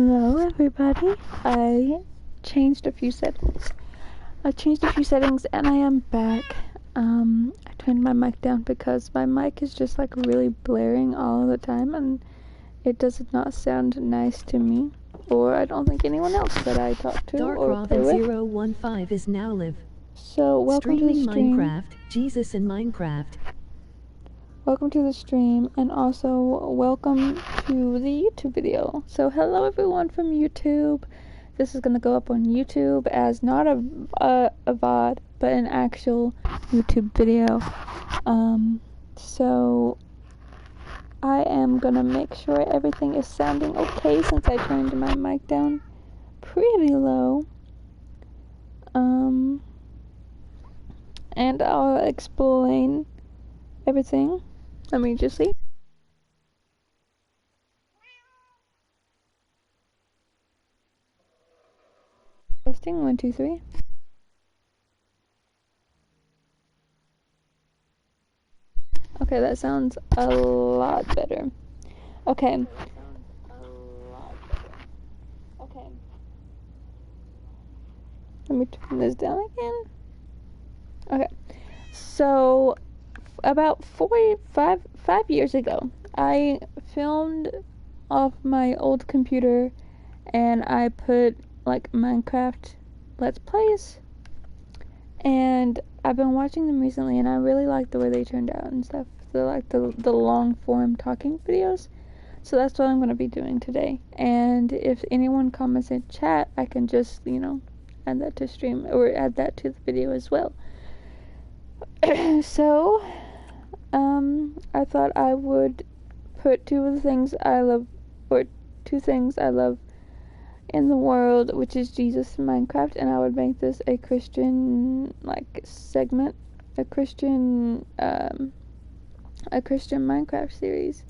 Hello everybody. I changed a few settings. And I am back. I turned my mic down because my mic is just like really blaring all the time and it does not sound nice to me. Or I don't think anyone else that I talk to Dark or play with. Robin 015 is now live. So welcome Streaming to the stream. Minecraft, Jesus in Minecraft. Welcome to the stream, and also welcome to the YouTube video. So hello everyone from YouTube. This is gonna go up on YouTube as not a VOD, but an actual YouTube video. So I am gonna make sure everything is sounding okay since I turned my mic down pretty low. And I'll explain everything. Let me just see. Testing 1, 2, 3. Okay, that sounds a lot better. Okay. Let me turn this down again. Okay. So, about 5 years ago, I filmed off my old computer and I put like Minecraft Let's Plays, and I've been watching them recently and I really like the way they turned out and stuff. They're like the long form talking videos. So that's what I'm going to be doing today. And if anyone comments in chat, I can just, add that to stream or add that to the video as well. So, I thought I would put two things I love in the world, which is Jesus and Minecraft, and I would make this a Christian segment, a Christian Minecraft series.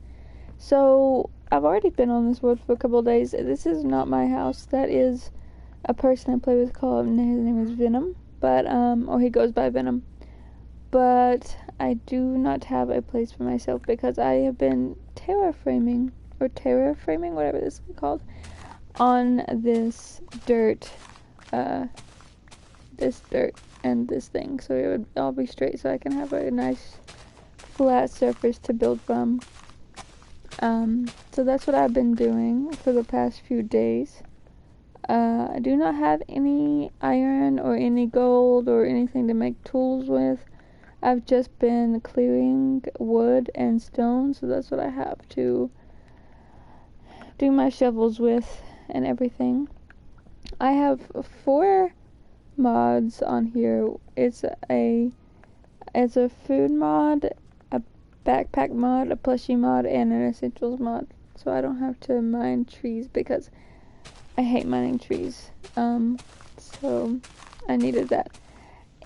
So I've already been on this world for a couple of days. This is not my house. That is a person I play with called, his name is Venom, but or he goes by Venom. But I do not have a place for myself because I have been terraforming, whatever this is called, on this dirt and this thing, so it would all be straight so I can have a nice flat surface to build from. So that's what I've been doing for the past few days. I do not have any iron or any gold or anything to make tools with. I've just been clearing wood and stone, so that's what I have to do my shovels with and everything. I have 4 mods on here. It's a food mod, a backpack mod, a plushie mod, and an essentials mod. So I don't have to mine trees because I hate mining trees. So I needed that.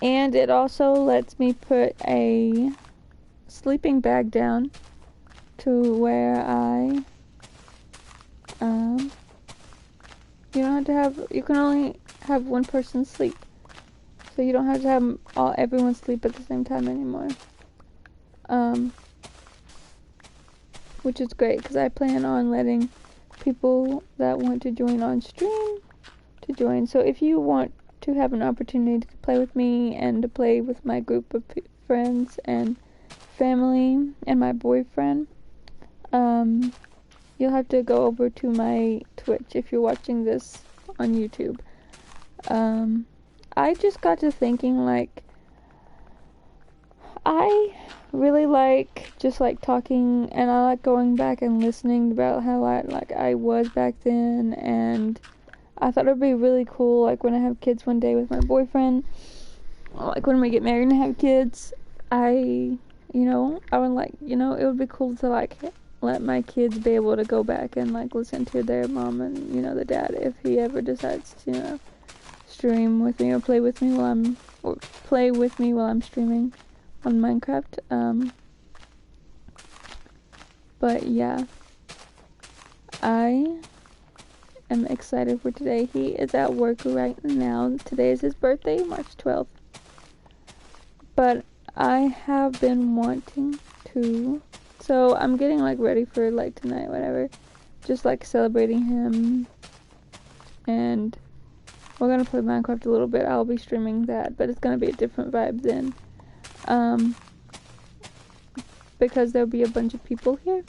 And it also lets me put a sleeping bag down to where you can only have one person sleep. So you don't have to have everyone sleep at the same time anymore. Which is great because I plan on letting people that want to join on stream to join. So if you want to have an opportunity to play with me and to play with my group of friends and family and my boyfriend, you'll have to go over to my Twitch if you're watching this on YouTube. I just got to thinking, I really like just talking, and I like going back and listening about how I was back then, and I thought it'd be really cool, when I have kids one day with my boyfriend, when we get married and have kids, I would it would be cool to let my kids be able to go back and listen to their mom and the dad if he ever decides to stream with me or play with me while I'm streaming on Minecraft. But yeah, I am excited for today. He is at work right now. Today is his birthday, March 12th. But I have been wanting to, so I'm getting ready for tonight, whatever, just celebrating him and we're gonna play Minecraft a little bit. I'll be streaming that, but it's gonna be a different vibe then. Because there'll be a bunch of people here.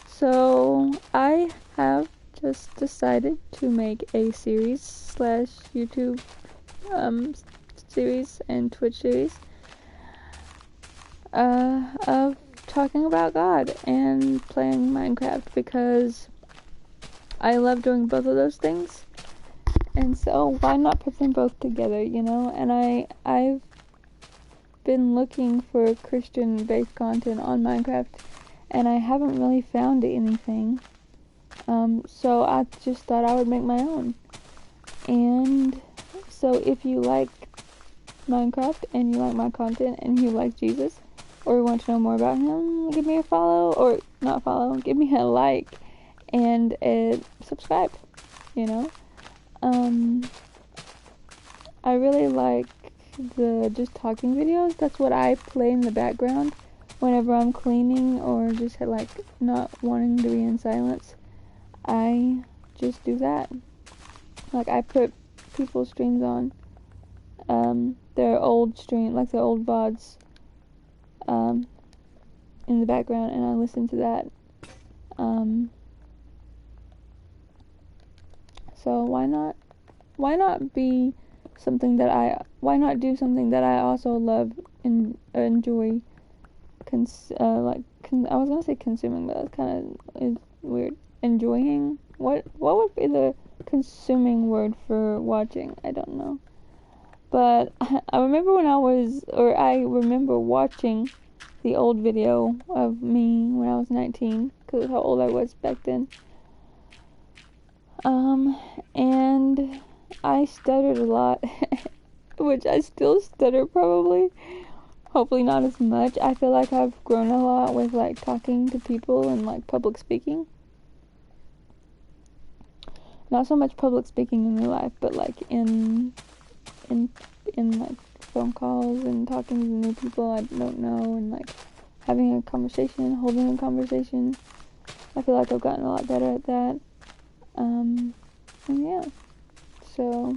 So I have just decided to make a series / YouTube series and Twitch series of talking about God and playing Minecraft, because I love doing both of those things, and so why not put them both together, you know? And I've been looking for Christian based content on Minecraft, and I haven't really found anything, so I just thought I would make my own. And so if you like Minecraft and you like my content and you like Jesus, or you want to know more about him, give me a follow, or not follow, give me a like and subscribe, you know. I really like the just talking videos. That's what I play in the background whenever I'm cleaning or just like not wanting to be in silence. I just do that. Like, I put people's streams on, their old stream, like the old VODs, in the background, and I listen to that. So why not be something that why not do something that I also love and enjoy, I was gonna say consuming, but that kind of is weird. Enjoying? What would be the consuming word for watching? I don't know. But I remember I remember watching the old video of me when I was 19, because how old I was back then. And I stuttered a lot, which I still stutter probably. Hopefully not as much. I feel like I've grown a lot with like talking to people and like public speaking. Not so much public speaking in real life, but like in like phone calls and talking to new people I don't know, and like having a conversation, holding a conversation. I feel like I've gotten a lot better at that. And yeah, so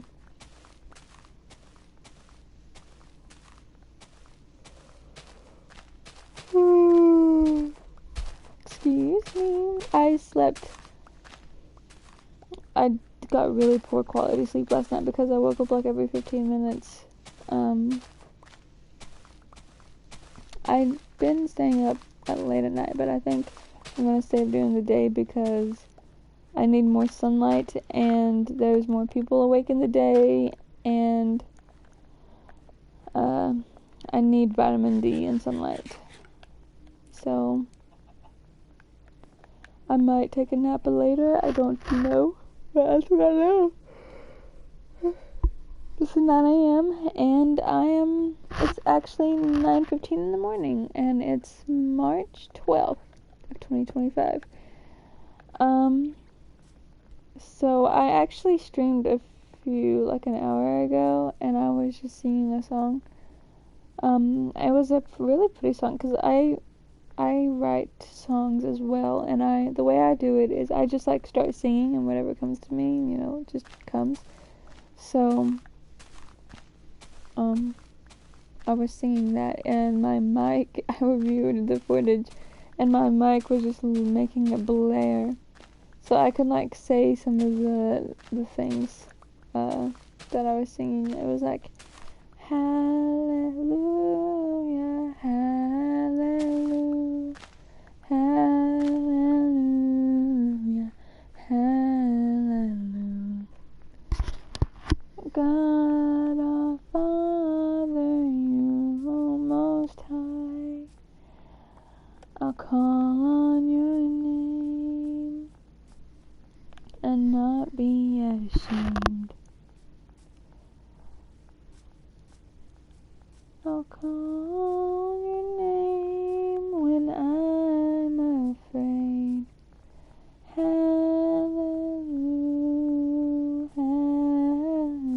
excuse me. I got really poor quality sleep last night because I woke up like every 15 minutes. I've been staying up late at night, but I think I'm gonna stay up during the day because I need more sunlight, and there's more people awake in the day, and I need vitamin D and sunlight. So I might take a nap later. I don't know. But that's what I know. It's 9 a.m. and it's actually 9:15 in the morning, and it's March 12th of 2025. So I actually streamed like an hour ago, and I was just singing a song. It was a really pretty song, because I write songs as well, and the way I do it is I just like start singing, and whatever comes to me, you know, it just comes. So, I was singing that, and my mic, I reviewed the footage, and my mic was just making a blare. So I could like say some of the things that I was singing. It was like, hallelujah, hallelujah, hallelujah, hallelujah. God our Father, you are most high, I'll call on your name and not be ashamed. I'll call your name when I'm afraid. Hallelujah, hallelujah,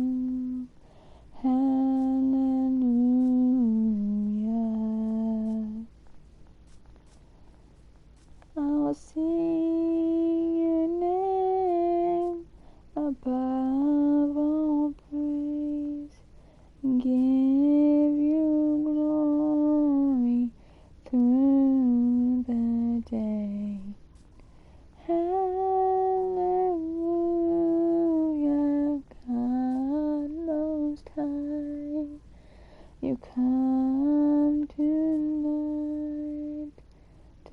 hallelujah. I'll sing your name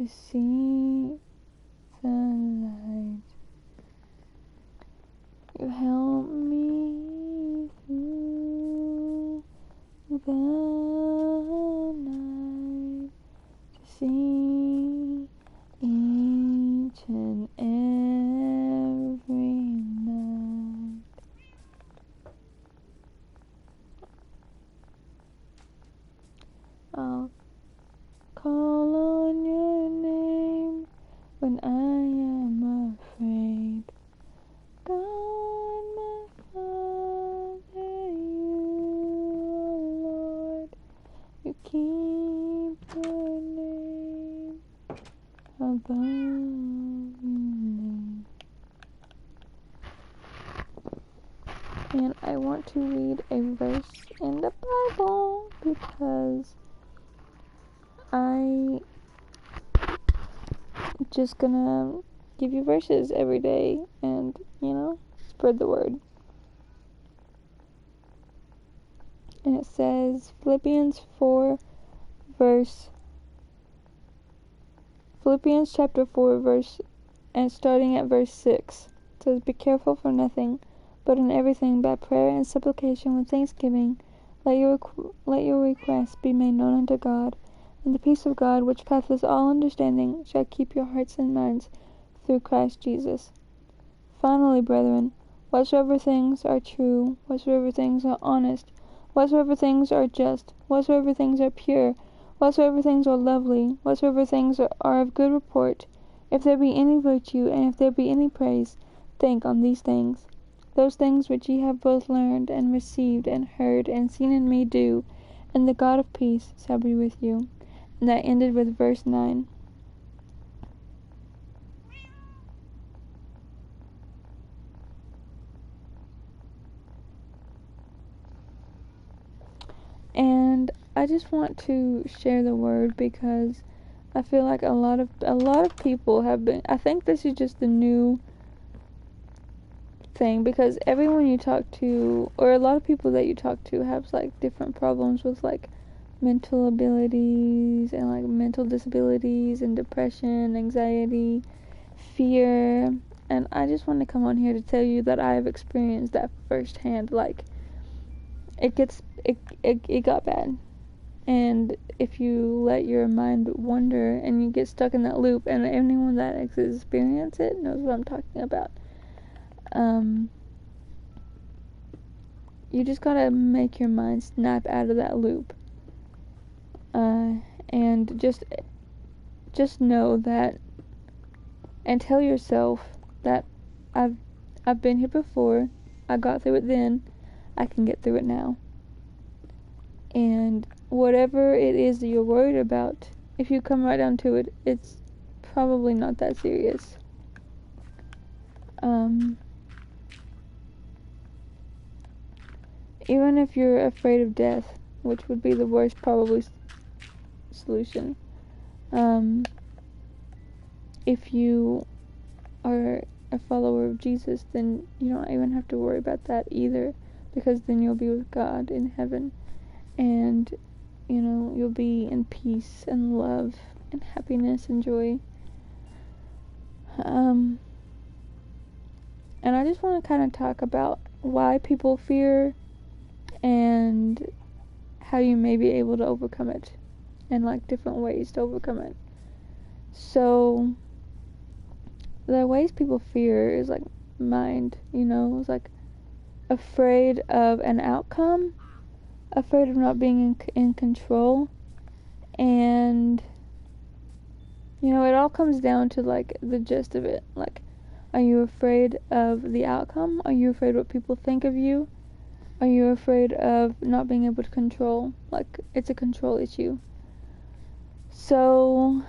to see the light. You help me through the night to see each and every night. I'll call on your name when I am afraid. God, my Father, you, Lord, you keep your name above me. And I want to read a verse in the Bible because I'm just gonna give you verses every day and, spread the word. And it says, Philippians chapter 4 verse, and starting at verse 6, it says, Be careful for nothing, but in everything by prayer and supplication with thanksgiving, let your requests be made known unto God, and the peace of God, which passeth all understanding, shall keep your hearts and minds through Christ Jesus. Finally, brethren, whatsoever things are true, whatsoever things are honest, whatsoever things are just, whatsoever things are pure, whatsoever things are lovely, whatsoever things are of good report, if there be any virtue, and if there be any praise, think on these things. Those things which ye have both learned, and received, and heard, and seen in me do, and the God of peace shall be with you. And that ended with verse 9. And I just want to share the word because I feel like a lot of people have been, I think this is just the new thing, because everyone you talk to, or a lot of people that you talk to, have like different problems with like mental abilities and like mental disabilities and depression, anxiety, fear. And I just want to come on here to tell you that I have experienced that firsthand. Like it got bad, and if you let your mind wander and you get stuck in that loop, and anyone that has experienced it knows what I'm talking about. You just gotta make your mind snap out of that loop, and just know that, and tell yourself that I've been here before, I got through it then, I can get through it now. And whatever it is that you're worried about, if you come right down to it, it's probably not that serious. Even if you're afraid of death, which would be the worst probably solution, if you are a follower of Jesus, then you don't even have to worry about that either, because then you'll be with God in heaven, and you'll be in peace and love and happiness and joy. And I just want to kind of talk about why people fear and how you may be able to overcome it, and like different ways to overcome it. So the ways people fear is like mind, it's like afraid of an outcome, afraid of not being in control, and it all comes down to like the gist of it. Like, are you afraid of the outcome? Are you afraid what people think of you? Are you afraid of not being able to control? Like, it's a control issue. So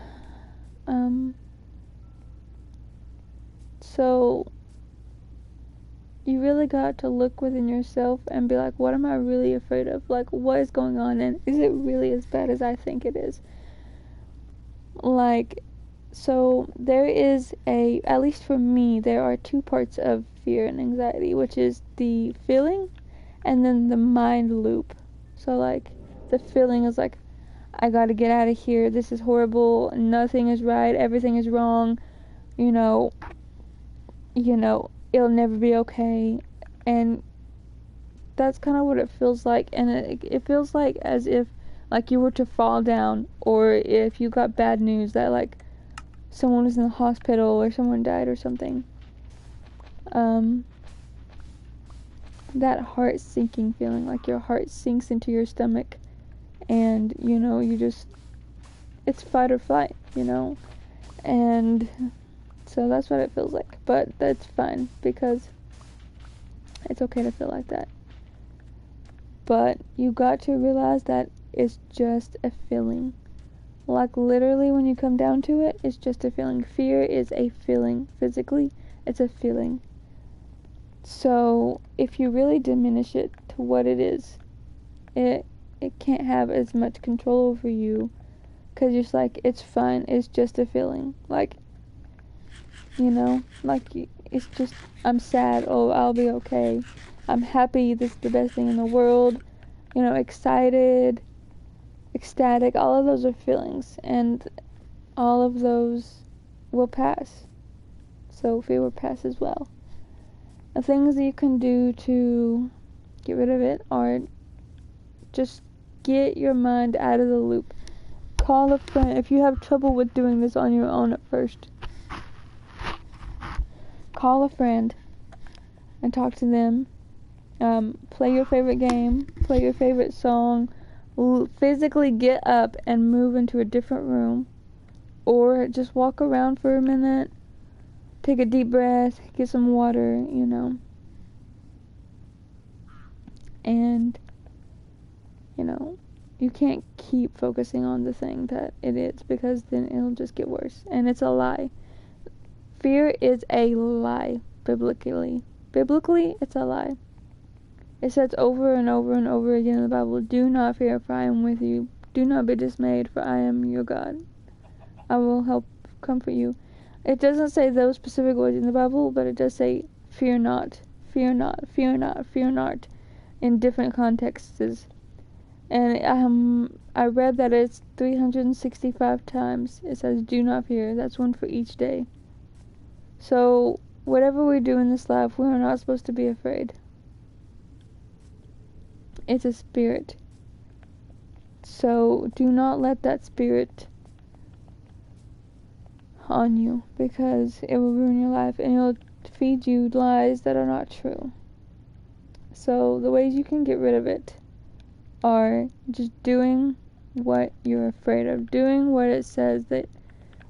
you really got to look within yourself and be like, what am I really afraid of? Like, what is going on, and is it really as bad as I think it is? Like, so there is at least for me, there are two parts of fear and anxiety, which is the feeling and then the mind loop. So like, the feeling is like, I gotta get out of here, this is horrible, nothing is right, everything is wrong, you know, it'll never be okay. And that's kind of what it feels like. And it feels like as if like you were to fall down, or if you got bad news that like someone was in the hospital or someone died or something. That heart sinking feeling, like your heart sinks into your stomach, and it's fight or flight, and so that's what it feels like. But that's fine, because it's okay to feel like that. But you got to realize that it's just a feeling. Like literally, when you come down to it, it's just a feeling. Fear is a feeling. Physically, it's a feeling. So if you really diminish it to what it is, it can't have as much control over you, because you're just like, it's fine, it's just a feeling. Like, it's just, I'm sad, oh, I'll be okay. I'm happy, this is the best thing in the world. Excited, ecstatic, all of those are feelings, and all of those will pass. So fear will pass as well. The things that you can do to get rid of it are just get your mind out of the loop. Call a friend. If you have trouble with doing this on your own at first, call a friend and talk to them. Play your favorite game, play your favorite song, physically get up and move into a different room, or just walk around for a minute, take a deep breath, get some water, and you can't keep focusing on the thing that it is, because then it'll just get worse. And it's a lie. Fear is a lie, biblically. Biblically, it's a lie. It says over and over and over again in the Bible, do not fear, for I am with you. Do not be dismayed, for I am your God. I will help comfort you. It doesn't say those specific words in the Bible, but it does say, fear not, fear not, fear not, fear not, in different contexts. And I read that it's 365 times it says do not fear. That's one for each day. So whatever we do in this life, we are not supposed to be afraid. It's a spirit. So do not let that spirit on you, because it will ruin your life, and it'll feed you lies that are not true. So the ways you can get rid of it are just doing what you're afraid of, doing what it says that,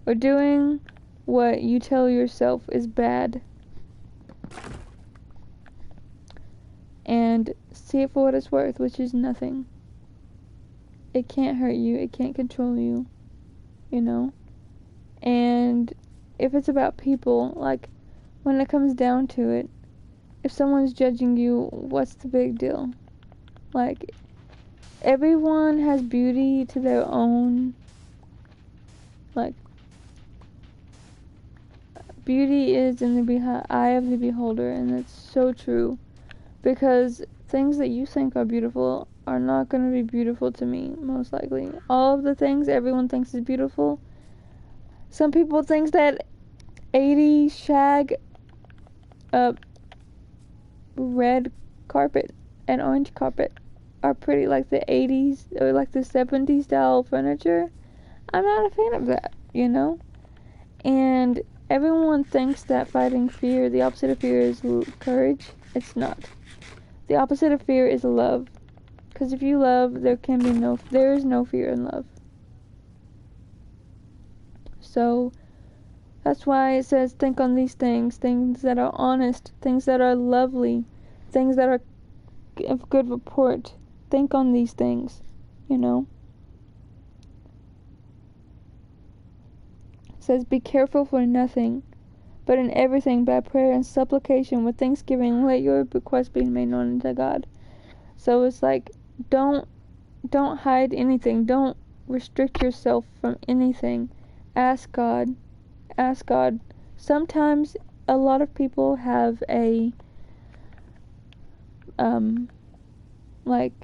or doing what you tell yourself is bad, and see it for what it's worth, which is nothing. It can't hurt you, it can't control you, and if it's about people, like, when it comes down to it, if someone's judging you, what's the big deal? Like, everyone has beauty to their own, like, beauty is in the eye of the beholder, and it's so true, because things that you think are beautiful are not going to be beautiful to me, most likely. All of the things everyone thinks is beautiful, some people think that 80s shag, red carpet and orange carpet are pretty, like the 80s or like the 70s style furniture. I'm not a fan of that, and everyone thinks that fighting fear, the opposite of fear is courage. It's not. The opposite of fear is love, because if you love, there is no fear in love. So that's why it says think on these things that are honest, things that are lovely, things that are of good report. Think on these things, It says, be careful for nothing, but in everything by prayer and supplication with thanksgiving let your requests be made known unto God. So it's like, don't hide anything. Don't restrict yourself from anything. Ask God. Sometimes a lot of people have a like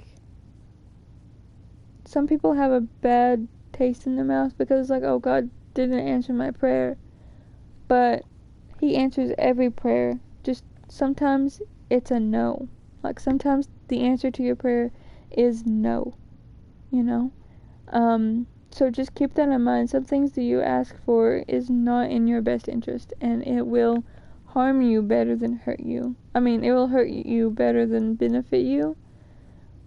some people have a bad taste in their mouth because it's like, oh, God didn't answer my prayer. But he answers every prayer. Just sometimes it's a no. Like sometimes the answer to your prayer is no, you know? So just keep that in mind. Some things that you ask for is not in your best interest, and it will harm you better than hurt you. I mean, it will hurt you better than benefit you.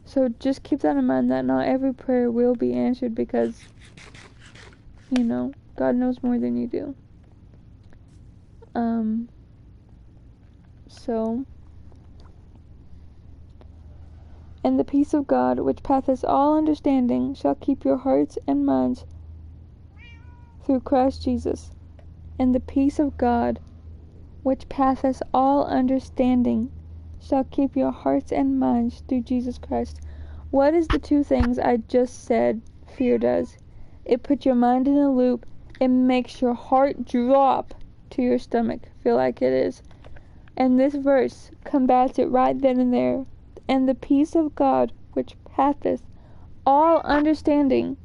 So just keep that in mind, that not every prayer will be answered because, you know, God knows more than you do. So, and the peace of God, which passeth all understanding, shall keep your hearts and minds through Christ Jesus. And the peace of God, which passeth all understanding, shall keep your hearts and minds through Jesus Christ. What is the two things I just said fear does? It puts your mind in a loop. It makes your heart drop to your stomach. Feel like it is. And this verse combats it right then and there. And the peace of God, which passeth all understanding.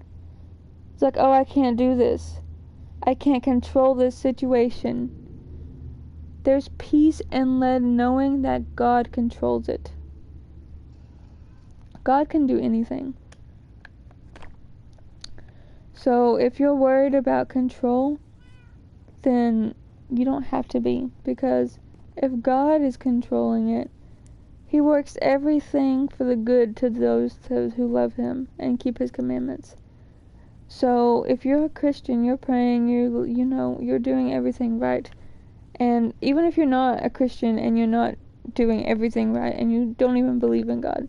It's like, oh, I can't do this. I can't control this situation. There's peace and lead knowing that God controls it. God can do anything. So if you're worried about control, then you don't have to be. Because if God is controlling it, He works everything for the good to those who love Him and keep His commandments. So if you're a Christian, you're praying, you're doing everything right. And even if you're not a Christian and you're not doing everything right and you don't even believe in God,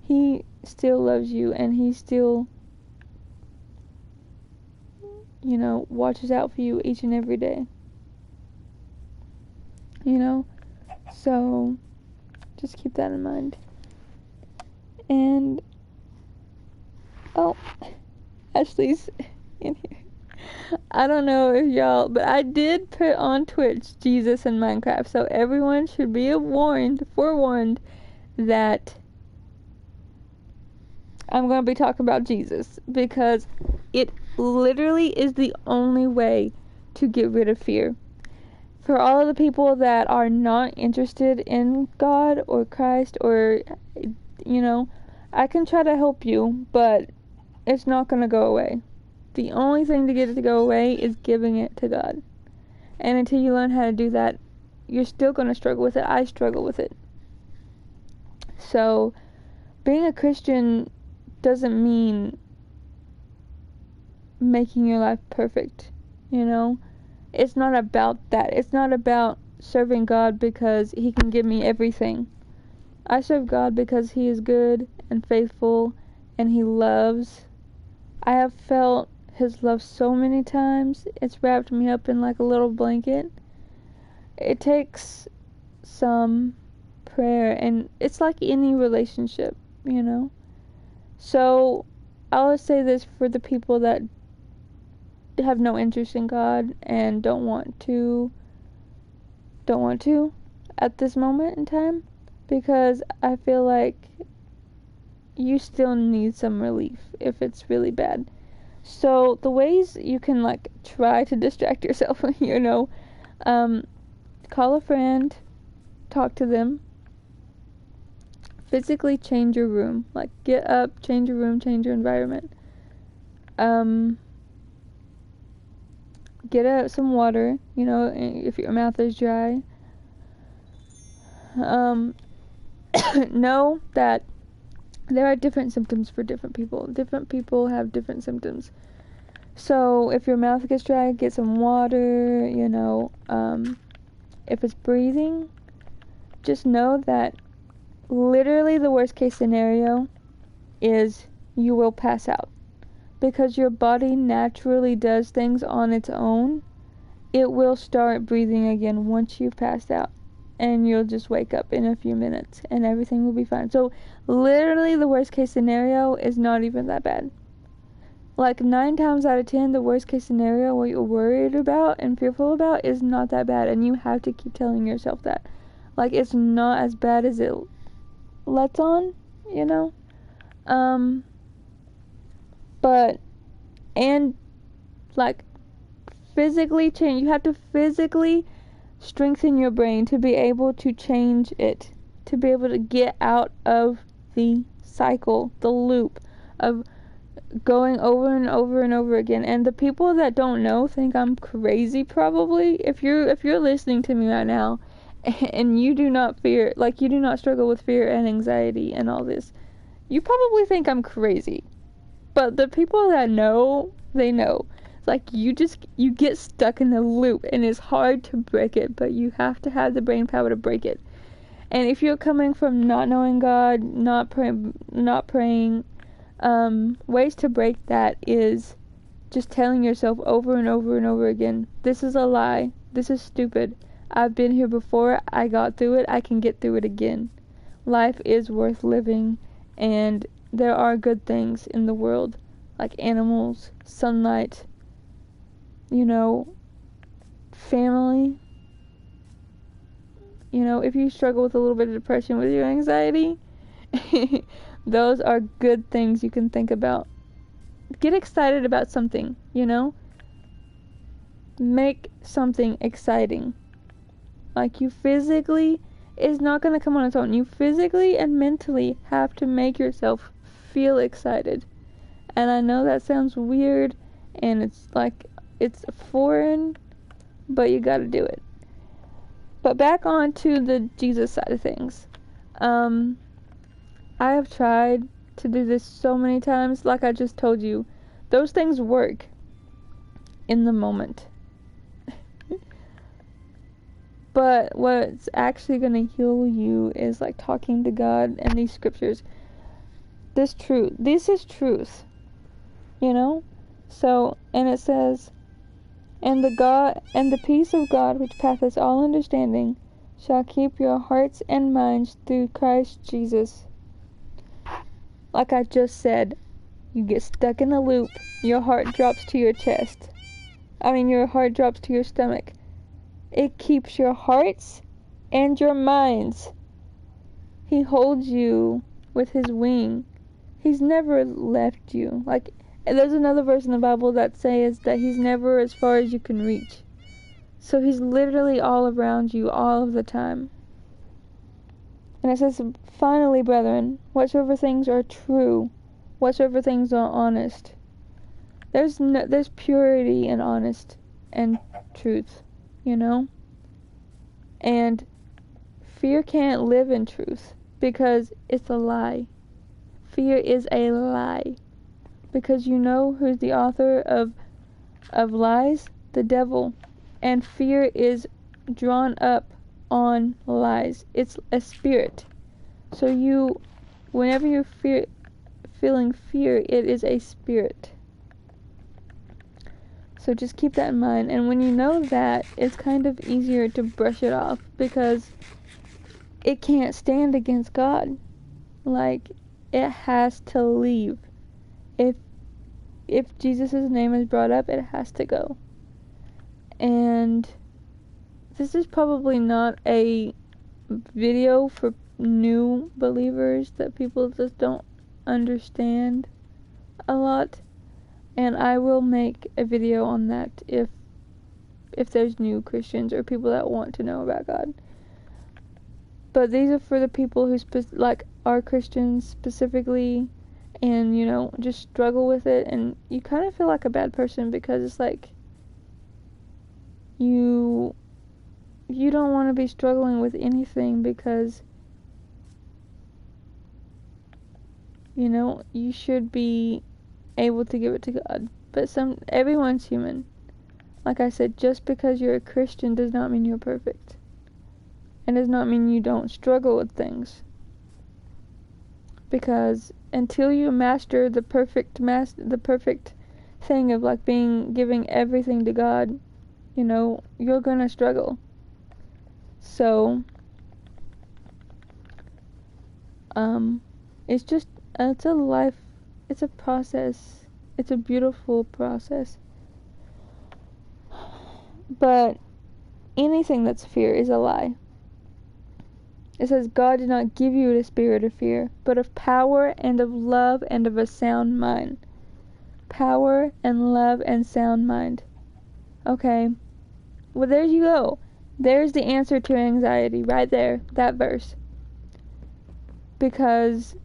He still loves you and He still, watches out for you each and every day. So just keep that in mind. And, Ashley's in here. I don't know if y'all, but I did put on Twitch Jesus and Minecraft, so everyone should be forewarned that I'm going to be talking about Jesus, because it literally is the only way to get rid of fear. For all of the people that are not interested in God or Christ or, I can try to help you, but it's not going to go away. The only thing to get it to go away is giving it to God. And until you learn how to do that, you're still going to struggle with it. I struggle with it. So, being a Christian doesn't mean making your life perfect, It's not about that. It's not about serving God because He can give me everything. I serve God because He is good and faithful and He loves. I have felt His love so many times. It's wrapped me up in like a little blanket. It takes some prayer, and it's like any relationship, So I always say this for the people that have no interest in God and don't want to at this moment in time, because I feel like you still need some relief if it's really bad. So the ways you can try to distract yourself, call a friend, talk to them, physically change your room, get up, change your room, change your environment, get some water, if your mouth is dry. Know that there are different symptoms for different people. Different people have different symptoms. So if your mouth gets dry, get some water, if it's breathing, just know that literally the worst case scenario is you will pass out. Because your body naturally does things on its own, it will start breathing again once you've passed out. And you'll just wake up in a few minutes and everything will be fine. So literally the worst case scenario is not even that bad. 9 times out of 10, the worst case scenario, what you're worried about and fearful about, is not that bad. And you have to keep telling yourself that. It's not as bad as it lets on, But, and like physically change, you have to physically strengthen your brain to be able to change it, to be able to get out of the cycle, the loop of going over and over and over again. And the people that don't know think I'm crazy, probably. If you're listening to me right now and you do not fear, like, you do not struggle with fear and anxiety and all this, you probably think I'm crazy. But the people that know, they know. It's like you get stuck in a loop and it's hard to break it, but you have to have the brain power to break it. And if you're coming from not knowing God, not praying, ways to break that is just telling yourself over and over and over again, this is a lie, this is stupid, I've been here before, I got through it, I can get through it again. Life is worth living, and there are good things in the world, like animals, sunlight, family. If you struggle with a little bit of depression with your anxiety, those are good things you can think about. Get excited about something, Make something exciting. Like, you physically, it's not going to come on its own. You physically and mentally have to make yourself feel excited. And I know that sounds weird, and it's foreign, but you gotta do it. But back on to the Jesus side of things. I have tried to do this so many times. Like I just told you, those things work in the moment. But what's actually going to heal you is like talking to God and these scriptures. This is truth. So, and it says, and the peace of God, which passeth all understanding, shall keep your hearts and minds through Christ Jesus. Like I just said, you get stuck in a loop, your heart drops to your chest. Your heart drops to your stomach. It keeps your hearts and your minds. He holds you with his wing. He's never left you. And there's another verse in the Bible that says that he's never as far as you can reach. So he's literally all around you all of the time. And it says, finally, brethren, whatsoever things are true, whatsoever things are honest. There's purity in honest and truth, And fear can't live in truth because it's a lie. Fear is a lie. Because you know who's the author of lies? The devil. And fear is drawn up on lies. It's a spirit. So whenever you're feeling fear, it is a spirit. So just keep that in mind. And when you know that, it's kind of easier to brush it off because it can't stand against God. It has to leave. If Jesus' name is brought up, it has to go. And this is probably not a video for new believers that people just don't understand a lot. And I will make a video on that if there's new Christians or people that want to know about God. But these are for the people who are Christians specifically, and just struggle with it, and you kind of feel like a bad person because it's like you don't want to be struggling with anything because you should be able to give it to God. But everyone's human. Like I said, just because you're a Christian does not mean you're perfect. And does not mean you don't struggle with things. Because until you master the perfect thing of giving everything to God, you're gonna struggle. So it's a life, it's a process. It's a beautiful process. But anything that's fear is a lie. It says, God did not give you the spirit of fear, but of power and of love and of a sound mind. power and love and sound mind. Okay, well, there you go. There's the answer to anxiety right there, that verse. Because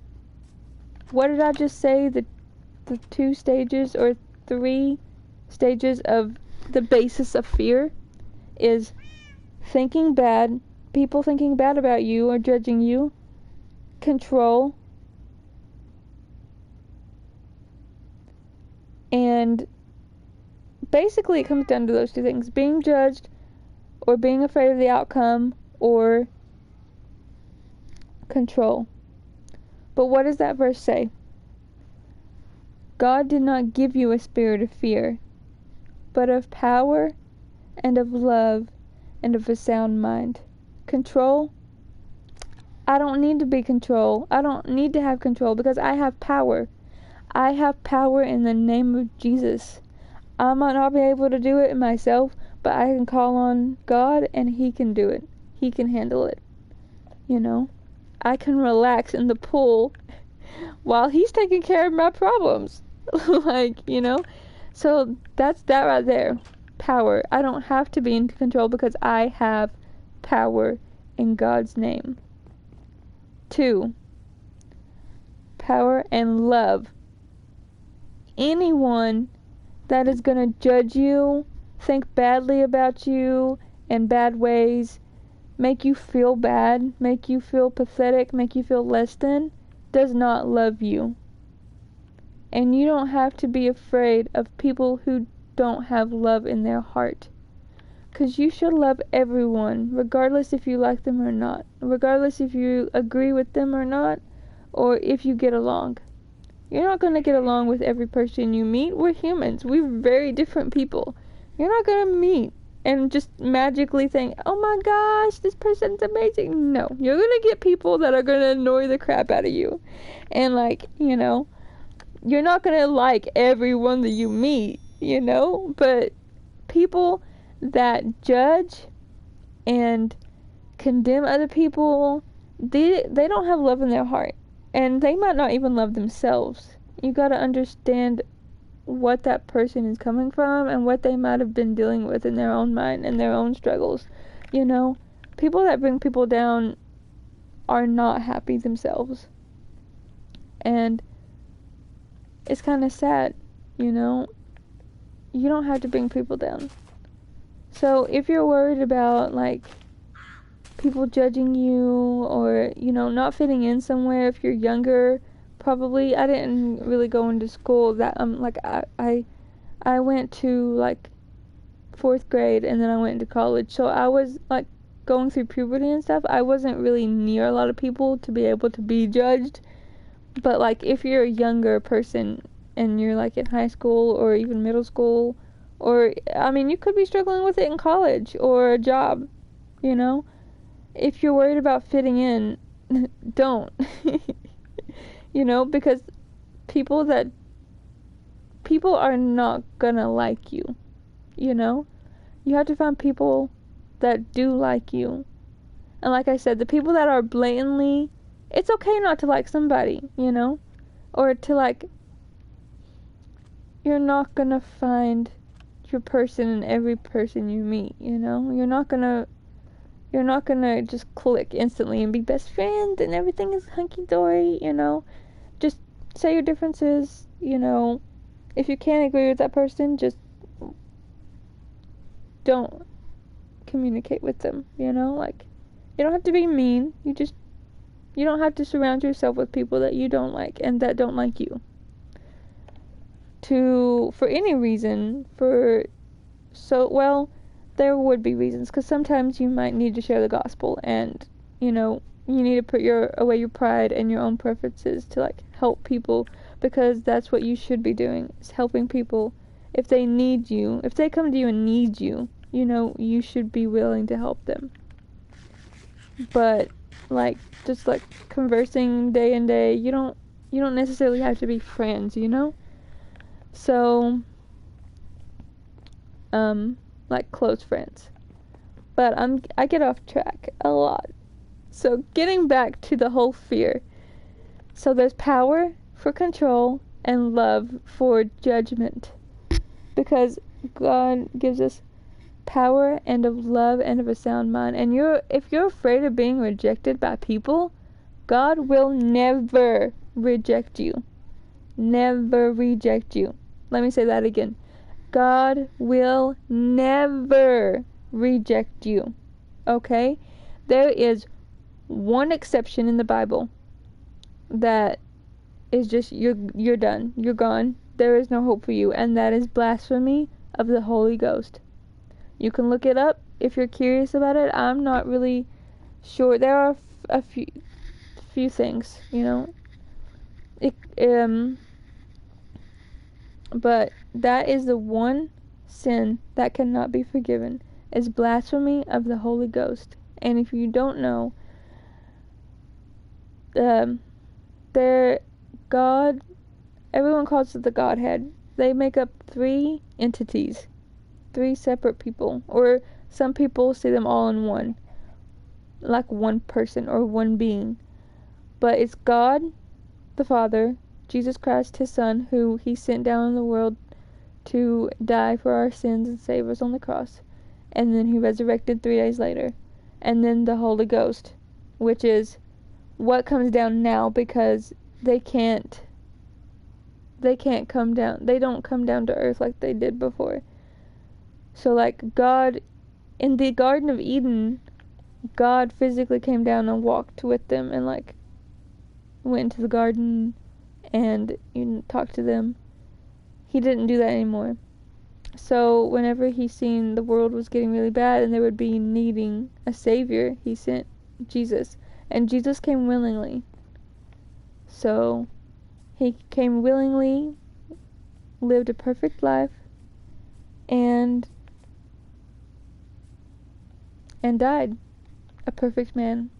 what did I just say? The 2 stages or 3 stages of the basis of fear is thinking bad, people thinking bad about you or judging you, control, and basically it comes down to those 2 things: being judged or being afraid of the outcome, or control. But what does that verse say? God did not give you a spirit of fear, but of power and of love and of a sound mind. Control? I don't need to be control. I don't need to have control because I have power. I have power in the name of Jesus. I might not be able to do it myself, but I can call on God and He can do it. He can handle it. You know? I can relax in the pool while He's taking care of my problems. You know? So that's that right there. Power. I don't have to be in control because I have power in God's name. 2, power and love. Anyone that is going to judge you, think badly about you in bad ways, make you feel bad, make you feel pathetic, make you feel less than, does not love you. And you don't have to be afraid of people who don't have love in their heart. Because you should love everyone, regardless if you like them or not, regardless if you agree with them or not, or if you get along. You're not going to get along with every person you meet. We're humans. We're very different people. You're not going to meet and just magically think, oh my gosh, this person's amazing. No, you're going to get people that are going to annoy the crap out of you. And you're not going to like everyone that you meet, but people that judge and condemn other people, they don't have love in their heart, and they might not even love themselves. You got to understand what that person is coming from and what they might have been dealing with in their own mind and their own struggles. People that bring people down are not happy themselves, and it's kind of sad. You don't have to bring people down. So if you're worried about people judging you, or not fitting in somewhere, if you're younger, probably. I didn't really go into school that I went to 4th grade and then I went into college, so I was going through puberty and stuff. I wasn't really near a lot of people to be able to be judged. But if you're a younger person and you're in high school or even middle school, or you could be struggling with it in college or a job, if you're worried about fitting in, don't. Because people are not gonna like you. You have to find people that do like you. And like I said, the people that are blatantly, it's okay not to like somebody, or to you're not gonna find your person in every person you meet, you're not gonna just click instantly and be best friends and everything is hunky-dory, just say your differences, if you can't agree with that person, just don't communicate with them, you don't have to be mean, you don't have to surround yourself with people that you don't like and that don't like you. For any reason, there would be reasons, because sometimes you might need to share the gospel, and, you need to put away your pride and your own preferences to, help people, because that's what you should be doing, is helping people. If they need you, if they come to you and need you, you should be willing to help them. But, just, conversing day and day, you don't necessarily have to be friends, So, close friends. But I get off track a lot. So getting back to the whole fear. So there's power for control and love for judgment. Because God gives us power and of love and of a sound mind. And if you're afraid of being rejected by people, God will never reject you. Never reject you. Let me say that again. God will never reject you. Okay? There is one exception in the Bible that is just you're done. You're gone. There is no hope for you, and that is blasphemy of the Holy Ghost. You can look it up if you're curious about it. I'm not really sure. There are a few things, but that is the one sin that cannot be forgiven, is blasphemy of the Holy Ghost. And if you don't know, everyone calls it the Godhead. They make up 3 entities, 3 separate people, or some people see them all in one, like one person or one being. But it's God the Father, Jesus Christ his Son, who he sent down in the world to die for our sins and save us on the cross, and then he resurrected 3 days later. And then the Holy Ghost, which is what comes down now, because they can't come down. They don't come down to earth like they did before. So like God, in the Garden of Eden, God physically came down and walked with them and like went into the garden and talked to them. He didn't do that anymore. So whenever he seen the world was getting really bad and they would be needing a savior, he sent Jesus. And Jesus came willingly. So he came willingly, lived a perfect life, and died a perfect man,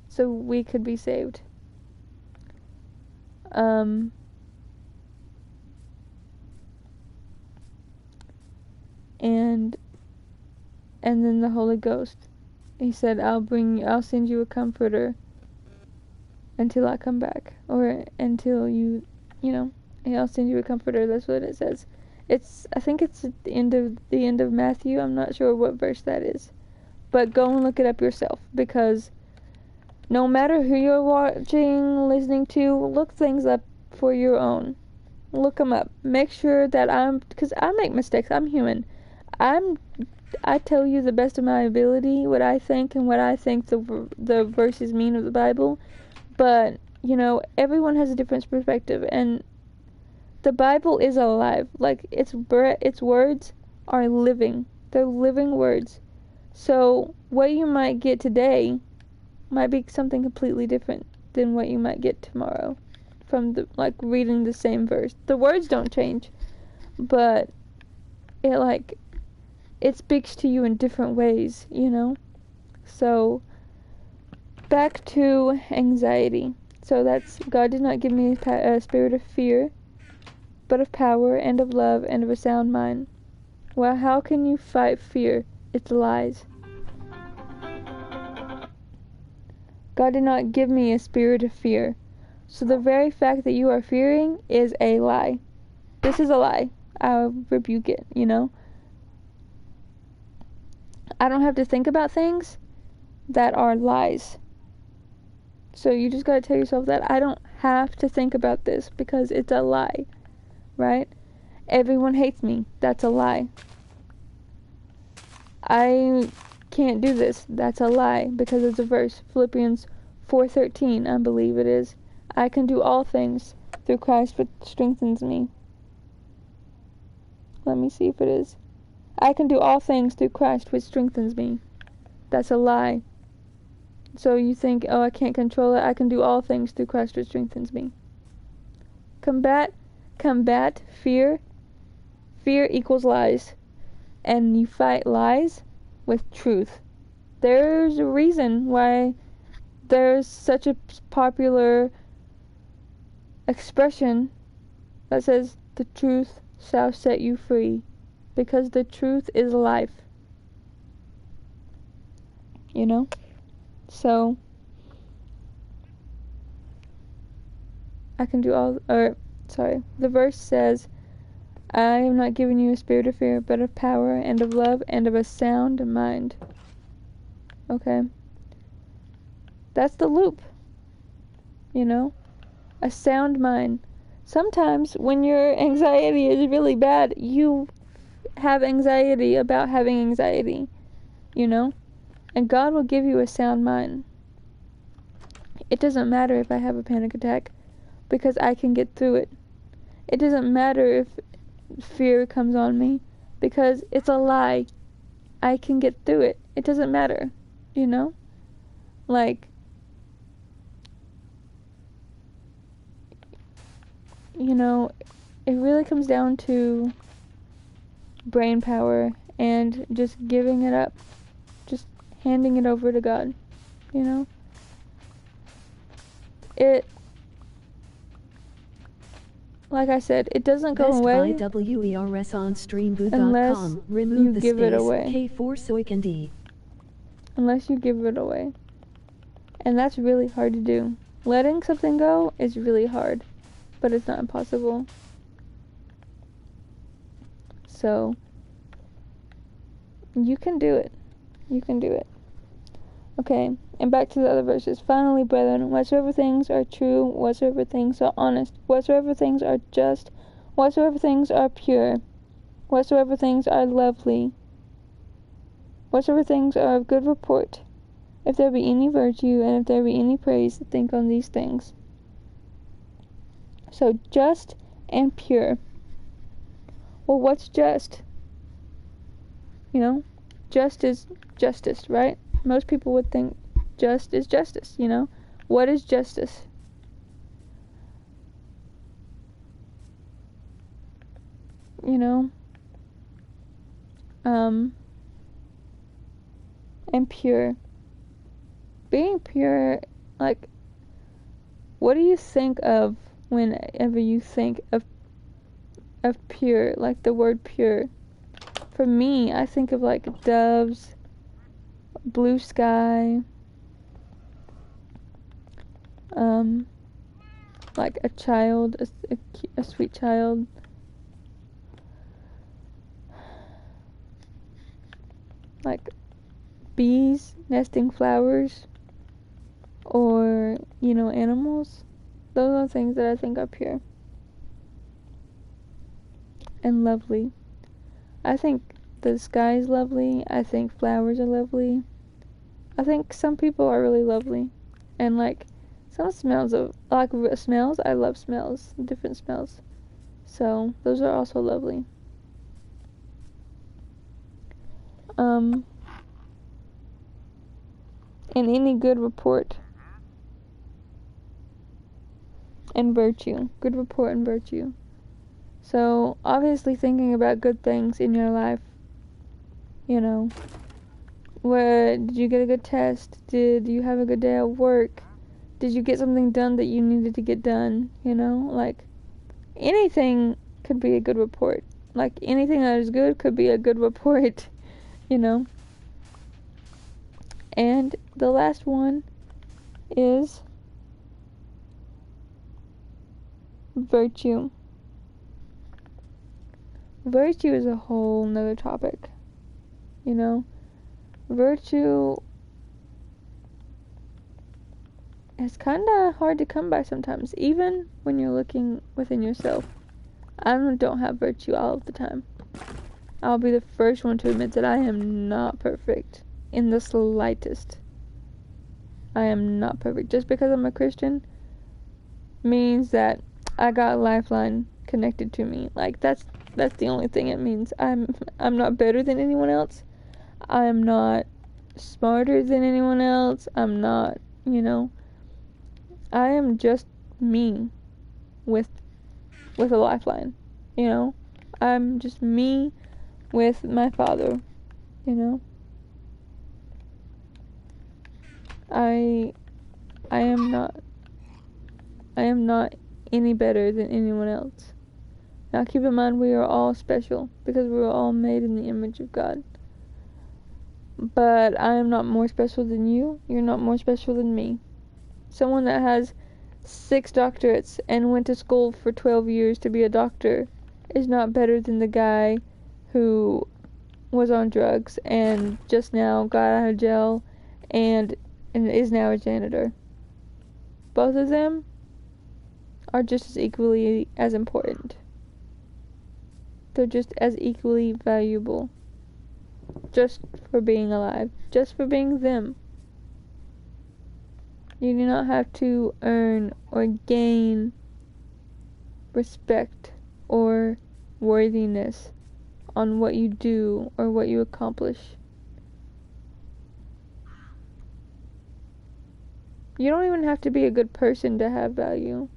so we could be saved. And then the Holy Ghost. He said, I'll send you a comforter until I come back, or until I'll send you a comforter. That's what it says. I think it's at the end of Matthew. I'm not sure what verse that is, but go and look it up yourself, because no matter who you're watching, listening to, look things up for your own. Look them up. Make sure that because I make mistakes. I'm human. I tell you the best of my ability what I think and what I think the verses mean of the Bible, but everyone has a different perspective, and the Bible is alive. Like its words are living. They're living words. So what you might get today might be something completely different than what you might get tomorrow from reading the same verse. The words don't change, but it speaks to you in different ways, So back to anxiety. So that's, God did not give me a spirit of fear, but of power and of love and of a sound mind. Well, how can you fight fear? It's lies. God did not give me a spirit of fear. So the very fact that you are fearing is a lie. This is a lie. I rebuke it, I don't have to think about things that are lies. So you just gotta tell yourself that I don't have to think about this because it's a lie, right? Everyone hates me. That's a lie. I can't do this. That's a lie, because it's a verse. Philippians 4:13, I believe it is. I can do all things through Christ which strengthens me. Let me see if it is. I can do all things through Christ which strengthens me. That's a lie. So you think, I can't control it. I can do all things through Christ which strengthens me. Combat fear. Fear equals lies. And you fight lies with truth. There's a reason why there's such a popular expression that says, the truth shall set you free. Because the truth is life. So I can do The verse says, I have not given you a spirit of fear, but of power and of love and of a sound mind. Okay? That's the loop. You know? A sound mind. Sometimes when your anxiety is really bad, you have anxiety about having anxiety. You know? And God will give you a sound mind. It doesn't matter if I have a panic attack, because I can get through it. It doesn't matter if fear comes on me, because it's a lie. I can get through it. It doesn't matter, you know? Like, you know, it really comes down to brain power and just giving it up. Just handing it over to God, you know? Like I said, it doesn't go Best away by WERS on unless streamboo.com. you Remove the give it space away. K4 Soikandi. Unless you give it away. And that's really hard to do. Letting something go is really hard, but it's not impossible. So, you can do it. You can do it. Okay, and back to the other verses. Finally, brethren, whatsoever things are true, whatsoever things are honest, whatsoever things are just, whatsoever things are pure, whatsoever things are lovely, whatsoever things are of good report, if there be any virtue, and if there be any praise, think on these things. So, just and pure. Well, what's just? You know, just is justice, right? Most people would think just is justice, you know? What is justice? You know? And pure. Being pure, like, what do you think of whenever you think of pure, like the word pure? For me, I think of like doves, blue sky, like a child, a sweet child. Like bees nesting flowers, or, you know, animals. Those are things that I think are pure and lovely. I think the sky is lovely. I think flowers are lovely. I think some people are really lovely. And like some smells smells, I love smells, different smells. So those are also lovely. And any good report and virtue. Good report and virtue. So obviously thinking about good things in your life, you know, did you get a good test? Did you have a good day at work? Did you get something done that you needed to get done? You know, like anything could be a good report. Like anything that is good could be a good report, you know. And the last one is virtue. Virtue is a whole nother topic, you know. Virtue is kind of hard to come by sometimes, even when you're looking within yourself. I don't have virtue all of the time. I'll be the first one to admit that I am not perfect in the slightest. I am not perfect. Just because I'm a Christian means that I got a lifeline connected to me. Like that's the only thing it means. I'm not better than anyone else. I'm not smarter than anyone else. I'm not, you know. I am just me with a lifeline, you know. I'm just me with my Father, you know. I am not any better than anyone else. Now keep in mind we are all special because we were all made in the image of God. But I am not more special than you. You're not more special than me. Someone that has 6 doctorates and went to school for 12 years to be a doctor is not better than the guy who was on drugs and just now got out of jail and is now a janitor. Both of them are just as equally as important. They're just as equally valuable. Just for being alive. Just for being them. You do not have to earn or gain respect or worthiness on what you do or what you accomplish. You don't even have to be a good person to have value.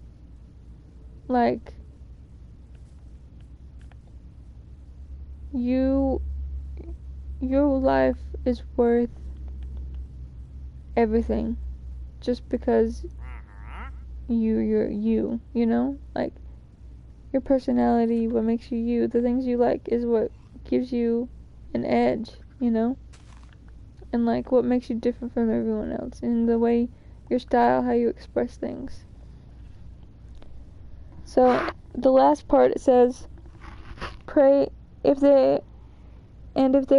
Like, your life is worth everything just because you're you, you know? Like, your personality, what makes you you, the things you like is what gives you an edge, you know? And like what makes you different from everyone else, and the way, your style, how you express things. So the last part, it says, pray if there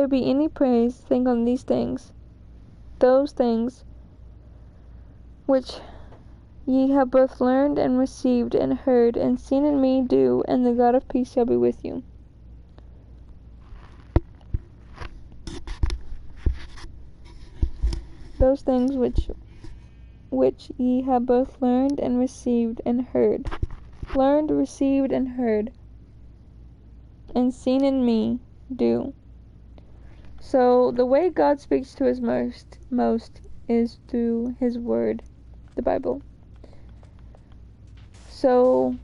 be any praise, think on these things, those things which ye have both learned and received and heard and seen in me, do, and the God of peace shall be with you. Those things which ye have both learned and received and heard. Learned, received, and heard, and seen in me, do. So the way God speaks to us most is through His Word, the Bible. So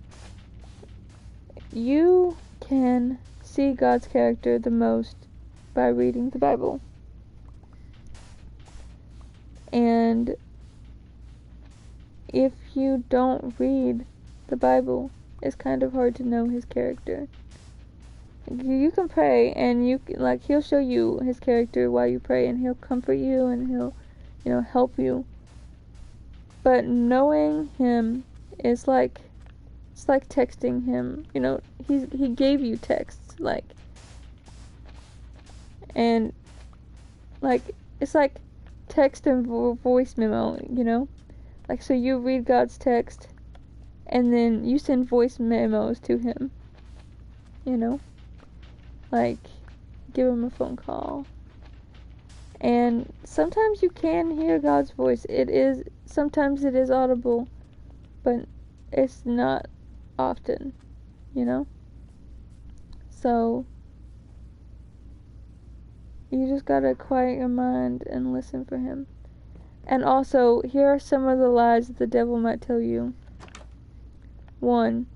you can see God's character the most by reading the Bible. And if you don't read the Bible, it's kind of hard to know His character. You can pray, and He'll show you His character while you pray, and He'll comfort you, and He'll, help you. But knowing Him is like, it's like texting Him. He gave you texts, and it's like text and voice memo, so you read God's text, and then you send voice memos to Him, give Him a phone call. And sometimes you can hear God's voice. Sometimes it is audible, but it's not often, So you just gotta quiet your mind and listen for Him. And also, here are some of the lies that the devil might tell you. 1.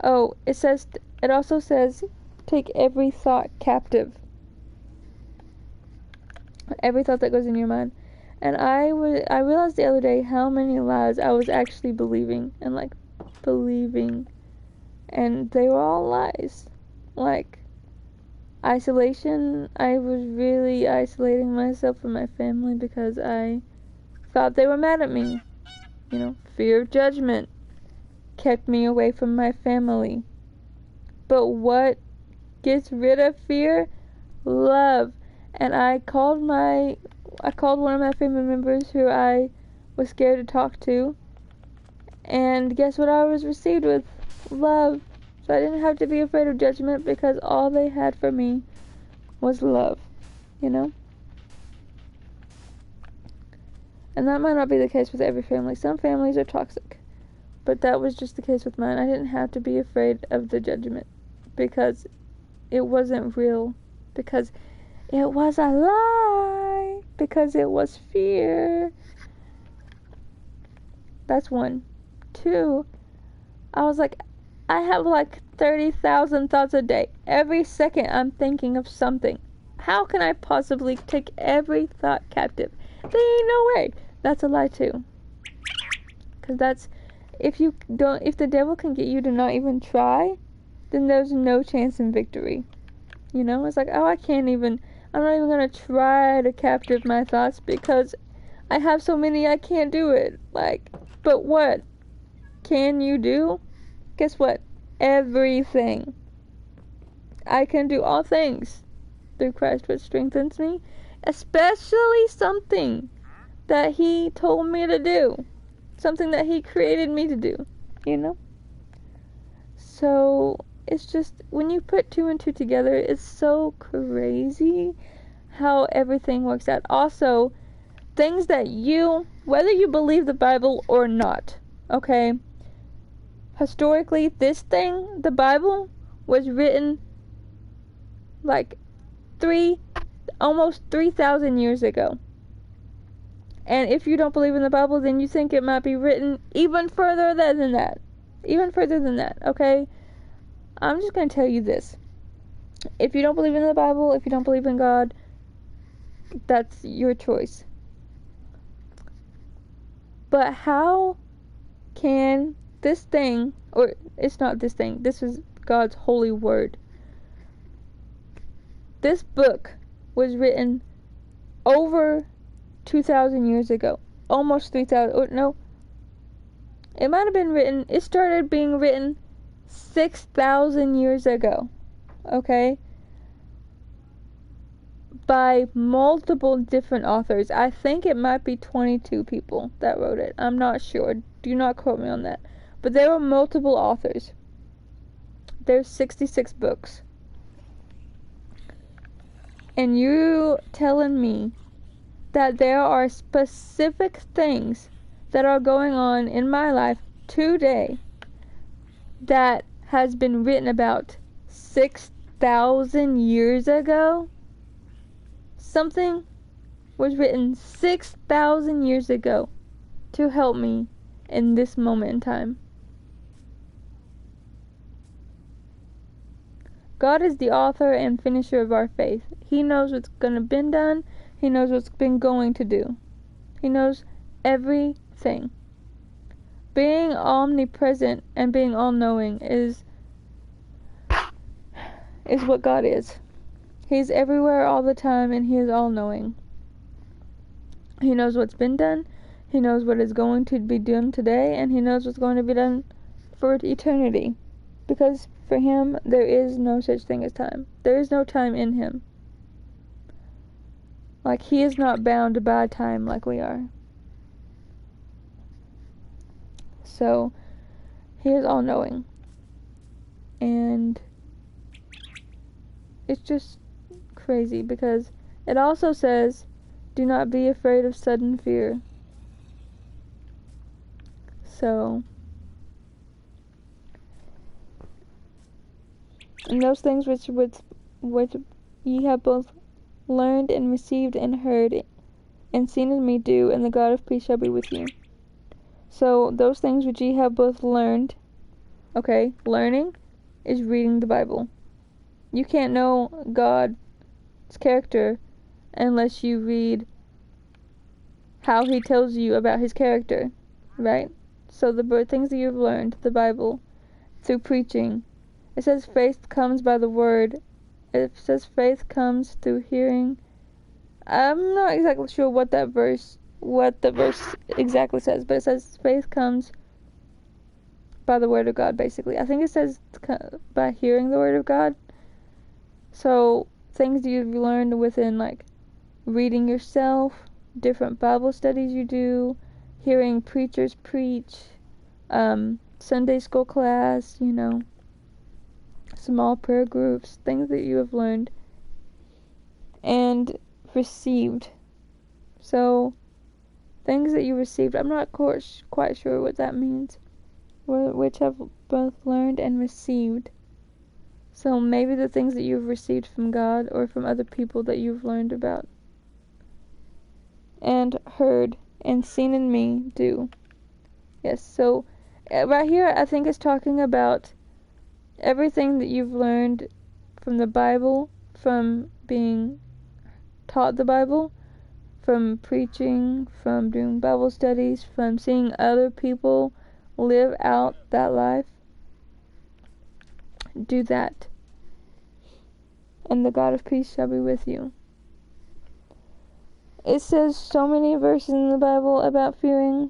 It also says, take every thought captive. Every thought that goes in your mind. And I realized the other day how many lies I was actually believing. And they were all lies. Isolation. I was really isolating myself from my family because I thought they were mad at me. Fear of judgment kept me away from my family. But what gets rid of fear? Love. And I called one of my family members who I was scared to talk to, and guess what I was received with? Love. So I didn't have to be afraid of judgment because all they had for me was love, And that might not be the case with every family. Some families are toxic, but that was just the case with mine. I didn't have to be afraid of the judgment because it wasn't real, because it was a lie, because it was fear. That's 1. 2, I was like, I have 30,000 thoughts a day. Every second I'm thinking of something. How can I possibly take every thought captive? There ain't no way. That's a lie too. Because if the devil can get you to not even try, then there's no chance in victory. It's like, I'm not even going to try to captive my thoughts because I have so many I can't do it. But what? can you do? Guess what? Everything. I can do all things through Christ which strengthens me, especially something that he told me to do, something that he created me to do, you know? So it's just, when you put two and two together, it's so crazy how everything works out. Also, things that whether you believe the Bible or not, okay, historically, the Bible, was written like almost 3,000 years ago. And if you don't believe in the Bible, then you think it might be written even further than that. Okay? I'm just going to tell you this. If you don't believe in the Bible, if you don't believe in God, that's your choice. But how can this thing, or it's not this thing, this is God's holy word. This book was written over 2,000 years ago. Almost 3,000, or no. It might have been written, it started being written 6,000 years ago. Okay? By multiple different authors. I think it might be 22 people that wrote it. I'm not sure. Do not quote me on that. But there were multiple authors. There's 66 books. And you telling me that there are specific things that are going on in my life today that has been written about 6,000 years ago? Something was written 6,000 years ago to help me in this moment in time. God is the author and finisher of our faith. He knows what's going to be done. He knows what's been going to do. He knows everything. Being omnipresent and being all-knowing is what God is. He's everywhere all the time, and he is all-knowing. He knows what's been done. He knows what is going to be done today, and he knows what's going to be done for eternity. Because for him, there is no such thing as time. There is no time in him. Like, he is not bound by time like we are. So, he is all-knowing. And it's just crazy, because it also says, do not be afraid of sudden fear. So, and those things which ye have both learned and received and heard and seen in me do, and the God of peace shall be with you. So those things which ye have both learned, okay, learning is reading the Bible. You can't know God's character unless you read how he tells you about his character, right? So the things that you've learned, the Bible, through preaching. It says faith comes by the word. It says faith comes through hearing. I'm not exactly sure what the verse exactly says, but it says faith comes by the word of God, basically. I think it says by hearing the word of God. So things you've learned within, like, reading yourself, different Bible studies you do, hearing preachers preach, Sunday school class, small prayer groups, things that you have learned and received. So, things that you received, I'm not quite sure what that means, which have both learned and received. So maybe the things that you've received from God or from other people that you've learned about and heard and seen in me do. Yes, so right here I think it's talking about everything that you've learned from the Bible, from being taught the Bible, from preaching, from doing Bible studies, from seeing other people live out that life. Do that, and the God of peace shall be with you. It says so many verses in the Bible about fearing.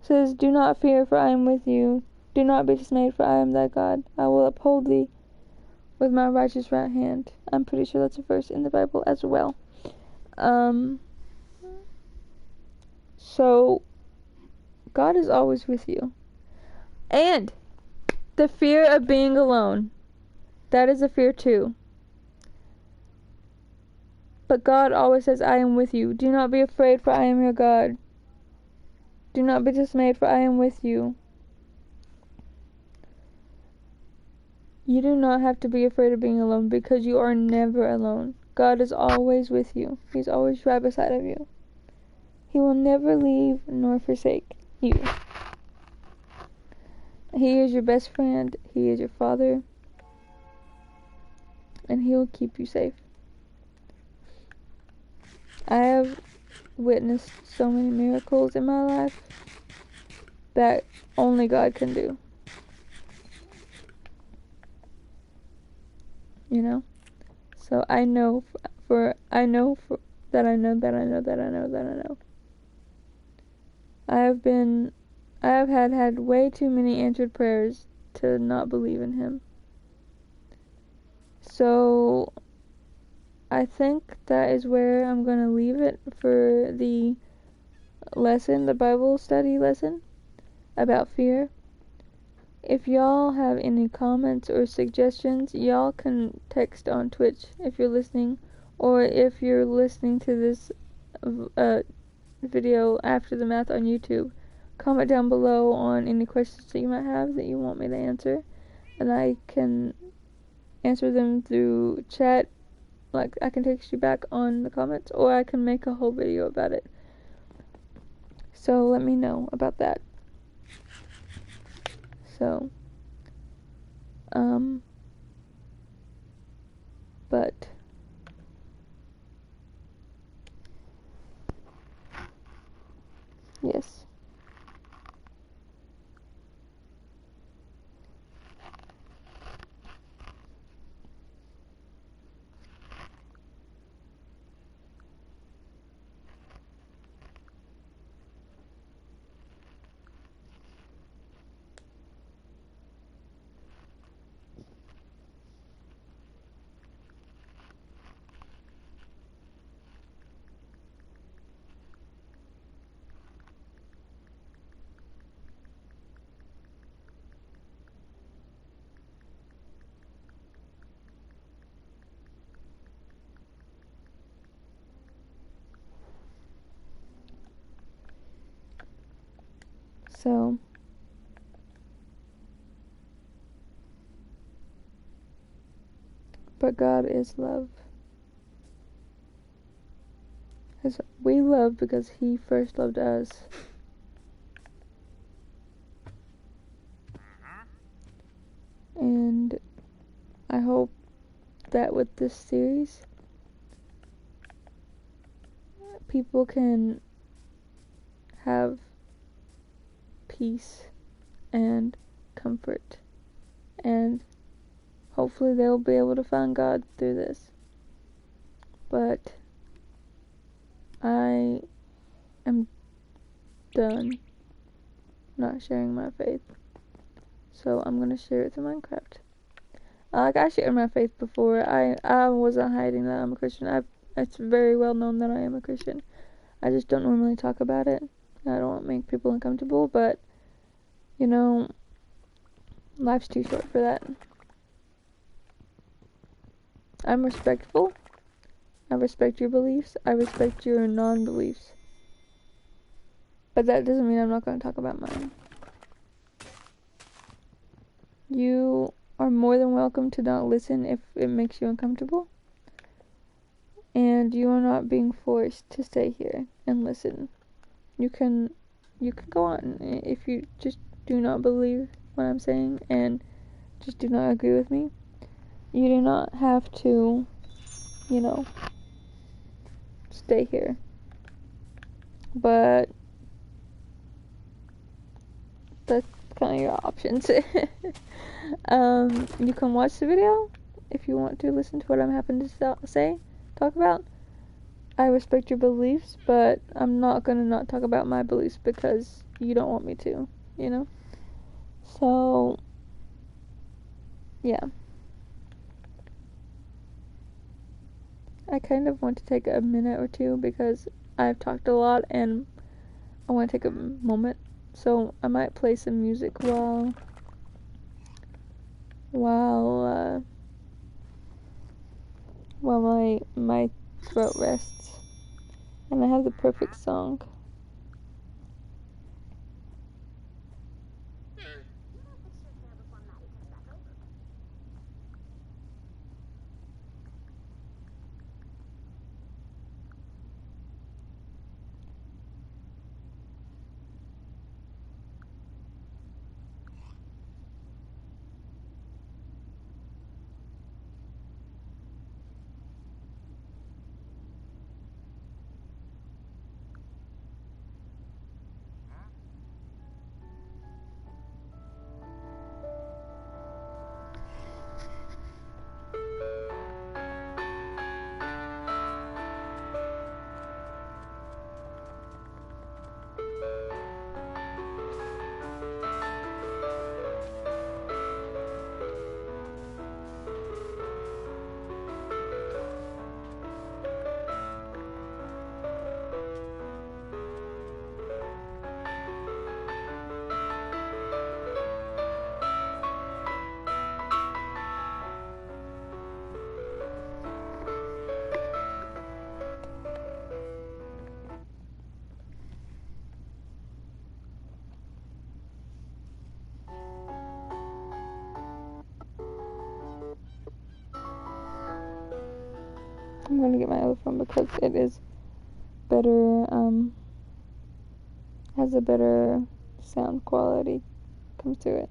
says, "Do not fear, for I am with you. Do not be dismayed, for I am thy God. I will uphold thee with my righteous right hand." I'm pretty sure that's a verse in the Bible as well. So God is always with you. And the fear of being alone, that is a fear too. But God always says, "I am with you. Do not be afraid, for I am your God. Do not be dismayed, for I am with you." You do not have to be afraid of being alone, because you are never alone. God is always with you. He's always right beside of you. He will never leave nor forsake you. He is your best friend. He is your father. And he will keep you safe. I have witnessed so many miracles in my life that only God can do. You know? So I know that I know. I have had way too many answered prayers to not believe in him. So I think that is where I'm going to leave it for the lesson, the Bible study lesson about fear. If y'all have any comments or suggestions, y'all can text on Twitch if you're listening, or if you're listening to this video after the math on YouTube, comment down below on any questions that you might have that you want me to answer, and I can answer them through chat. Like, I can text you back on the comments, or I can make a whole video about it. So let me know about that. So, but yes. So, but God is love. We love because he first loved us. And I hope that with this series, people can have peace and comfort, and hopefully they'll be able to find God through this. But I am done not sharing my faith, so I'm gonna share it through Minecraft. Like, I shared my faith before. I wasn't hiding that I'm a Christian. It's very well known that I am a Christian. I just don't normally talk about it. I don't want to make people uncomfortable, but, you know, life's too short for that. I'm respectful. I respect your beliefs. I respect your non-beliefs. But that doesn't mean I'm not going to talk about mine. You are more than welcome to not listen if it makes you uncomfortable. And you are not being forced to stay here and listen. You can go on if you just do not believe what I'm saying and just do not agree with me. You do not have to, you know, stay here. But that's kind of your options. You can watch the video if you want to listen to what I'm having to talk about. I respect your beliefs, but I'm not gonna not talk about my beliefs because you don't want me to, you know? So, yeah. I kind of want to take a minute or two because I've talked a lot and I want to take a moment. So, I might play some music while my throat rests. And I have the perfect song. I'm gonna get my other phone because it is better, has a better sound quality comes to it.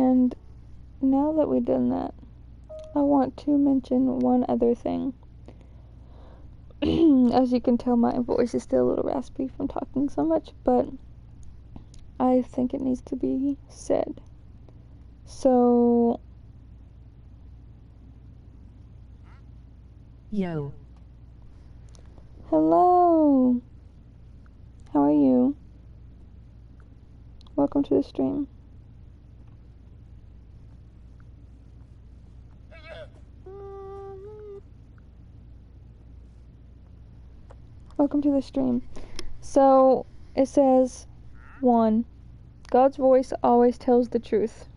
And now that we've done that, I want to mention one other thing. As you can tell, my voice is still a little raspy from talking so much, but I think it needs to be said. So, Yo. hello! How are you? Welcome to the stream. Welcome to the stream. So, it says, 1. God's voice always tells the truth.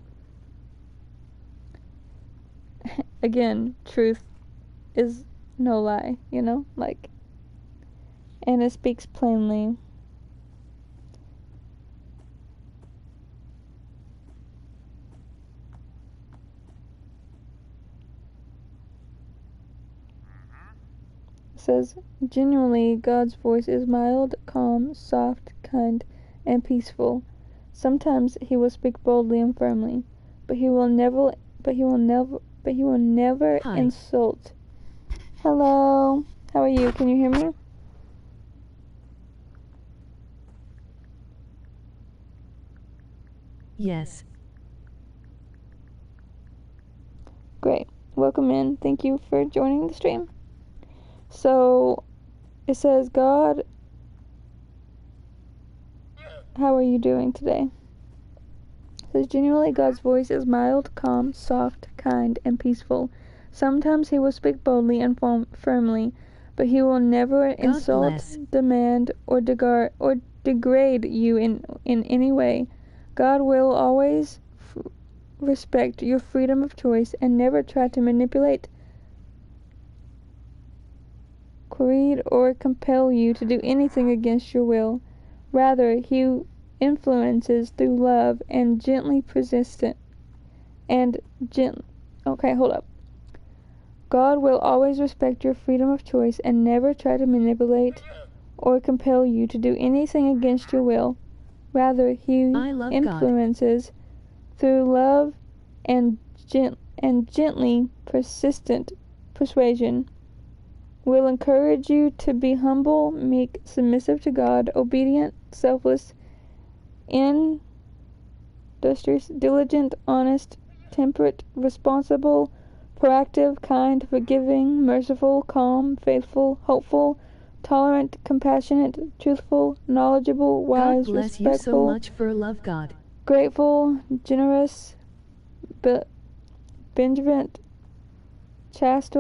Again, truth is no lie, you know? Like, and it speaks plainly. It says, genuinely, God's voice is mild, calm, soft, kind, and peaceful. Sometimes he will speak boldly and firmly, but he will never Hi. insult. Hello. How are you? Can you hear me? Yes. Great. Welcome in. Thank you for joining the stream. So, it says, God, how are you doing today? It says, genuinely, God's voice is mild, calm, soft, kind, and peaceful. Sometimes he will speak boldly and firmly, but he will never insult, bless. demand, or degrade you in any way. God will always respect your freedom of choice and never try to manipulate, coerce, or compel you to do anything against your will. Rather, he influences through love and Okay, hold up. God will always respect your freedom of choice and never try to manipulate or compel you to do anything against your will. Rather, he influences through love and gently persistent persuasion. Will encourage you to be humble, meek, submissive to God, obedient, selfless, industrious, diligent, honest, temperate, responsible, proactive, kind, forgiving, merciful, calm, faithful, hopeful, tolerant, compassionate, truthful, knowledgeable, wise, God bless respectful, you so much for love, God. Grateful, generous, benevolent, chaste,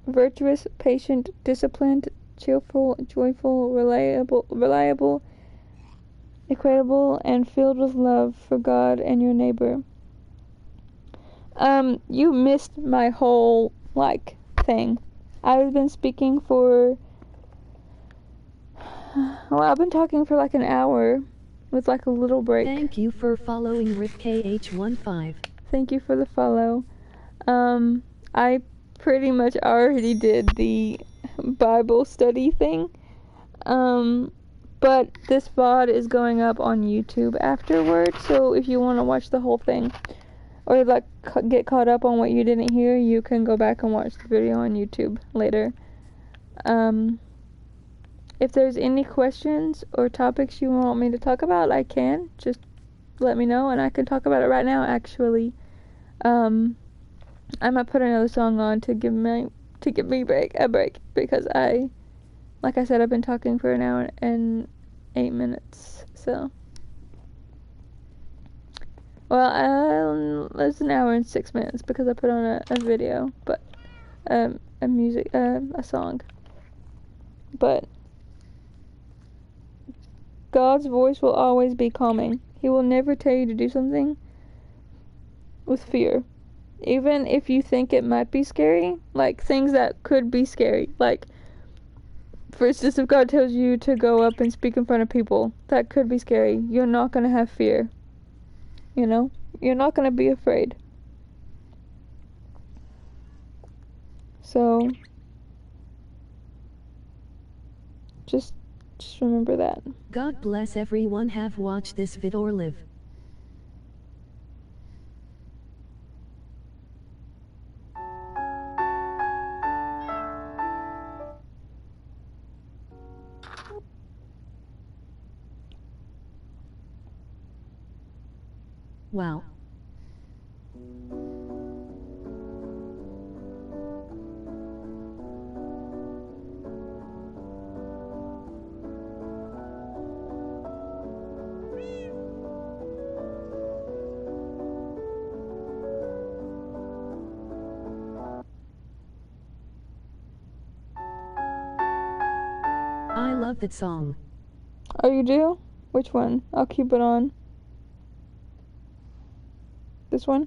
virtuous, patient, disciplined, cheerful, joyful, reliable, equitable, and filled with love for God and your neighbor. You missed my whole, thing. I've been speaking for, I've been talking for an hour with a little break. Thank you for following RiffKH15. Thank you for the follow. I pretty much already did the Bible study thing. But this VOD is going up on YouTube afterward, so if you want to watch the whole thing, or get caught up on what you didn't hear, you can go back and watch the video on YouTube later. If there's any questions or topics you want me to talk about, I can. Just let me know, and I can talk about it right now, actually. I might put another song on to give me a break, because like I said, I've been talking for an hour and 8 minutes, so. Well, it's an hour and 6 minutes because I put on a video, but, a song. But God's voice will always be calming. He will never tell you to do something with fear. Even if you think it might be scary, things that could be scary. For instance, if God tells you to go up and speak in front of people, that could be scary. You're not going to have fear. You know? You're not going to be afraid. So, just remember that. God bless everyone have watched this vid or live. Wow. I love that song. Oh, you do? Which one? I'll keep it on. This one?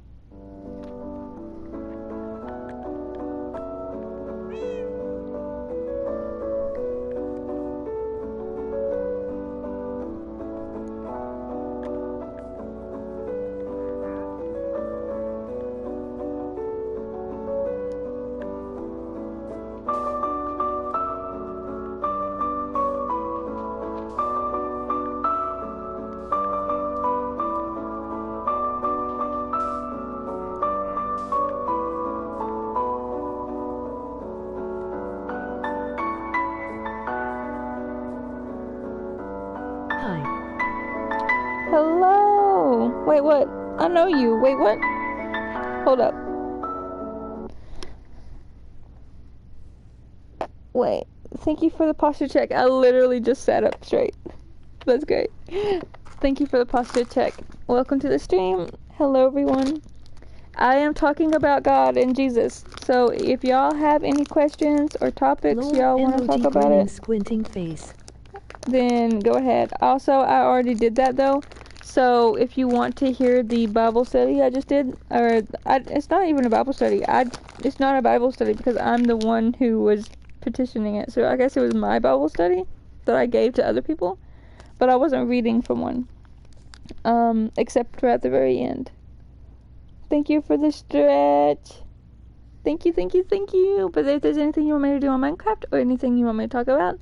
Hi. Hello! Wait, what? I know you. Wait, what? Hold up. Wait. Thank you for the posture check. I literally just sat up straight. That's great. Thank you for the posture check. Welcome to the stream. Hello, everyone. I am talking about God and Jesus. So if y'all have any questions or topics Lol, y'all want to talk emoji about grinning it, squinting face. then go ahead. Also, I already did that though. So if you want to hear the Bible study I just did, it's not even a Bible study. It's not a Bible study because I'm the one who was petitioning it. So I guess it was my Bible study that I gave to other people, but I wasn't reading from one. Except for at the very end. Thank you for the stretch. Thank you, thank you, thank you. But if there's anything you want me to do on Minecraft or anything you want me to talk about,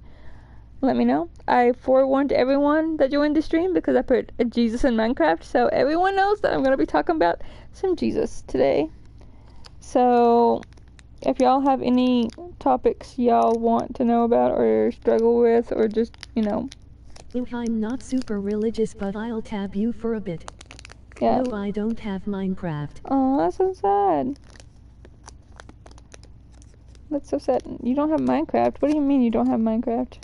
let me know. I forewarned everyone that joined the stream because I put a Jesus in Minecraft, so everyone knows that I'm going to be talking about some Jesus today. So if y'all have any topics y'all want to know about or struggle with or just, Ooh, I'm not super religious, but I'll tab you for a bit. yeah. No, I don't have Minecraft. Oh, that's so sad. That's so sad. You don't have Minecraft? What do you mean you don't have Minecraft?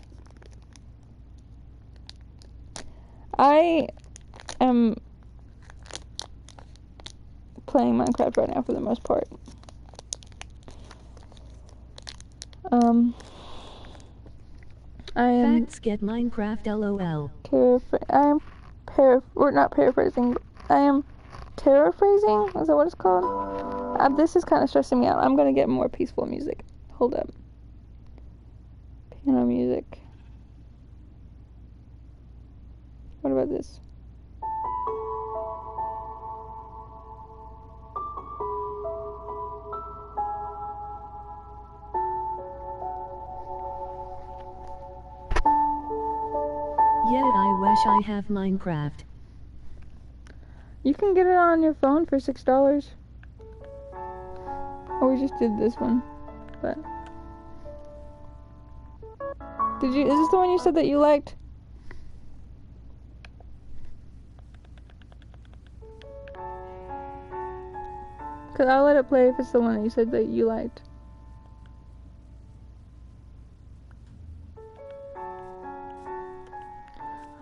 I am playing Minecraft right now for the most part. I am Facts get Minecraft LOL. not paraphrasing. I am paraphrasing? Is that what it's called? This is kind of stressing me out. I'm gonna get more peaceful music. Hold up. Piano music. What about this? Yeah, I wish I have Minecraft. You can get it on your phone for $6. Oh, we just did this one, but is this the one you said that you liked? Cause I'll let it play if it's the one that you said that you liked.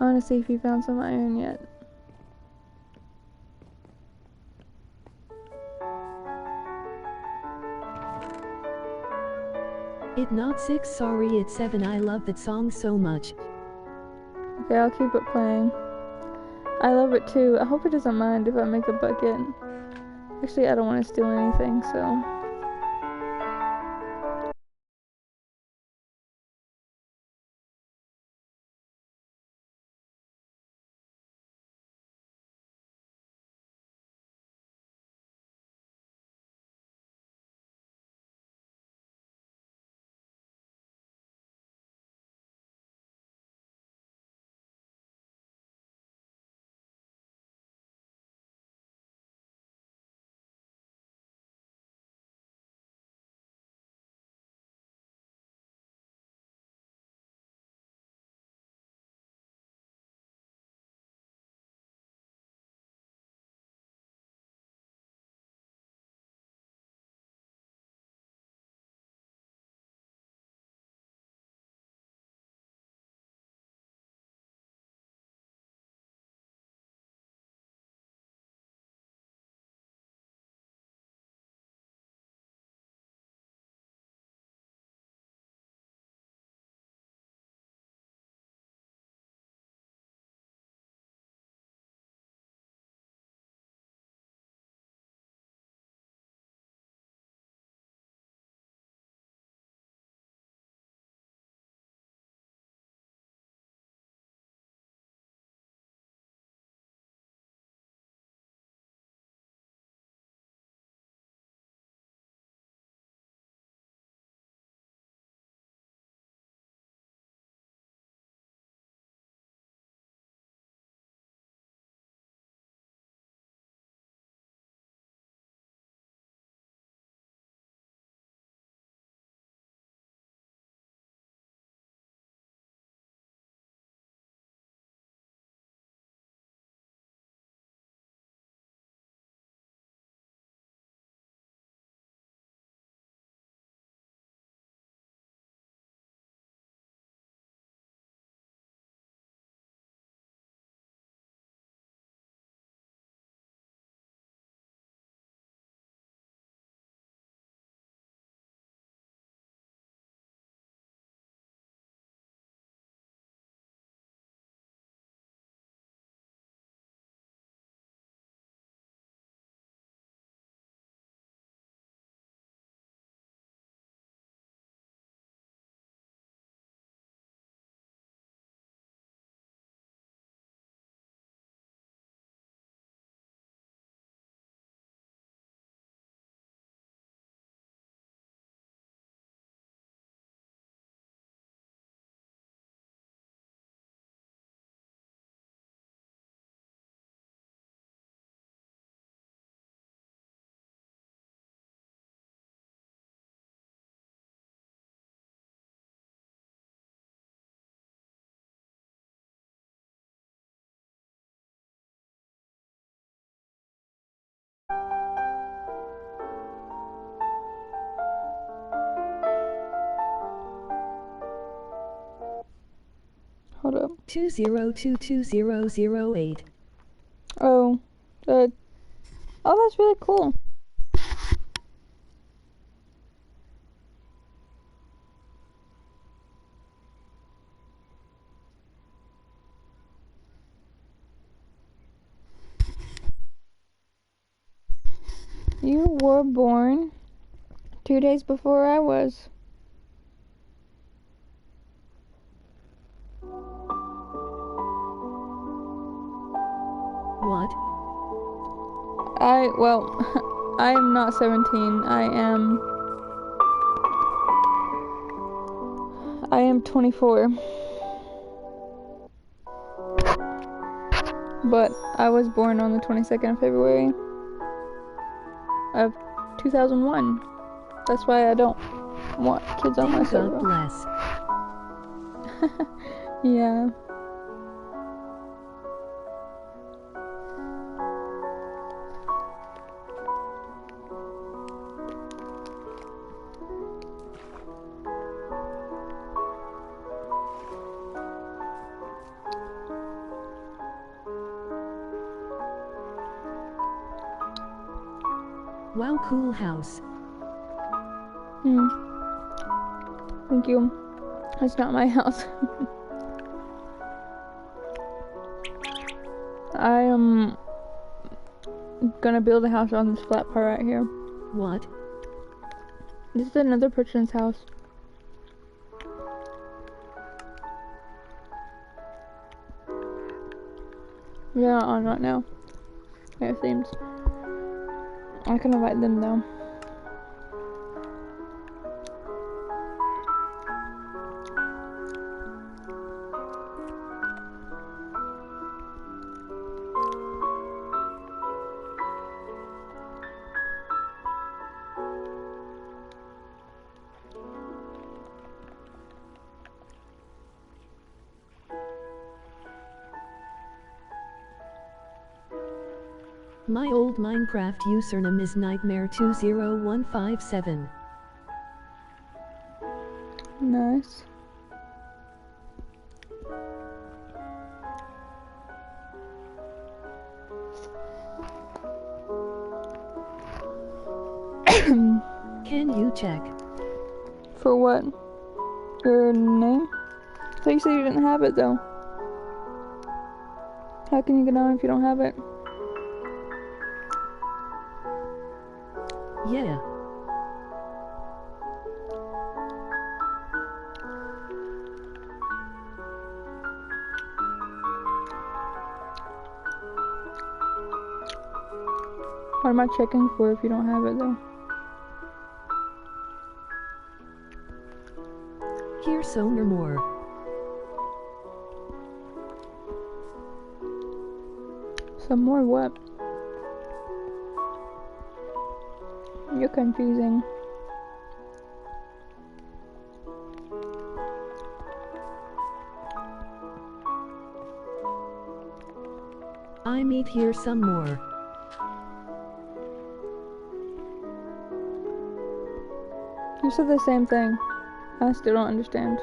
I wanna see if you found some iron yet. It not 6, sorry, it's 7. I love that song so much. Okay, I'll keep it playing. I love it too. I hope it doesn't mind if I make a bucket. Actually, I don't want to steal anything, so Hold up. 2022008. Oh, oh, that's really cool. You were born 2 days before I was. What? Well, I am not 17. I am 24. But I was born on the 22nd of February of 2001. That's why I don't want kids on my server. God bless. Yeah. Wow, cool house. Thank you. It's not my house. I am gonna build a house on this flat part right here. What? This is another person's house. They're not on right now. It seems. I can invite them though. My old Minecraft username is Nightmare20157. Nice. Can you check? For what? Your name? I thought you said you didn't have it though. How can you get on if you don't have it? Yeah. What am I checking for if you don't have it though? Here's so no more. Some more what? You're confusing. I meet here some more. You said the same thing. I still don't understand.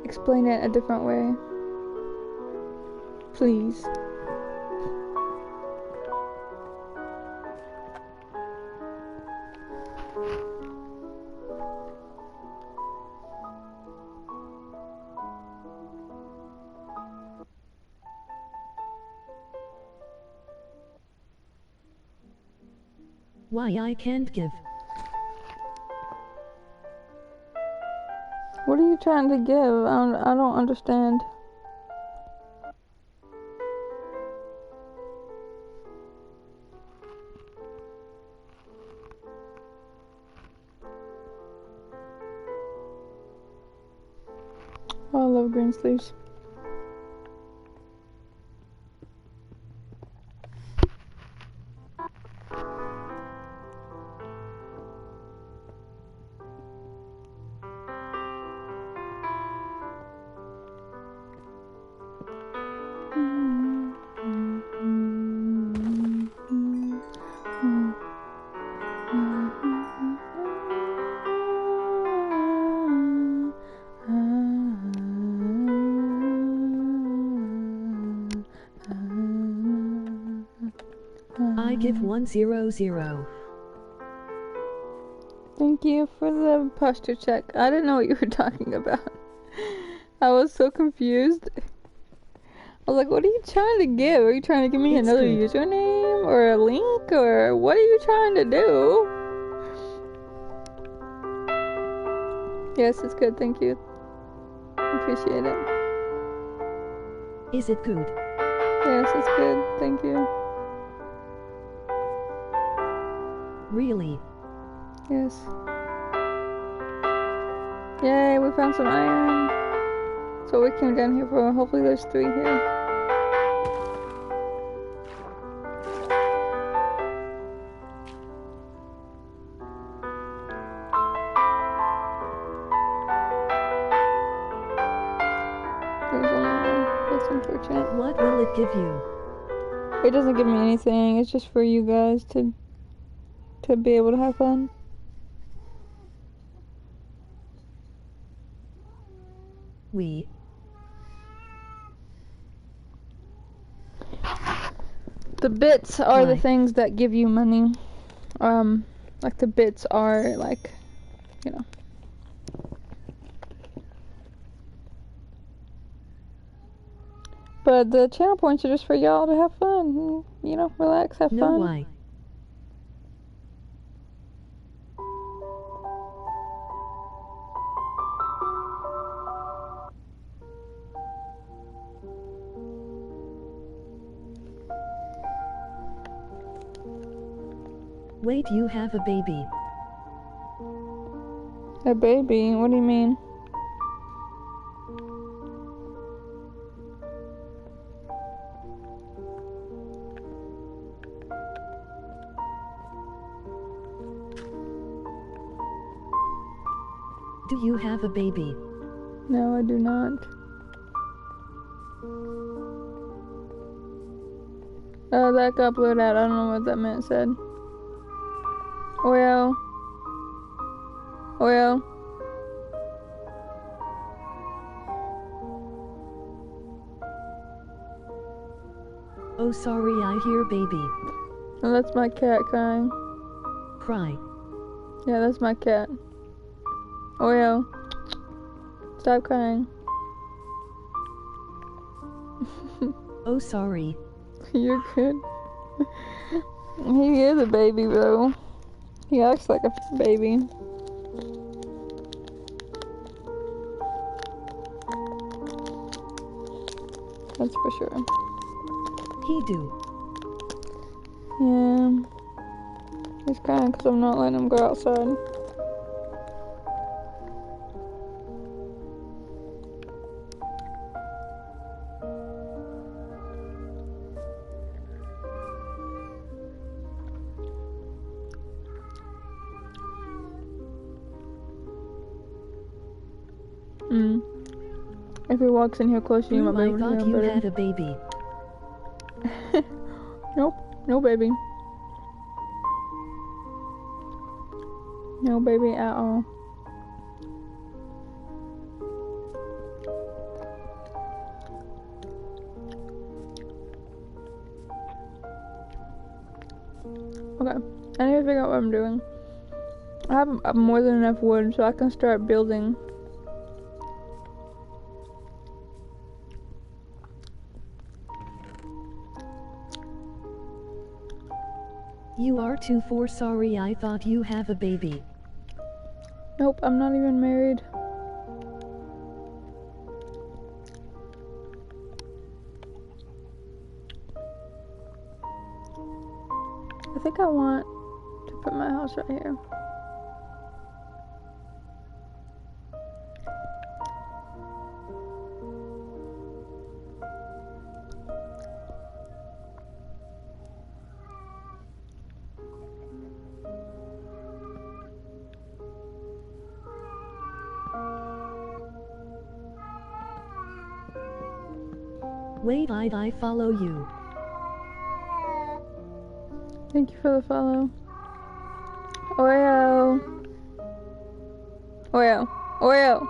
Explain it a different way. Please. Why I can't give? What are you trying to give? I don't understand. Oh, I love green sleeves. I give 100. Thank you for the posture check. I didn't know what you were talking about. I was so confused. I was like, what are you trying to give? Are you trying to give me another username or a link, or what are you trying to do? Yes, it's good, thank you. Appreciate it. Is it good? Yes, it's good, thank you. Really? Yes. Yay, we found some iron. That's what we came down here for. Hopefully there's 3 here. There's only 1. That's unfortunate. What will it give you? It doesn't give me anything. It's just for you guys to be able to have fun. The bits are the things that give you money. Like the bits are like, you know. But the channel points are just for y'all to have fun. You know, relax, have fun. No, why? Wait, you have a baby. A baby? What do you mean? Do you have a baby? No, I do not. Oh, that got blurred out. I don't know what that meant said. Oreo. Oreo. Oh, sorry, I hear baby. Oh, that's my cat crying. Cry. Yeah, that's my cat. Oreo. Stop crying. Oh, sorry. You're good. He is a baby, though. He acts like a baby. That's for sure. He do. Yeah. He's crying because I'm not letting him go outside. If he walks in here closer, you might be able to hear him I thought you better. had a baby. Nope, no baby. No baby at all. Okay, I need to figure out what I'm doing. I have more than enough wood so I can start building. You are 2-4, sorry, I thought you have a baby. Nope, I'm not even married. I think I want to put my house right here. Wait, I follow you. Thank you for the follow. Oreo. Oreo. Oreo.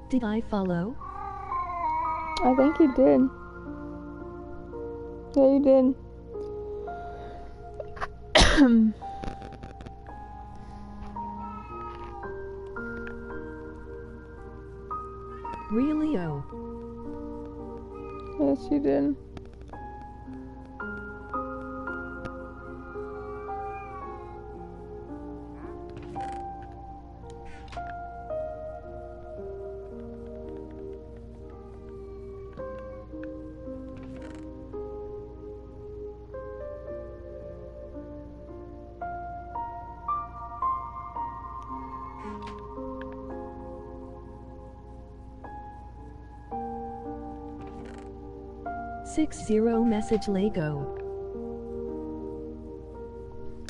Did I follow? I think you did. Yeah, you did. Really? Oh. Yes, you did. .60 message Lego.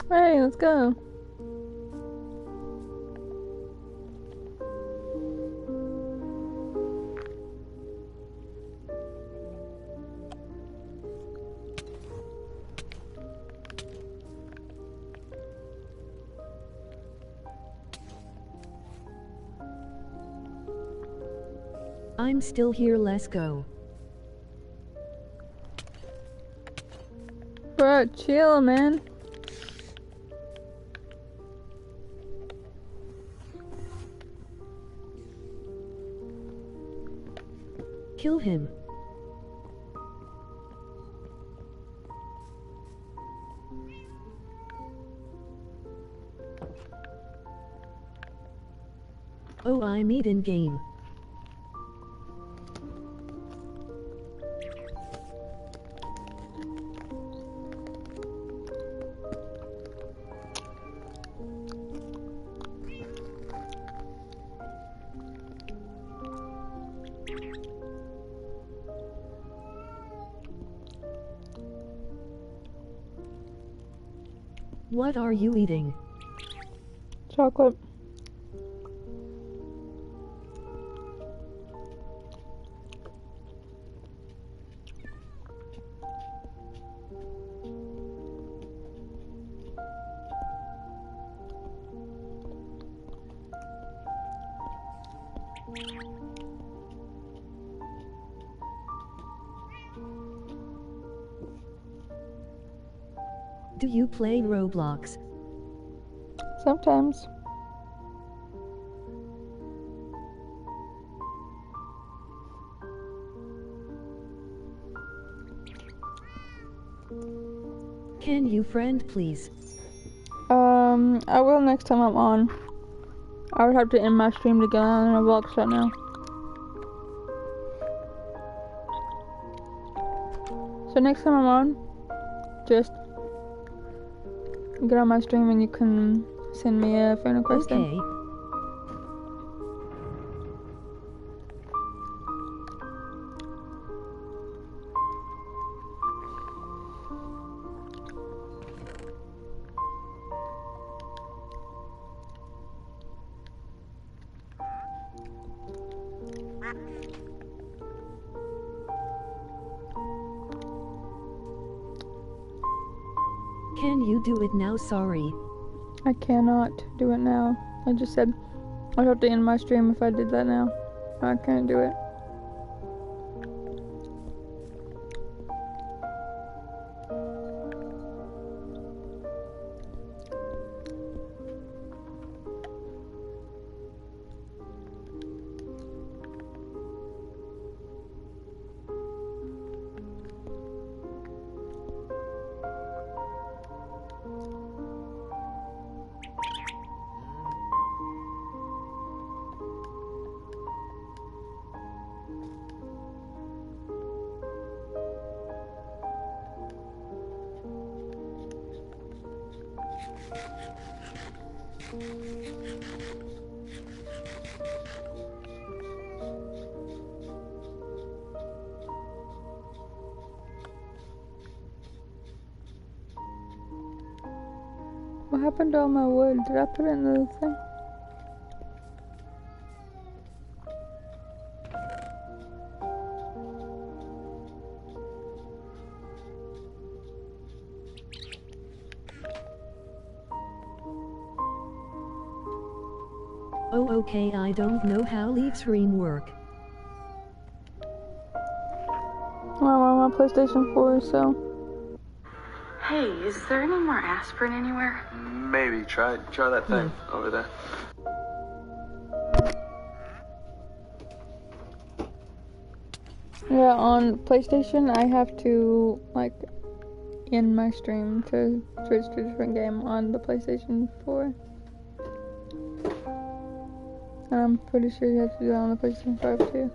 Hey, let's go. I'm still here, let's go. Bro, chill, man. Kill him. Oh, I'm in game. What are you eating? Chocolate. Do you play Roblox? Sometimes. Can you friend please? I will next time I'm on. I would have to end my stream to get on Roblox right now. So next time I'm on, just get on my stream and you can send me a friend request. Okay. Can you do it now? Sorry. I cannot do it now. I just said I'd have to end my stream if I did that now. I can't do it. What happened to all my wood? Did I put it in the thing? Oh, okay, I don't know how leave stream work. I'm on my PlayStation 4, so. Hey, is there any more aspirin anywhere? Maybe. Try that thing over there. Yeah, on PlayStation, I have to, like, end my stream to switch to a different game on the PlayStation 4. And I'm pretty sure you have to do that on the PlayStation 5 too.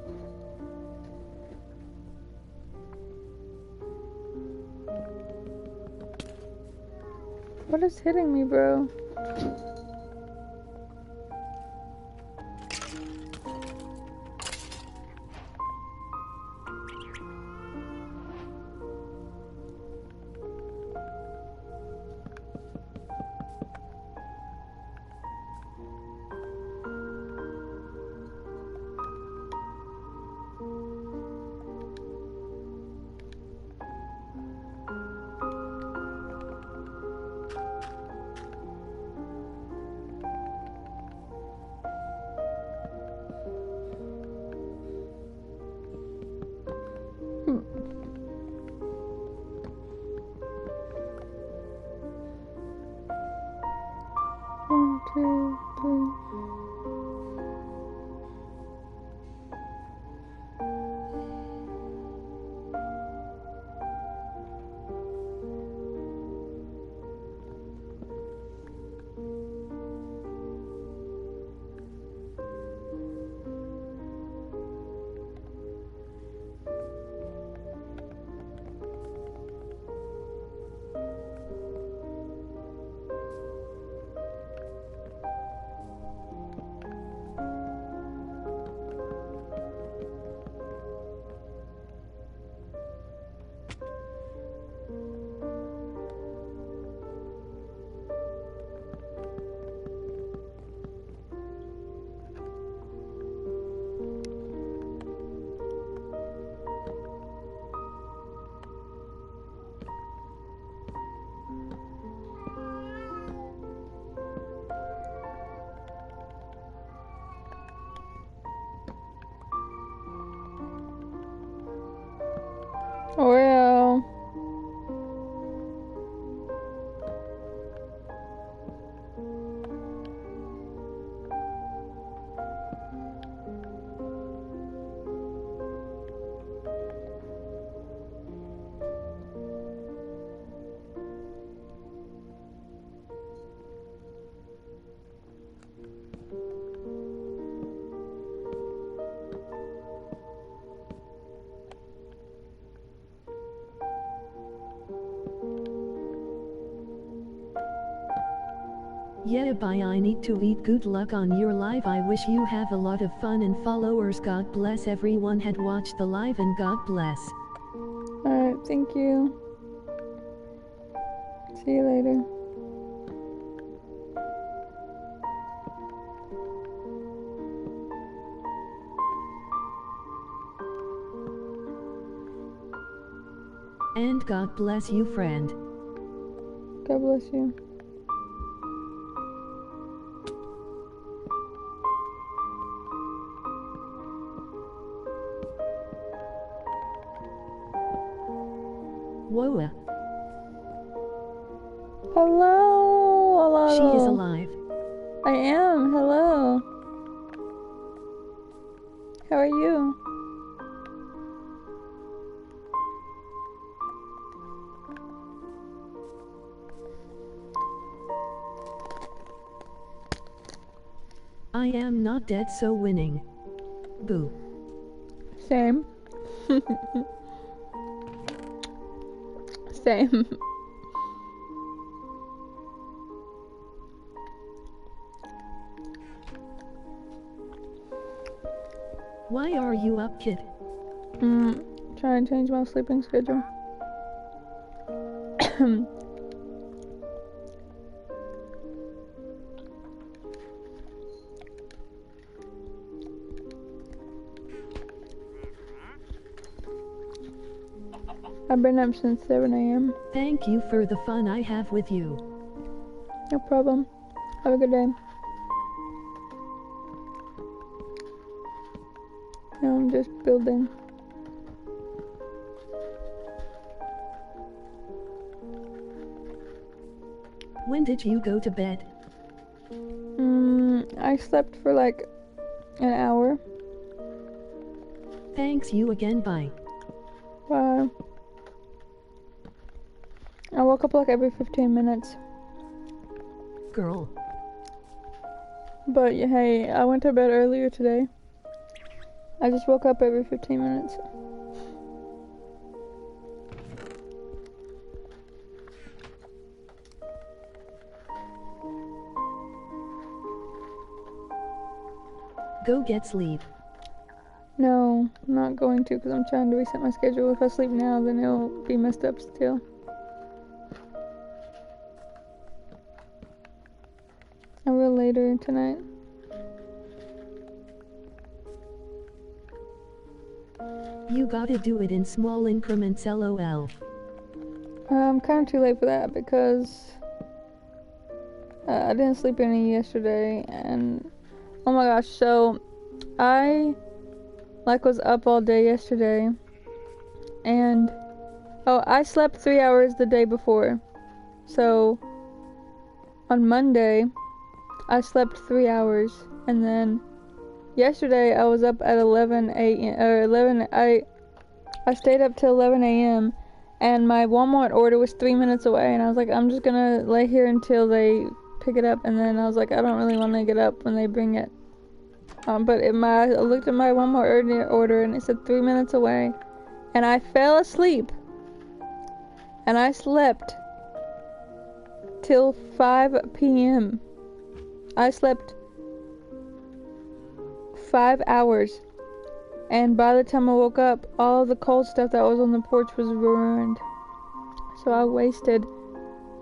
What is hitting me, bro? One, two, three. Oreo. Yeah, bye. I need to eat. Good luck on your live. I wish you have a lot of fun and followers. God bless everyone had watched the live, and God bless. Alright, thank you. See you later. And God bless you, friend. God bless you. Whoa. Hello, hello. She is alive. I am. Hello. How are you? I am not dead, so winning. Boo. Same. Same. Why are you up, kid? Trying to change my sleeping schedule. I've been up since 7 a.m. Thank you for the fun I have with you. No problem. Have a good day. Now I'm just building. When did you go to bed? I slept for like an hour. Thanks you again, bye. Bye. I woke up like every 15 minutes. Girl. But hey, I went to bed earlier today. I just woke up every 15 minutes. Go get sleep. No, I'm not going to because I'm trying to reset my schedule. If I sleep now, then it'll be messed up still. I will later tonight. You gotta do it in small increments, lol. I'm kind of too late for that because I didn't sleep any yesterday, and oh my gosh, so I was up all day yesterday, and I slept 3 hours the day before. So on Monday I slept 3 hours, and then yesterday I was up at 11 a.m. or 11. I stayed up till 11 a.m. and my Walmart order was 3 minutes away, and I was like, I'm just gonna lay here until they pick it up. And then I was like, I don't really want to get up when they bring it. But I looked at my Walmart order and it said 3 minutes away, and I fell asleep, and I slept till 5 p.m. I slept 5 hours, and by the time I woke up, all the cold stuff that was on the porch was ruined. So I wasted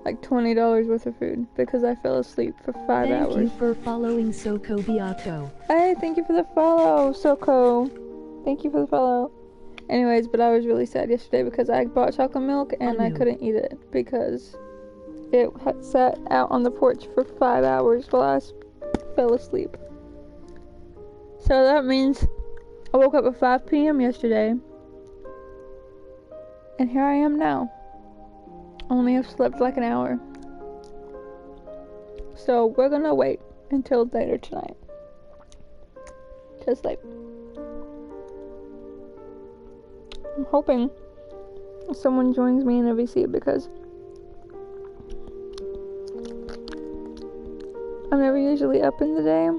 like $20 worth of food because I fell asleep for 5 hours. Thank you for following Soko Beato. Hey, thank you for the follow, Soko. Thank you for the follow. Anyways, but I was really sad yesterday because I bought chocolate milk and I couldn't eat it because it had sat out on the porch for 5 hours while I fell asleep. So that means I woke up at 5 p.m. yesterday, and here I am now. Only have slept like an hour. So we're gonna wait until later tonight to sleep. I'm hoping someone joins me in VC because I'm never usually up in the day.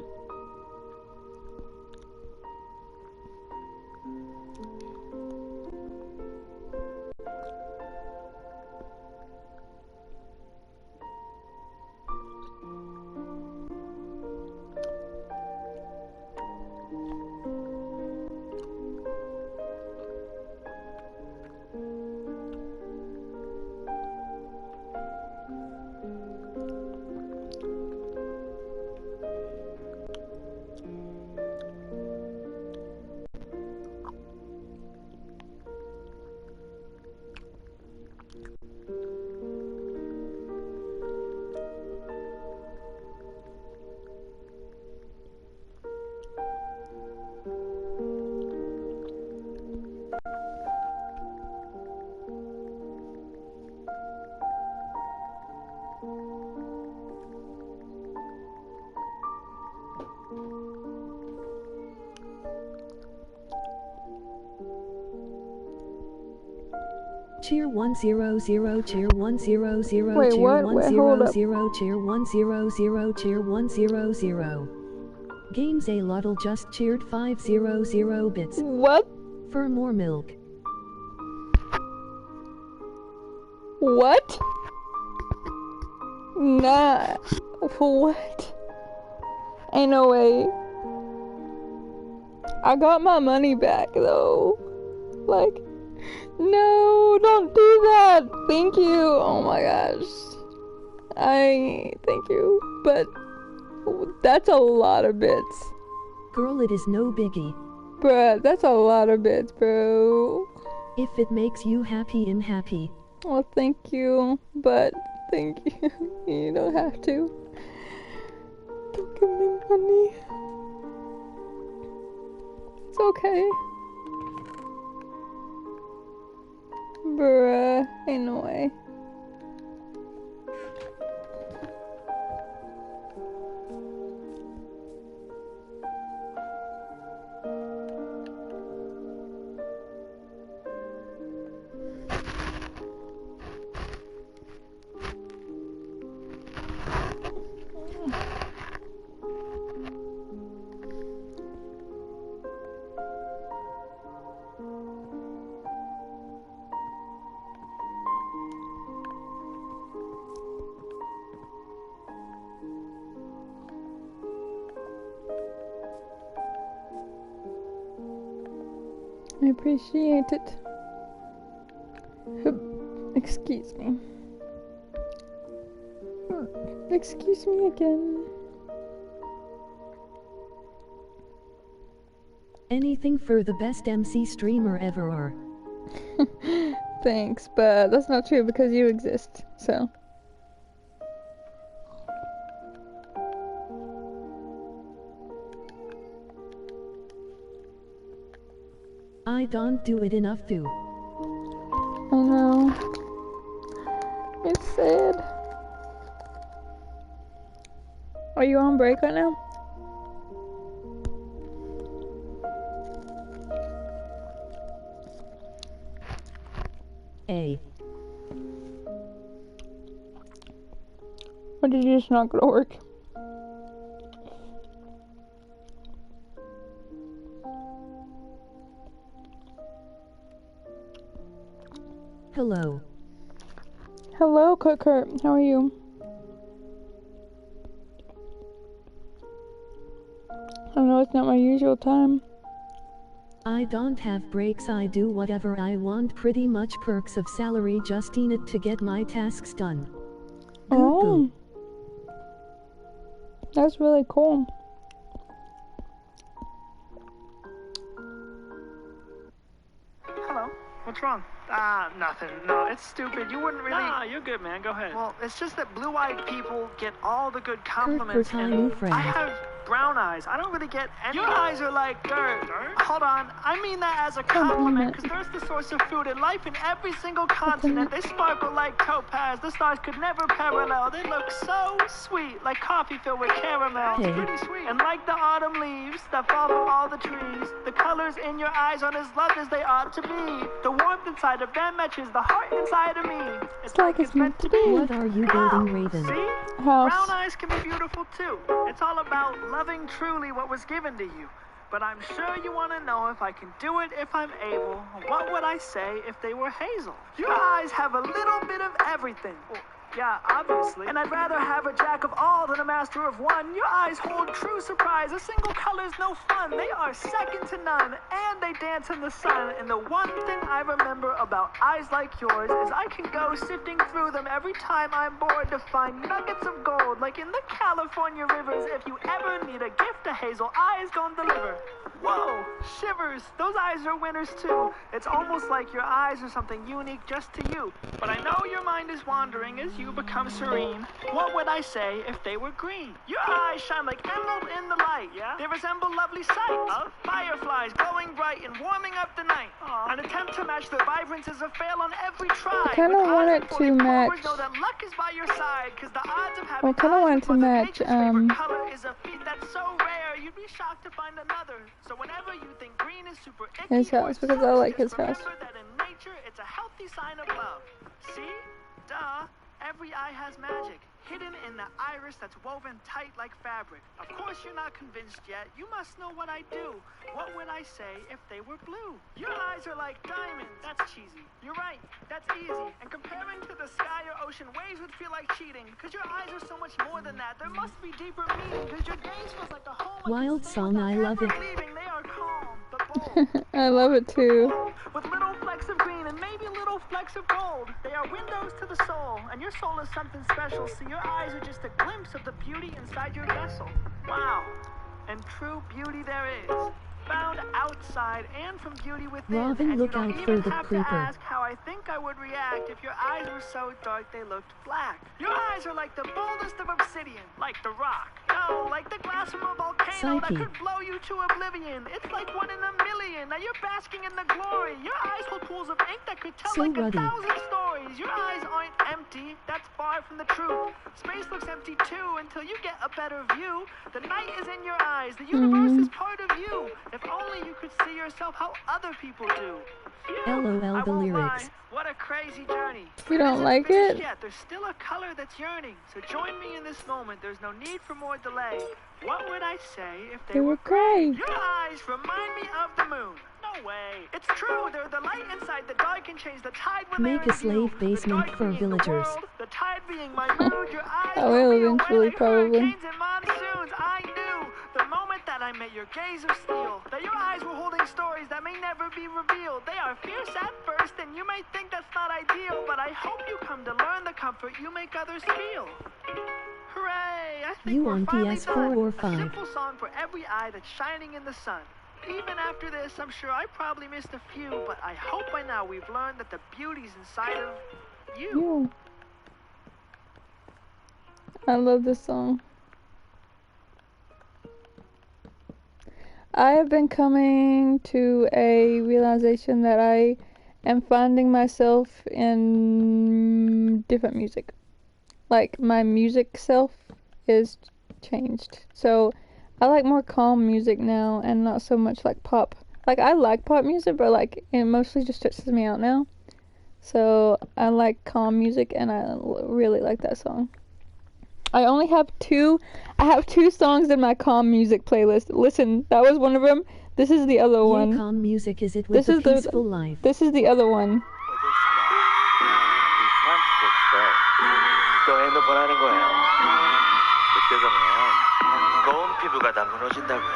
Cheer 100, cheer 100, cheer Wait, what? 100, cheer 100, cheer 100. Games A Lottle just cheered 500 bits. What? For more milk. What? Nah. What? Ain't no way. I got my money back though. Like, no, don't do that. Thank you. Oh my gosh. Thank you. But that's a lot of bits. Girl, it is no biggie. Bruh, that's a lot of bits, bro. If it makes you happy, I'm happy. Well, thank you, but thank you. You don't have to. Don't give me money. It's okay. Bruh, ain't no way. I appreciate it. Excuse me. Excuse me again. Anything for the best MC streamer ever or? Thanks, but that's not true because you exist, so. I don't do it enough to. I know. It's sad. Are you on break right now? A. Or did you just not go to work? Hello. Hello, Kurt. How are you? I know it's not my usual time. I don't have breaks, I do whatever I want, pretty much perks of salary, just in it to get my tasks done. Oh. That's really cool. Hello. What's wrong? Nothing. No, it's stupid. You wouldn't really... Nah, you're good, man. Go ahead. Well, it's just that blue-eyed people get all the good Kurt compliments, for tiny friend. I have brown eyes. I don't really get any... Your eyes are like dirt. Hold on. I mean that as a compliment, because there's the source of food and life in every single continent. They sparkle like topaz. The stars could never parallel. They look so sweet, like coffee filled with caramel. Hey. It's pretty sweet. And like the autumn leaves that fall from all the trees, the colors in your eyes aren't as loved as they ought to be. The warmth inside of them matches the heart inside of me. It's like it's meant to be. What are you building, Raven? See? House. Brown eyes can be beautiful too. It's all about loving truly what was given to you. But I'm sure you want to know if I can do it if I'm able. What would I say if they were hazel? Your eyes have a little bit of everything. Well, yeah, obviously. And I'd rather have a jack of all than a master of one. Your eyes hold true surprise. A single color's no fun. They are second to none, and they dance in the sun. And the one thing I remember about eyes like yours is I can go sifting through them every time I'm bored to find nuggets of gold, like in the California rivers. If you ever need a gift, a hazel eye's gonna deliver. Whoa, shivers. Those eyes are winners too. It's almost like your eyes are something unique just to you. But I know your mind is wandering as you become serene. What would I say if they were green? Your eyes shine like emerald in the light. Yeah? They resemble lovely sights. Fireflies glowing bright and warming up the night. An attempt to match their vibrance is a fail on every try. I kinda With want eyes it to pointing forward, match- know that luck is by your side, 'cause the odds of having Well, I kinda eyes want it with to Mother match, Nature's favorite color is a feat that's so rare, you'd be shocked to find another. So whenever you think green is super icky His or house, because I sucks, like his just house. remember that in nature, it's a healthy sign of love. See? Duh. Every eye has magic, hidden in the iris that's woven tight like fabric. Of course you're not convinced yet. You must know what I do. What would I say if they were blue? Your eyes are like diamonds. That's cheesy. You're right. That's easy. And comparing to the sky or ocean waves would feel like cheating. Because your eyes are so much more than that. There must be deeper meaning. Because your gaze feels like a home. Wild song, I love it. Leaving, they are calm, but bold. I love it too. With little flecks of green and maybe little flecks of gold. They are windows to the soul, and your soul is something special. So your eyes are just a glimpse of the beauty inside your vessel. Wow. And true beauty there is. Found outside and from beauty within. Robin, and look you don't out even for the have creeper. to ask how I think I would react if your eyes were so dark they looked black. Your eyes are like the boldest of obsidian, like the rock. No, like the glass from a volcano Psyche. that could blow you to oblivion. It's like 1 in a million. Now you're basking in the glory. Your eyes hold pools of ink that could tell So like ruddy. 1,000 stories. Your eyes aren't empty. That's far from the truth. Space looks empty too until you get a better view. The night is in your eyes. The universe is part of you. If only you could see yourself how other people do. Phew, LOL, I the won't lyrics. lie. What a crazy journey. You But don't isn't like finished it? Yet. There's still a color that's yearning. So join me in this moment. There's no need for more delay. What would I say if They were gray. Your eyes remind me of the moon. No way. It's true. They're the light inside the dark and change the tide when Make they're a slave in view. basement The dark for being the villagers. world, the tide being my mood. Your eyes I will blew me away eventually, like probably. hurricanes and monsoons. I knew the moment that I met your gaze of steel that your eyes were holding stories that may never be revealed. They are fierce at first, and you may think that's not ideal, but I hope you come to learn the comfort you make others feel. Hooray! I think You we're on finally PS4 done. or A 5? simple song for every eye that's shining in the sun. Even after this, I'm sure I probably missed a few, but I hope by now we've learned that the beauty's inside of you. You. I love this song. I have been coming to a realization that I am finding myself in different music. Like, my music self is changed. So, I like more calm music now and not so much like pop. Like, I like pop music, but like, it mostly just stresses me out now. So, I like calm music and I really like that song. I have two songs in my calm music playlist. Listen, that was one of them. This is the other one. Calm music is it with This the is the- peaceful life. This is the other one. 또 핸드폰 하는 거예요. 늦게 자면 고운 피부가 다 무너진다고요.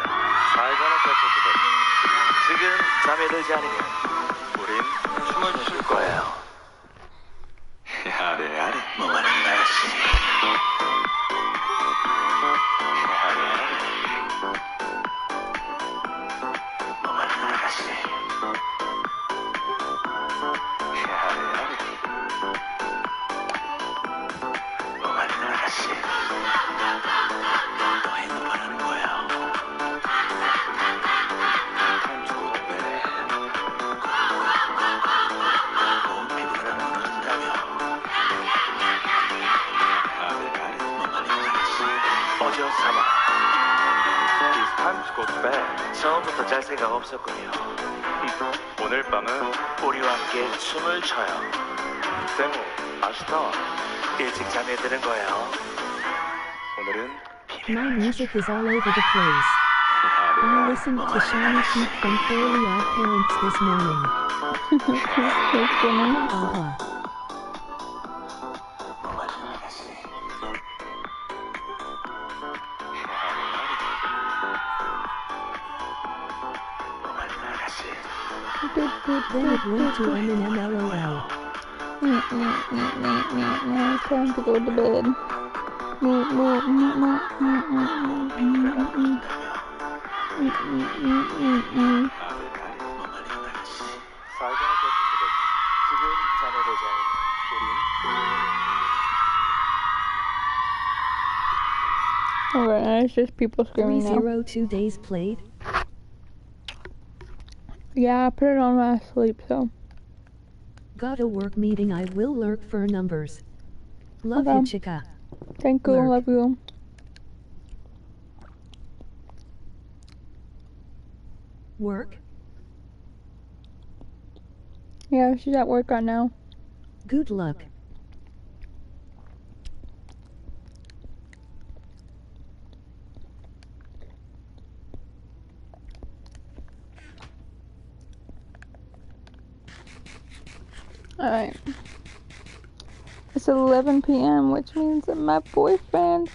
살가는 패스트들. 지금 잠에 들지 않으면 우린 춤을 출 거예요. 야래 야래 뭐하는 날씨. 야래 야래 뭐하는 아가씨. 야래 야래 뭐하는 아가씨. 또 핸드폰 하는 거예요. 고운 피부가 무너진다며. 어제었사마 This time goes back. 처음부터 잘 생각 없었군요. 오늘 밤은 우리와 함께 춤을 춰요. 세모, 아시타 일찍 잠에 드는 거예요. 오늘은 My music is all over the place. I listened to Shiny Feet from Fairly Odd Parents this morning. Aha. Then it went to Eminem LOL. It's time to go to bed. 살가는 패스트들. 지금 잠에 들지 않으면 우린 Alright, it's just people screaming now. 302 days played. Yeah, I put it on while I sleep, so. Got a work meeting, I will lurk for numbers. Love Okay. you, chica. Thank you, Lurk. love you. Work? Yeah, she's at work right now. Good luck. Alright. It's 11 p.m., which means that my boyfriend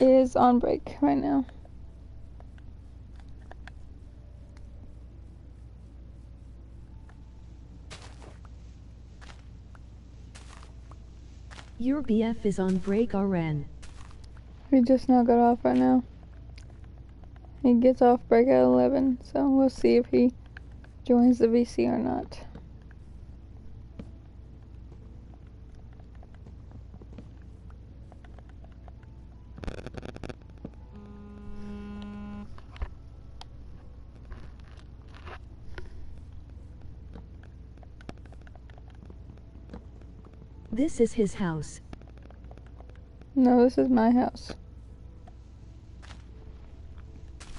is on break right now. Your BF is on break, RN. He just now got off right now. He gets off break at 11, so we'll see if he joins the VC or not. This is his house. No, this is my house.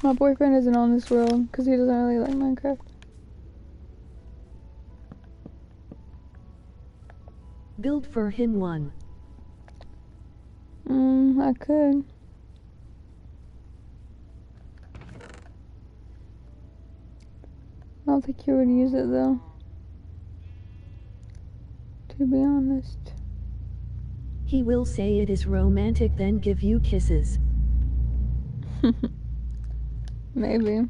My boyfriend isn't on this world because he doesn't really like Minecraft. Build for him one. I could. I don't think he would use it though. To be honest. He will say it is romantic, then give you kisses. Maybe.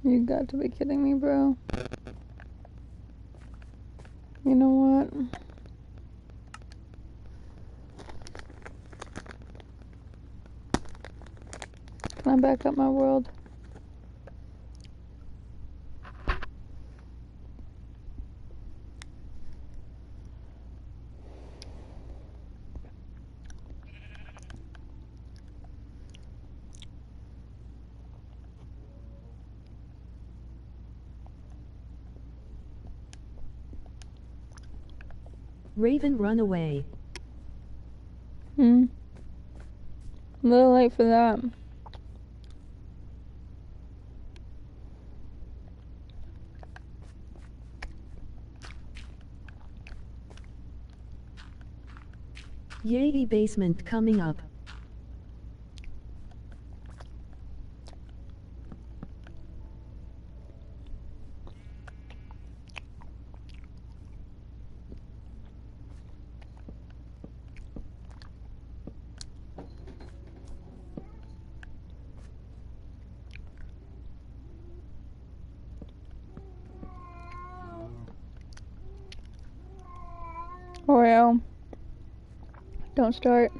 You got to be kidding me, bro. You know what? Can I back up my world? Raven, run away. A little late for that. Yay, basement coming up. Oreo. Don't start.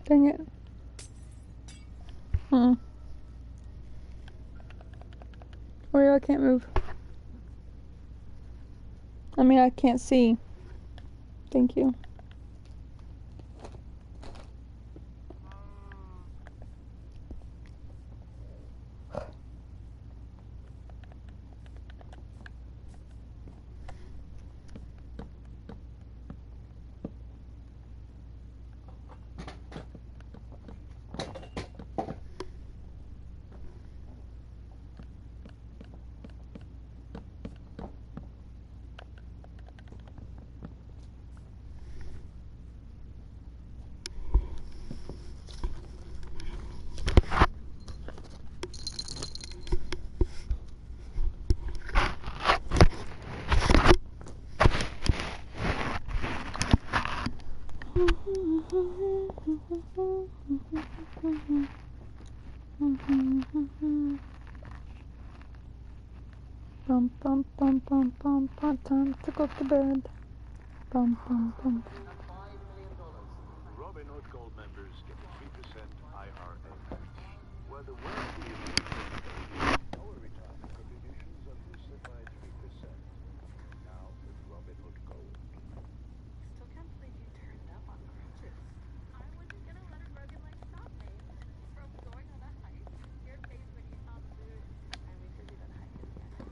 Dang it. Oreo, I can't move. I mean, I can't see. Thank you. Bum bum bum bum bum bum. Time to go to bed. Bum bum bum. Robinhood Gold members get a 3% IRA match, where the world is our retirement contributions are boosted by 3%. Now with Robinhood Gold. Still can't believe you turned up on crutches. I wasn't gonna let a broken leg stop me from going on a hike. Your face when you saw the moon. I wait to do that hike again.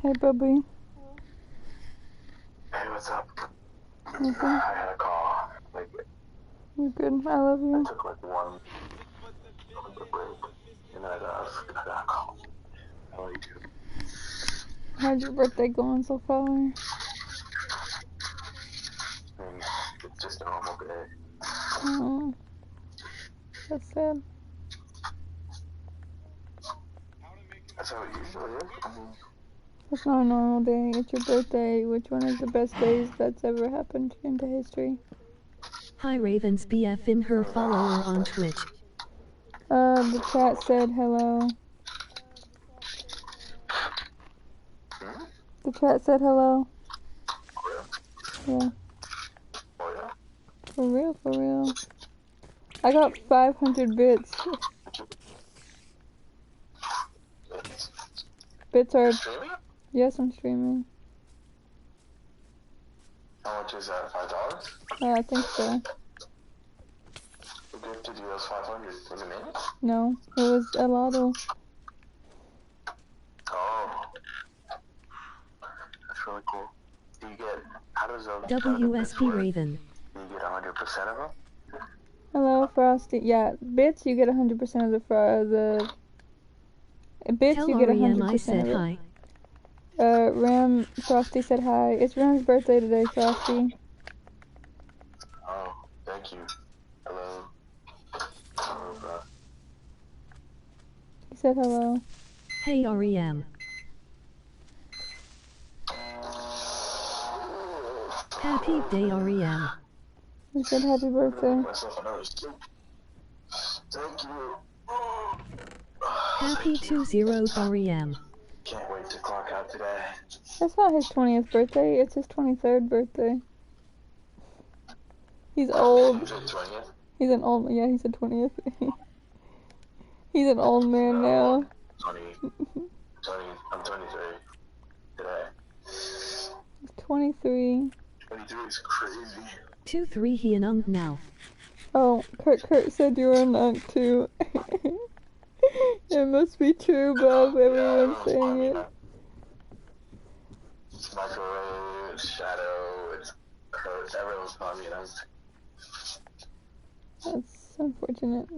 Hey, Bubby. Hey, what's up? Nothing. I had a call. Like, You good? I love I you. took like one break, and then I got a call. How are you? How's your birthday going so far? I mean, it's just a normal day. Oh, that's sad. That's how it usually is. I mean, It's not a normal day. It's your birthday. Which one is the best days that's ever happened into history? Hi Ravens BF in her follower on Twitch. The chat said hello. The chat said hello. Yeah. oh yeah? For real, for real. I got 500 bits. Bits are... Streaming? Yes, I'm streaming. How much is that? $5? I think so. Who gifted you those 500? Was it me? No, it was a lotto. Oh. That's really cool. Do you get, how does those WSP Raven. Do you get 100% of them? Hello, Frosty. Yeah, bits you get 100% of the bits Tell you get REM 100% I said of it. hi. Ram, Frosty said hi. It's Ram's birthday today, Frosty. Oh, thank you. Hello. Hello, bro. He said hello. Hey REM. Happy day REM. He said happy birthday. Myself another soup. Thank you. Happy 20th REM. Can't wait to clock out today. That's not his 20th birthday, it's his 23rd birthday. He's old. Is it 20th? He's an old, yeah, he's a 20th. He's an old man now. 20, I'm 23 today. 23. 23 is crazy. 2-3 he an unk now. Oh, Kurt said you were an unk too. It must be true, Bob. Everyone's saying it. It's Microwave, it's Shadow, it's Kurt, everyone's calling me an unk. That's unfortunate.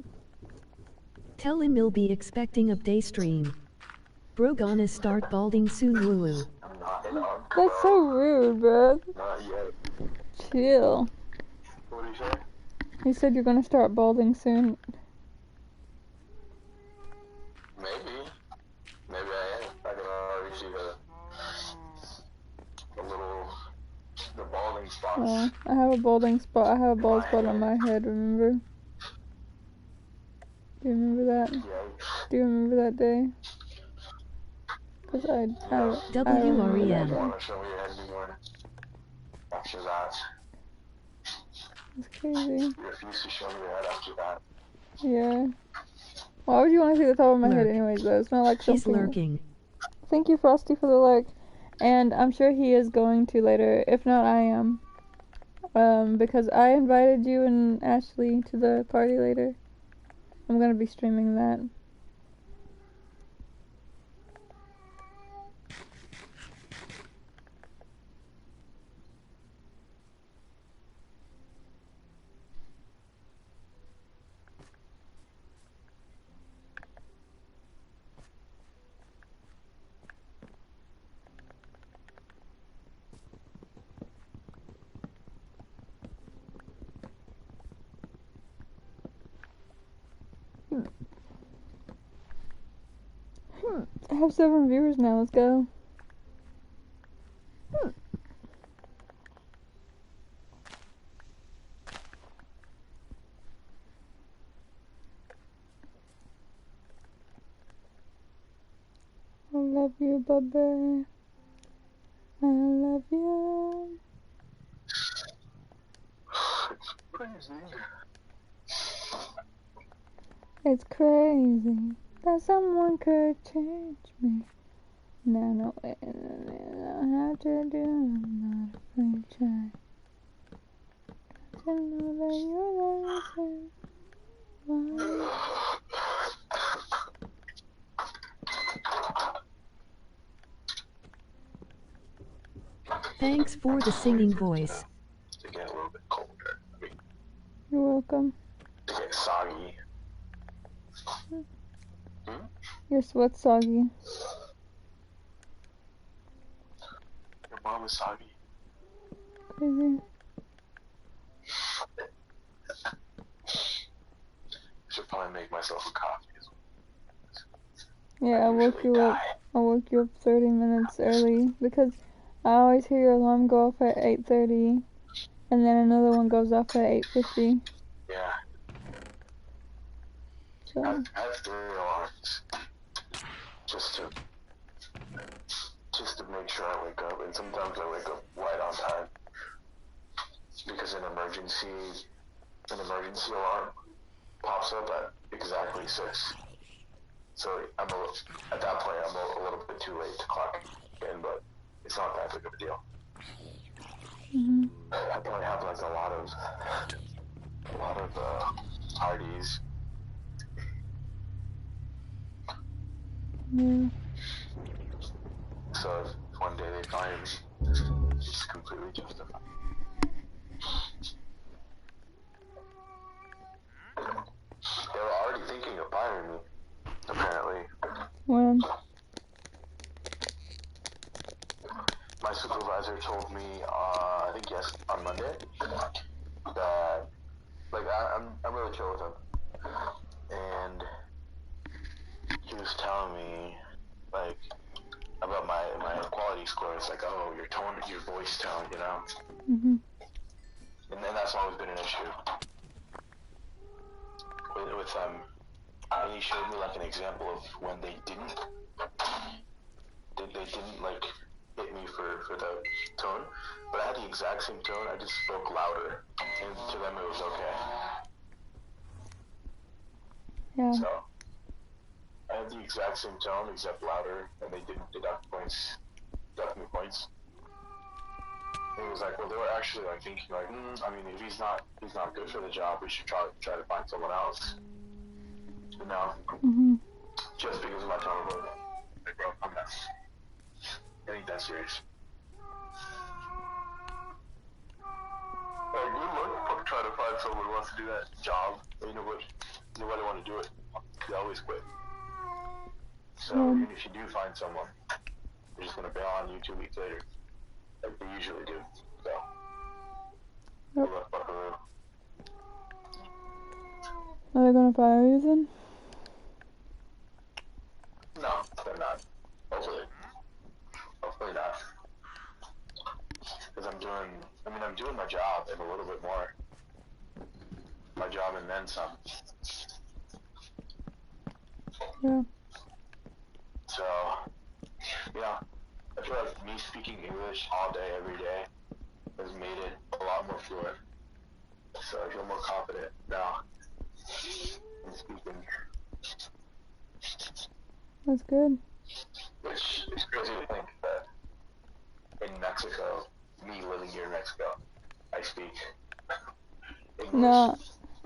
Tell him he'll be expecting a day stream. Bro gonna start balding soon woo. I'm not an unk. That's so rude, bro. Not yet. Chill. What do you say? You said you're gonna start balding soon. Maybe. Maybe I am. I can already see the balding spots. Oh, I have a balding spot. I have a bald spot on my head, remember? Do you remember that? Yeah. Do you remember that day? Cause I remember that WREM. day. Want to show me your head anymore? After that. It's crazy. You refuse to show me your head after that. Yeah. Why would you want to see the top of my head Lurk. anyways, though? It's not like He's something... lurking. Thank you, Frosty, for the lurk. And I'm sure he is going to later. If not, I am. Because I invited you and Ashley to the party later. I'm gonna be streaming that. I have 7 viewers now, let's go. I love you, Bubba. I love you. It's crazy. It's crazy that someone could change me. Now no way, I don't have to do. I'm not afraid to try. To know that you're the reason why. Thanks for the singing voice. To get a little bit colder. I mean, You're welcome. to get soggy. Your sweat's soggy. Your mom is soggy. Crazy. Should probably make myself a coffee as well. Yeah, I woke you up. I woke you up 30 minutes early because I always hear your alarm go off at 8:30, and then another one goes off at 8:50. Yeah. So I have 3 alarms. Just to make sure I wake up, and sometimes I wake up right on time. Because an emergency alarm pops up at exactly 6. So at that point I'm a little bit too late to clock in, but it's not that big of a deal. I probably have like a lot of parties. yeah. So if one day they fire me, it's completely justified. They were already thinking of firing me, apparently. When? My supervisor told me, I think on Monday, that, like, I'm really chill with him. And he was telling me, like, about my quality score. It's like, oh, your voice tone, you know? Mhm. And then that's always been an issue with them. And he showed me like an example of when they didn't like hit me for the tone, but I had the exact same tone. I just spoke louder, and to them it was okay. Yeah. So I had the exact same tone except louder, and they didn't deduct me points. And it was like, well, they were actually like thinking like, I mean, if he's not good for the job, we should try to find someone else. You know, just because of my tone of voice. Like, bro, I'm not. I ain't that serious. Good luck trying to find someone who wants to do that job. You know what? Nobody want to do it. They always quit. So even if you do find someone, they're just gonna bail on you 2 weeks later, like they usually do. So, good luck, buckaroo. Are they gonna fire you then? No, they're not. Hopefully not. Because I'm doing my job and a little bit more. My job and then some. Yeah. So, yeah, I feel like me speaking English all day, every day, has made it a lot more fluent. So I feel more confident now in speaking. That's good. Which is crazy to think that in Mexico, me living here in Mexico, I speak English No,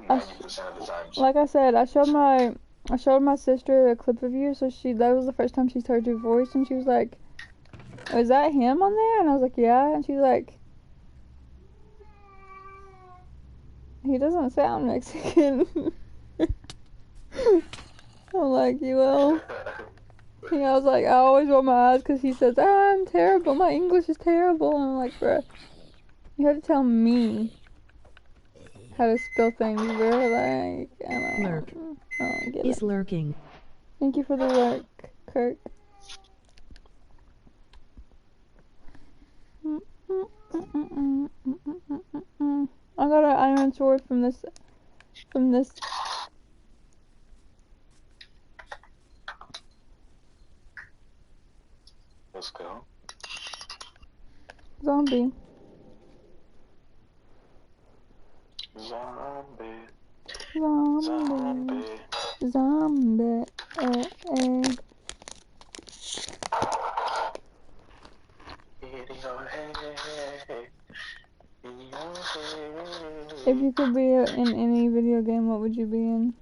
90% of the time. like I said, I showed my sister a clip of you, so that was the first time she's heard your voice, and she was like, "Is that him on there?" And I was like, "Yeah," and she's like, "He doesn't sound Mexican." I'm like, "Well." Yeah, I was like, I always roll my eyes because he says, I'm terrible, my English is terrible. And I'm like, bruh, you have to tell me how to spell things, bro. Like, I don't know. Lurk. I don't get Is it. lurking. Thank you for the lurk, Kirk. I got an iron sword from this. Let's go. Zombie. Zombie. Zombie. If you could be in any video game, what would you be in?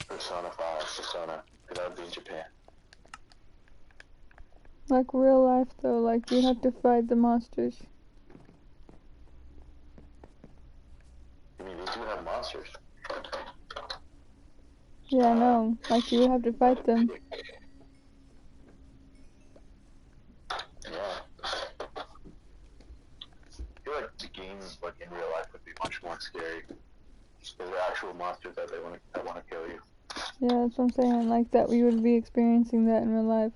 Persona 5, Persona. Because I would be in Japan. Like real life though, like you have to fight the monsters. I mean, they do have monsters. Yeah, I know. Like you have to fight them. Yeah. I feel like the games, like in real life, would be much more scary. Because they're actual monsters that want to kill you. Yeah, that's what I'm saying. Like that we would be experiencing that in real life.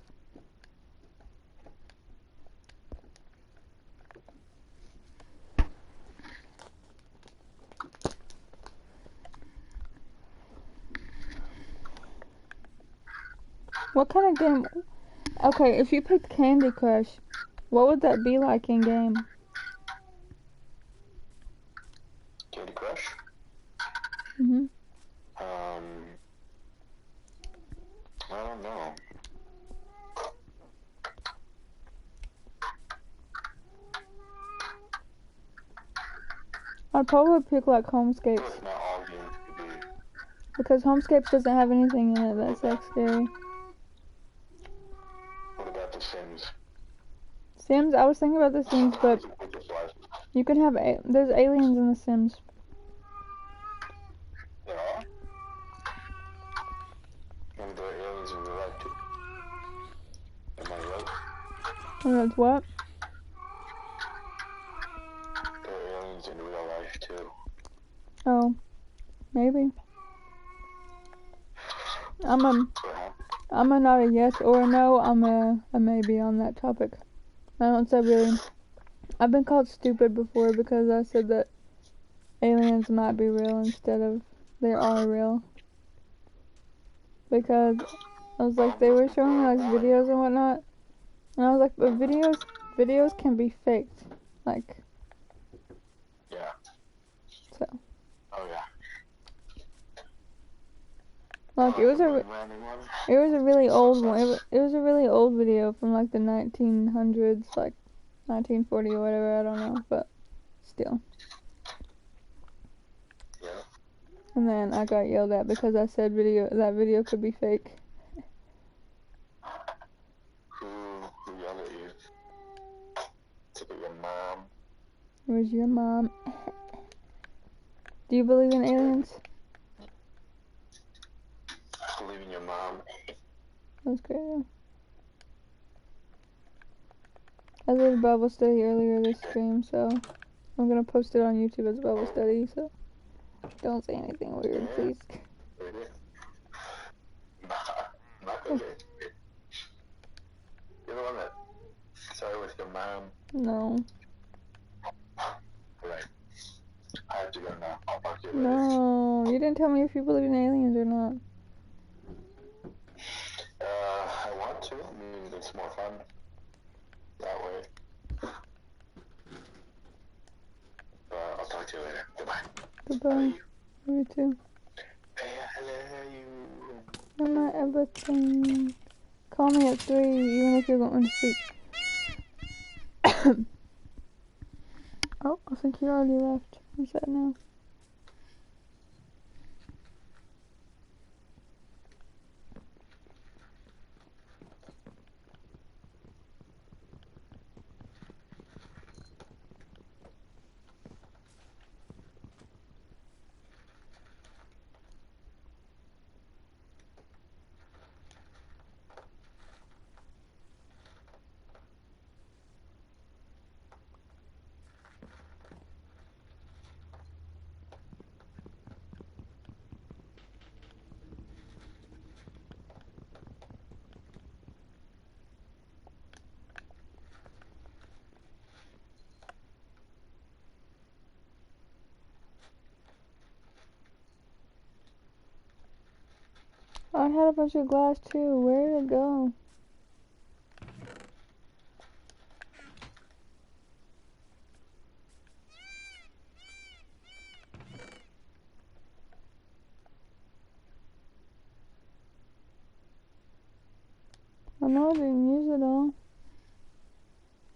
What kind of game? Okay, if you picked Candy Crush, what would that be like in game? Candy Crush? Mhm. I don't know. I'd probably pick like I feel Homescapes like not all games could be. because Homescapes doesn't have anything in it that's like scary. What about The Sims? Sims, I was thinking about The Sims, but you can have there's aliens in The Sims. There are? And there are aliens in real life too. Am I right? And that's what? There are aliens in real life too. Oh, maybe. I'm a not a yes or a no. I'm a maybe on that topic. I don't say really. I've been called stupid before because I said that aliens might be real instead of they are real. Because I was like, they were showing me like videos and whatnot, and I was like, but videos can be faked, like. Yeah. So. Oh yeah. Like it was a really old one. It was a really old video from like the 1900s, like 1940 or whatever. I don't know, but still. Yeah. And then I got yelled at because I said that video could be fake. Who yelled at you? Was it your mom? It was your mom. Do you believe in aliens? I believe in your mom. That's great. I did a Bible study earlier this stream, so I'm gonna post it on YouTube as a Bible study. So don't say anything weird, please. Not gonna. You're the one that started with your mom. No. Right. I have to go now. I'll talk to you later. No, you didn't tell me if you believe in aliens or not. I want to. I mean, it's more fun that way. I'll talk to you later. Goodbye. Goodbye. You too. You're my everything. Call me at 3, even if you're going to sleep. Oh, I think you already left. Who's that now? I had a bunch of glass too. Where did it go? I know I didn't use it all.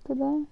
Did I?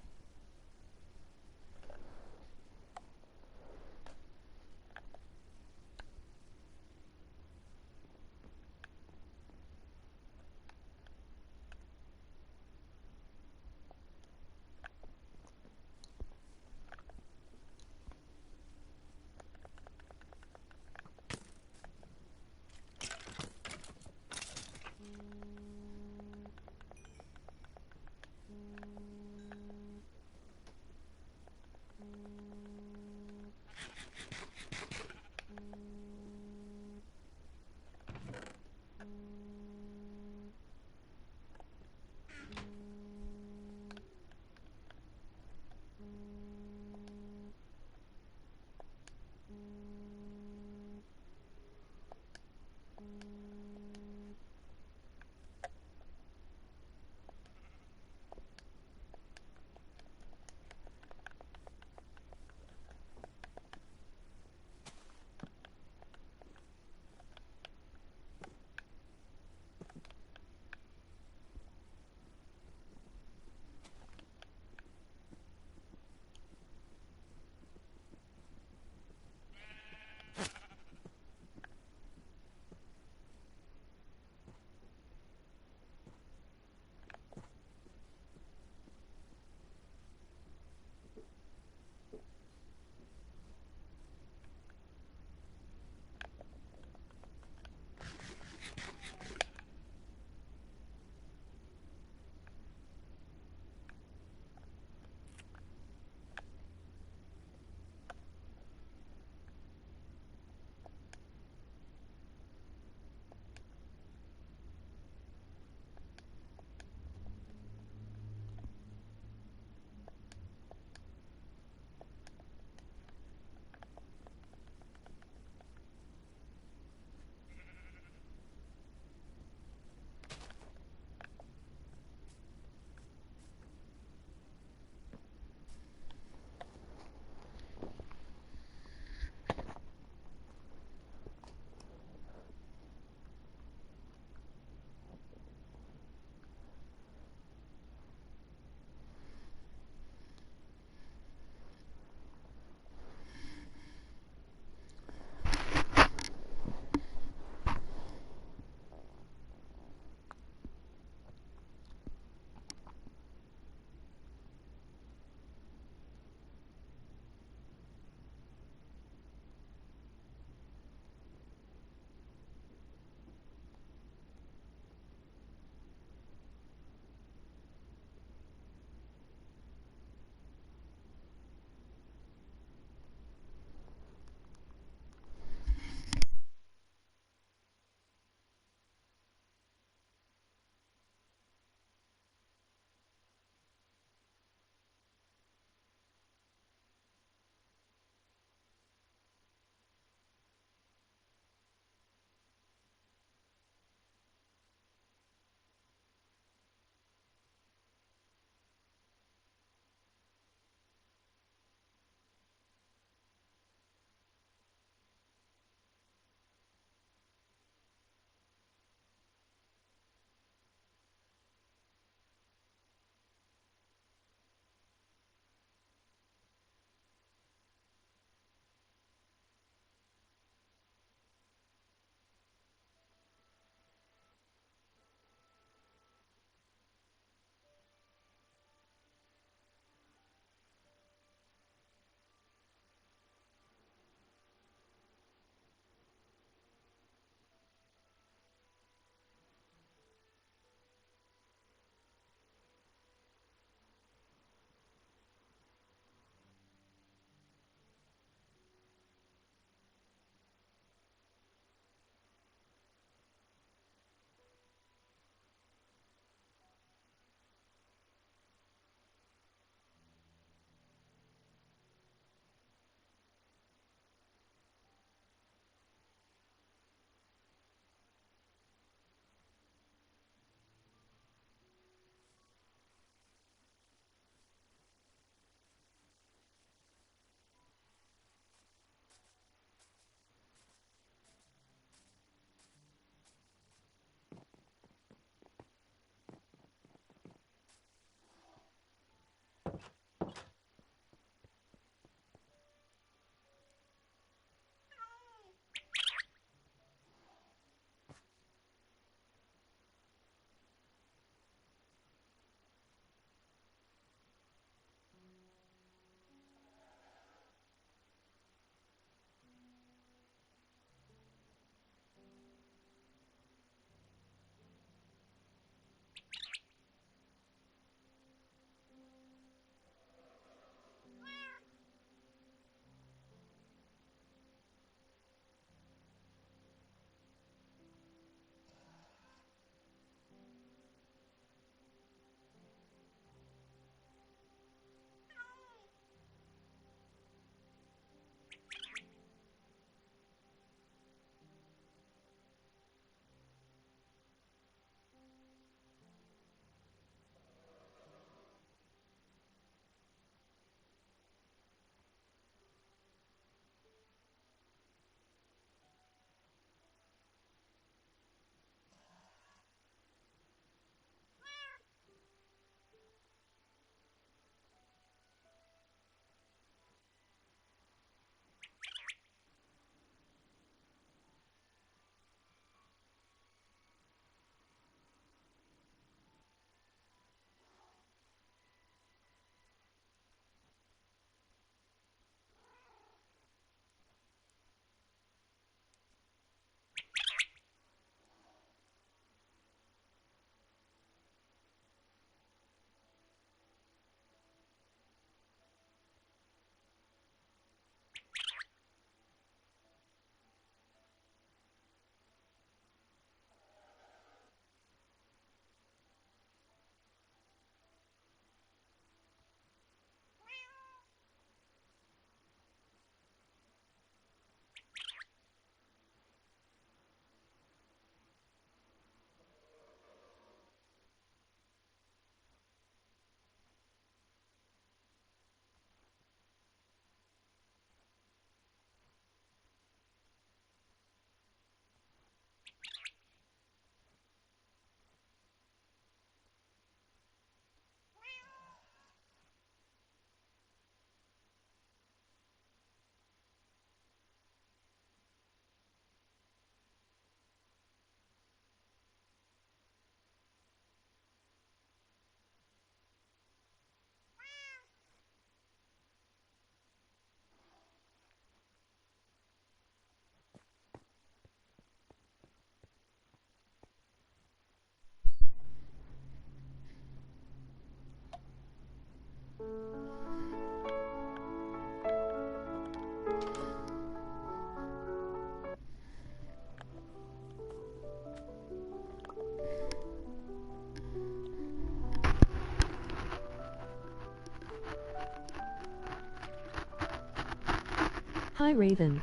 Hi Raven.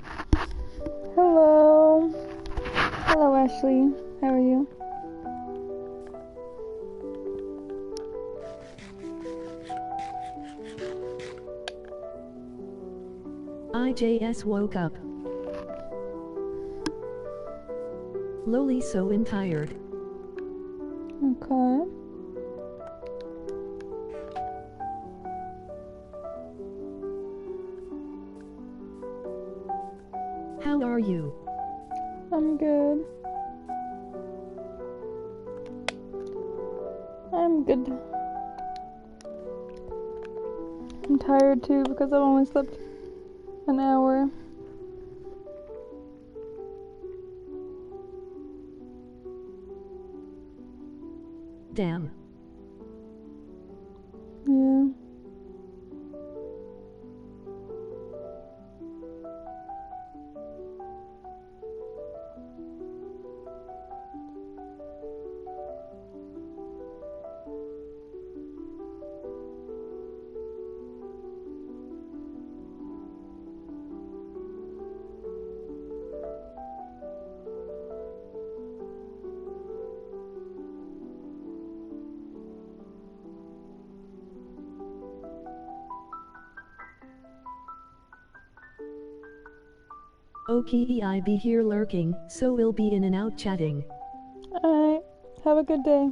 Hello. Hello, Ashley. How are you? IJS woke up. Lowly so tired. Okay. How are you? I'm good. I'm good. I'm tired too because I've only slept an hour. Damn. Yeah. Okay, I be here lurking, so we'll be in and out chatting. Alright. Have a good day.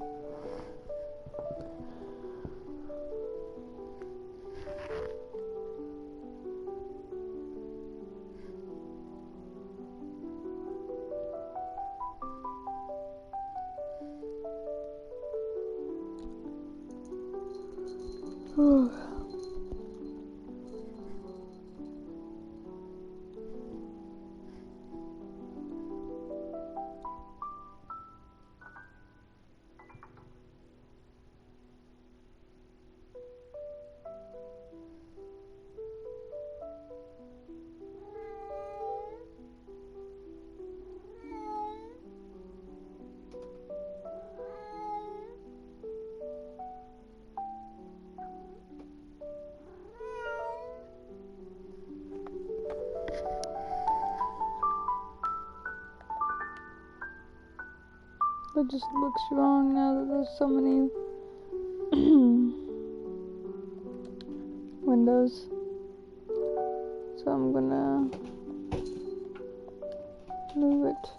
It just looks wrong now that there's so many windows. So I'm gonna move it.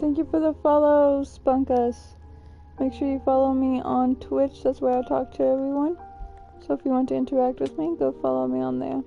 Thank you for the follow, Spunkus. Make sure you follow me on Twitch. That's where I talk to everyone. So if you want to interact with me, go follow me on there.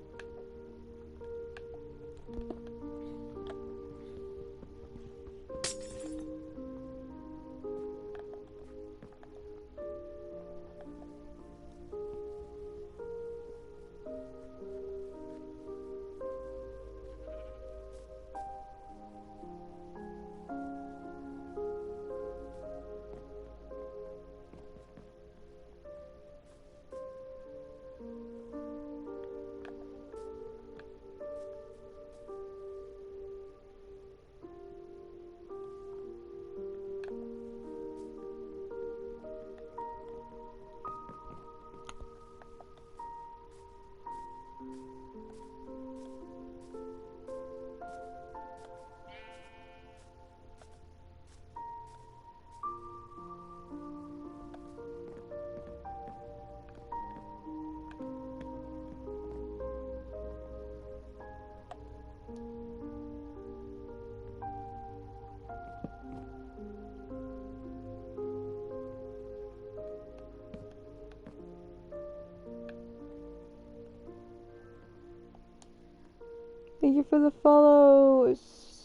Thank you for the follow,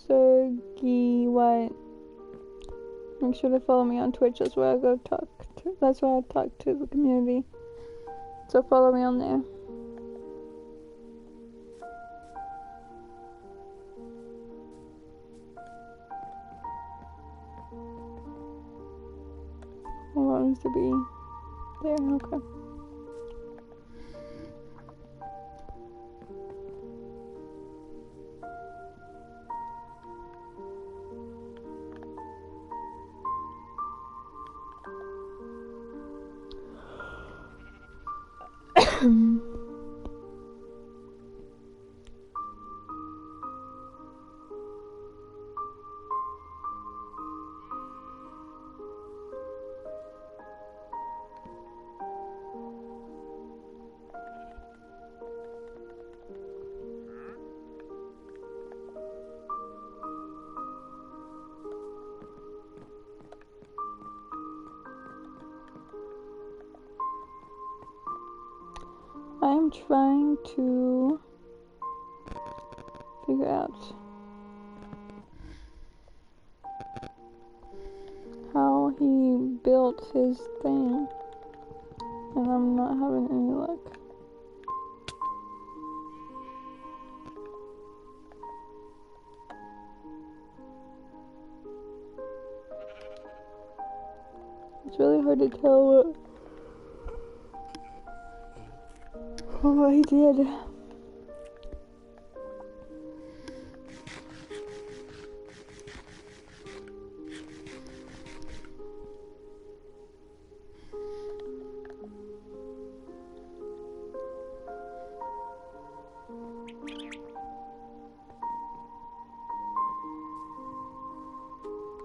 Sergey White. Make sure to follow me on Twitch. That's where I go talk to. That's where I talk to the community. So follow me on there. I want us to be there. Okay. I'm trying to figure out how he built his thing, and I'm not having any luck. It's really hard to tell what he did.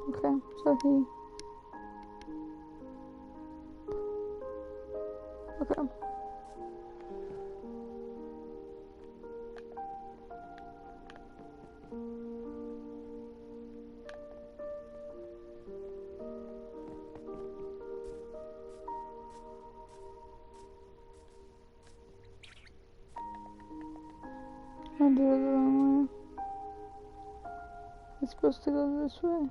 Okay, so he... Okay. I did it the wrong way. It's supposed to go this way.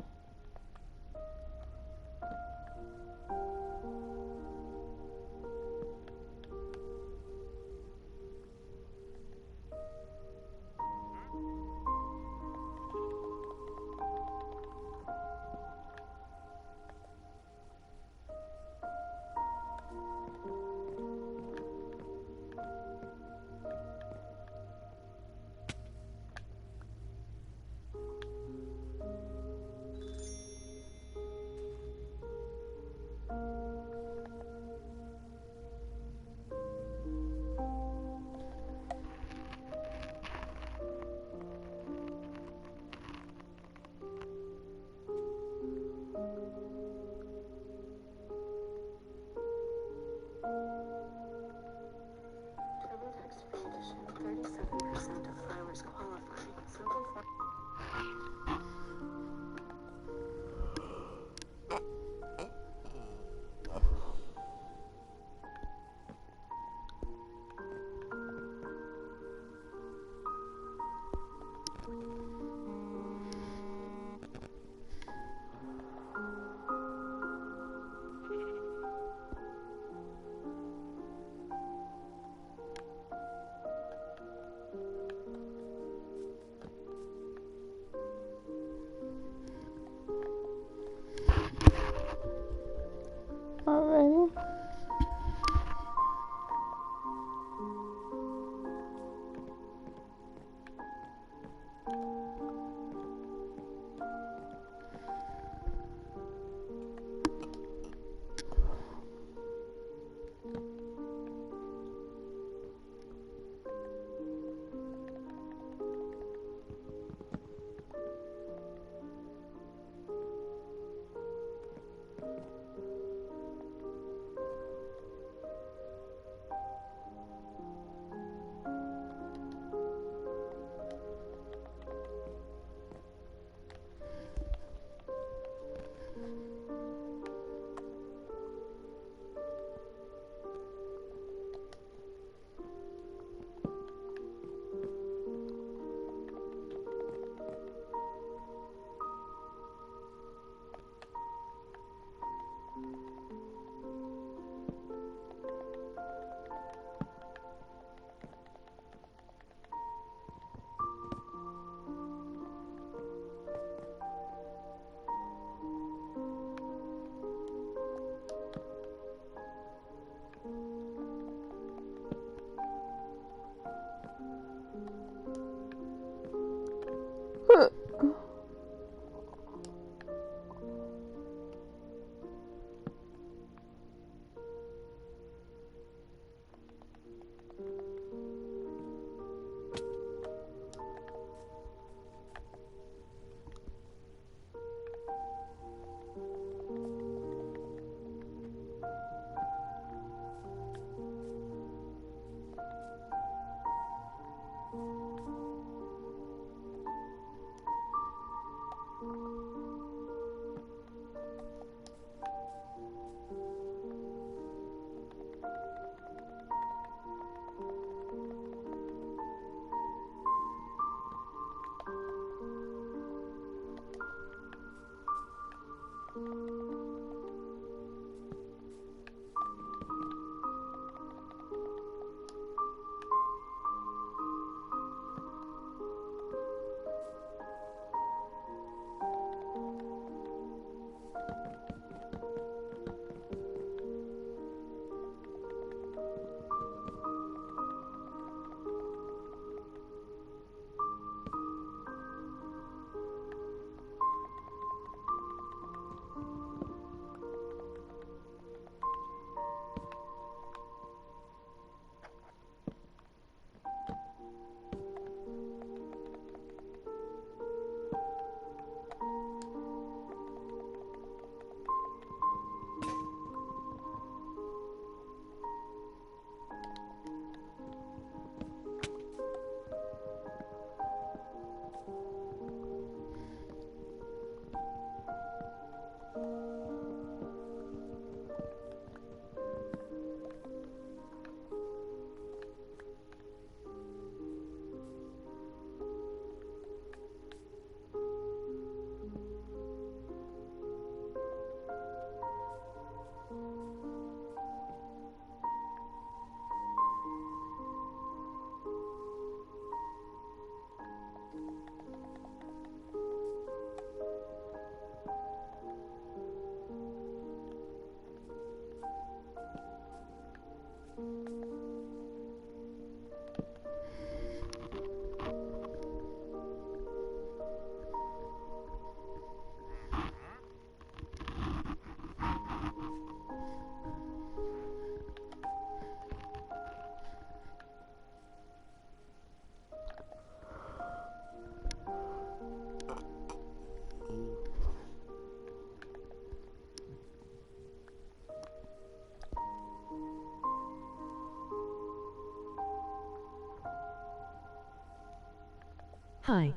Hi.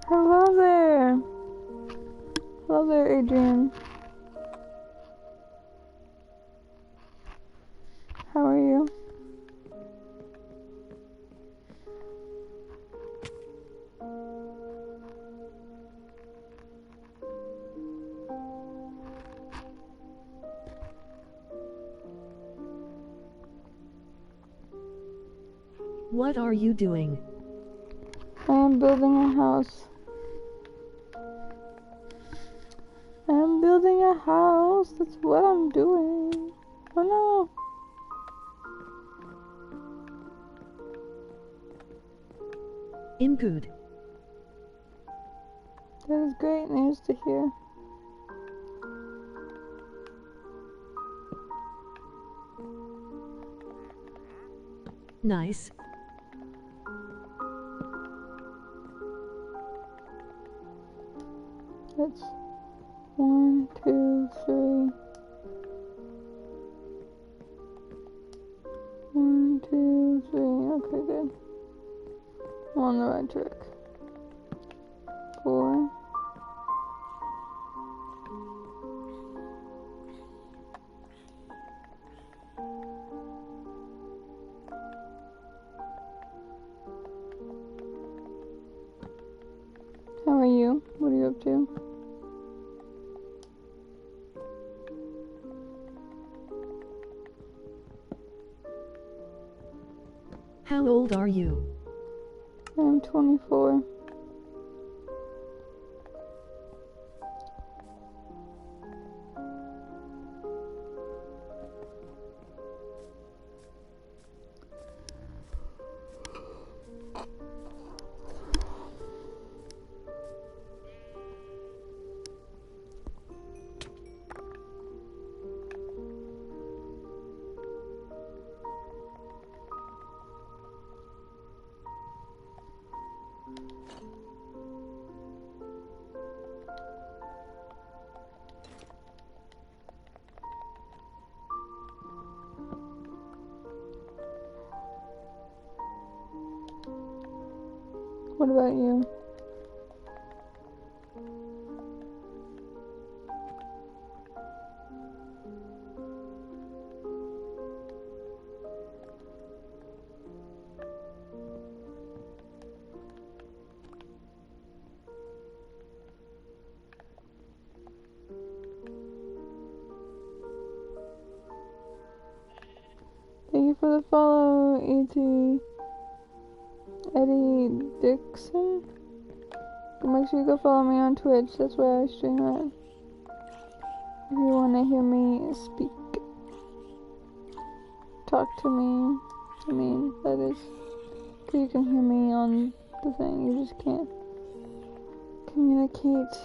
Hello there. Hello there, Adrian. How are you? What are you doing? I am building a house. I am building a house. That's what I'm doing. Oh no. Good. That is great news to hear. Nice. That's 1, 2, 3. 1, 2, 3. Okay, good. I'm on the right track. 4. How are you? What are you up to? How old are you? I'm 24. What about you? Thank you for the follow, E.T. Eddie Dixon. Make sure you go follow me on Twitch. That's where I stream at. If you want to hear me speak, talk to me. I mean, that is, cause you can hear me on the thing. You just can't communicate.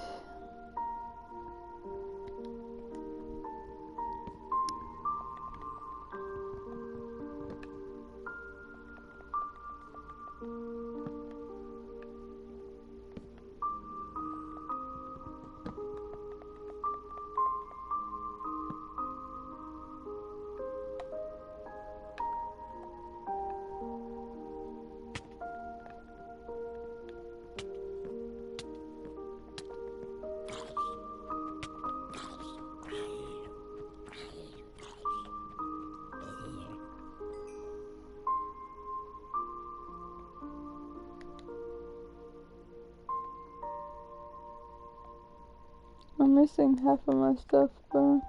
I'm missing half of my stuff, bro.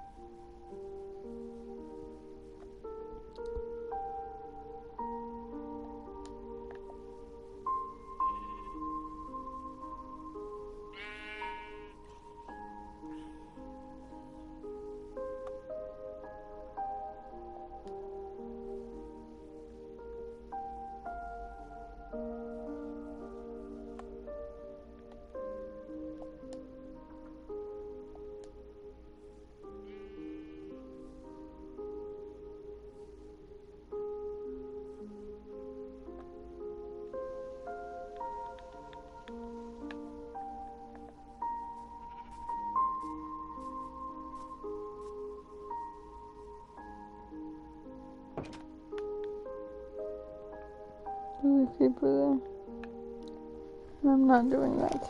There's a creeper there. I'm not doing that.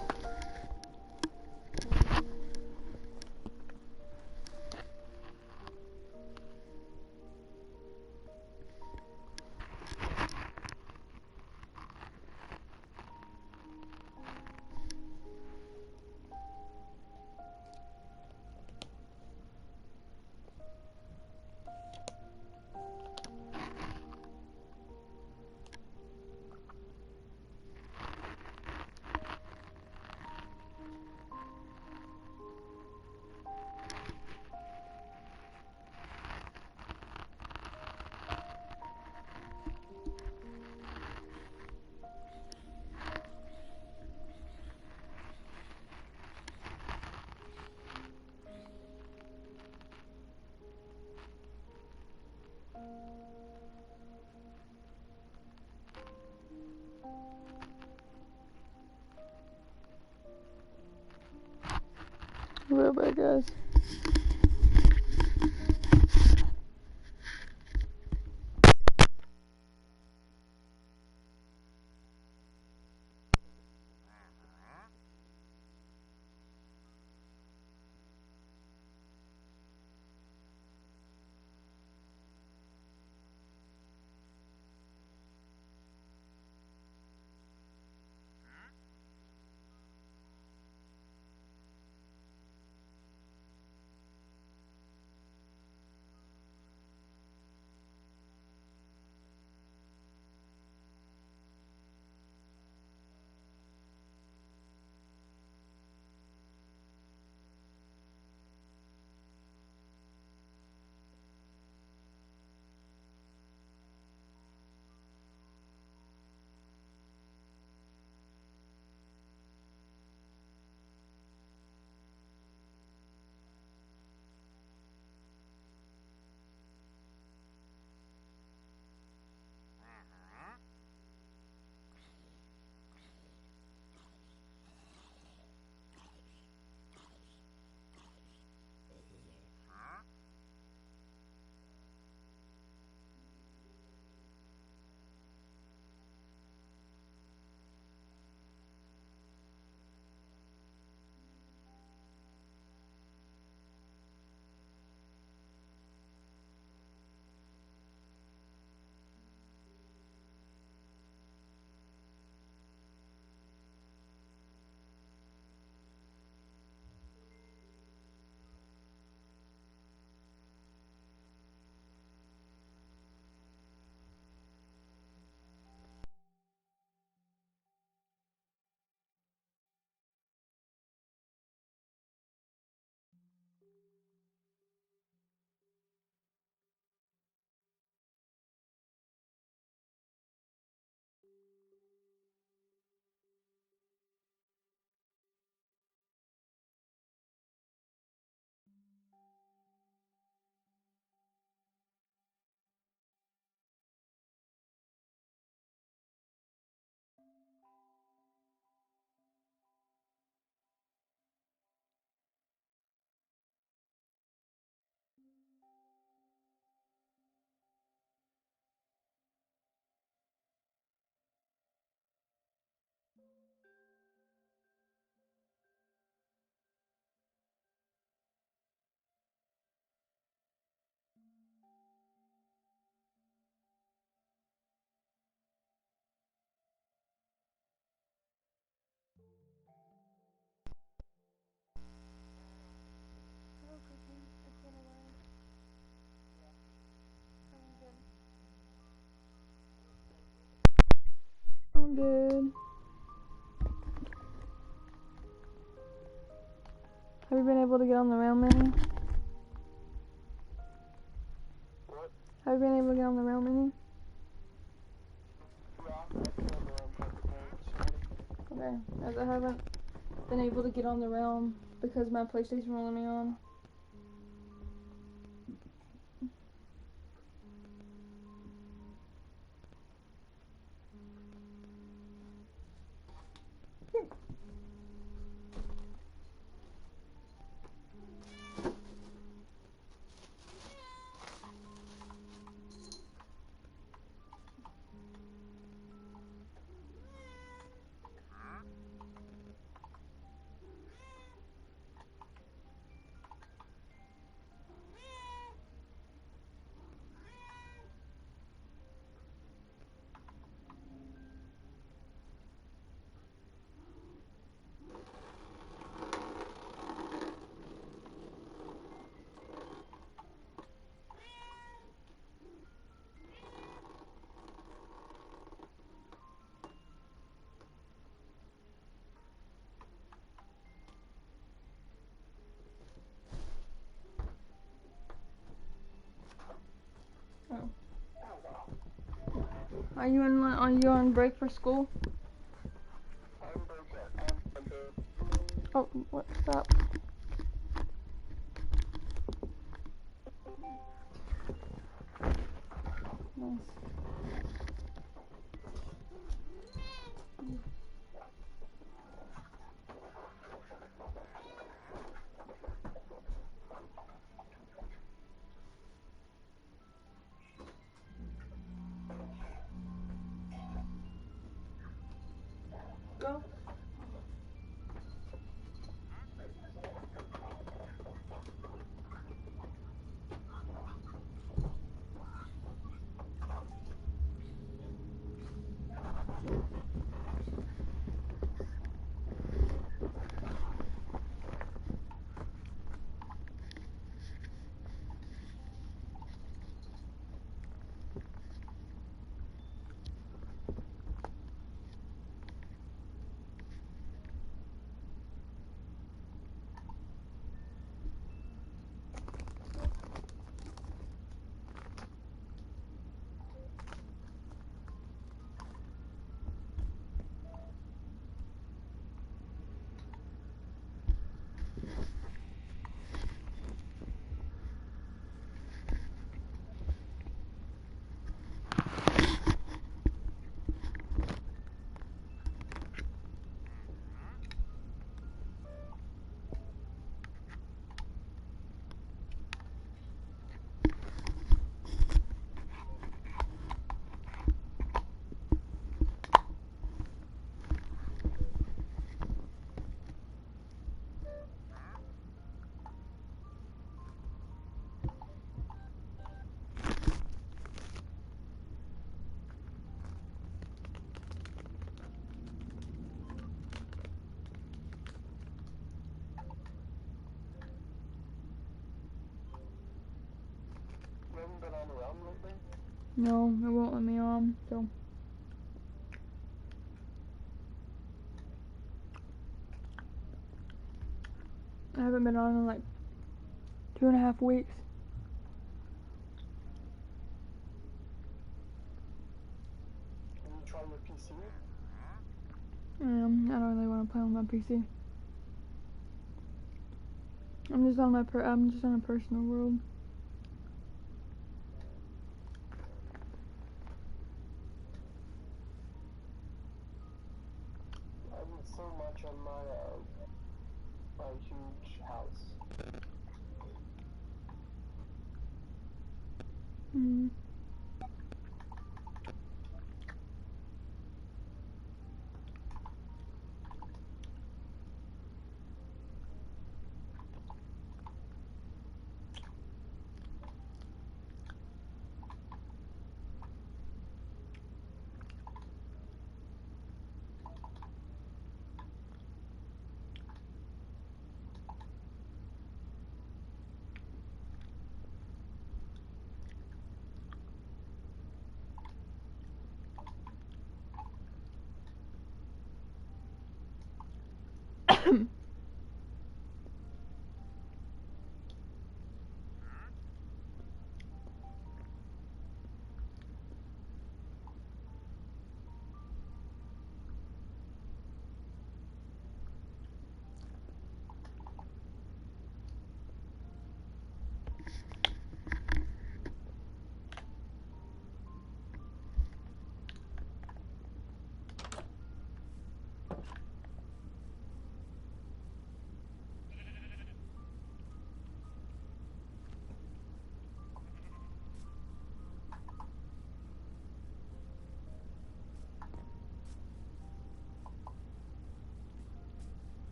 A little bit, guys. I'm good. Have you been able to get on the rail mini? What? Have you been able to get on the rail mini? Okay, as I haven't been able to get on the realm because my PlayStation won't let me on. Are you on break for school? Oh, what's up? Nice. Go. Been on the realm lately? No, it won't let me on, so. I haven't been on in like 2.5 weeks. Can you try your PC? I don't really want to play on my PC. I'm just on a personal world. I need so much on my huge house. Mm.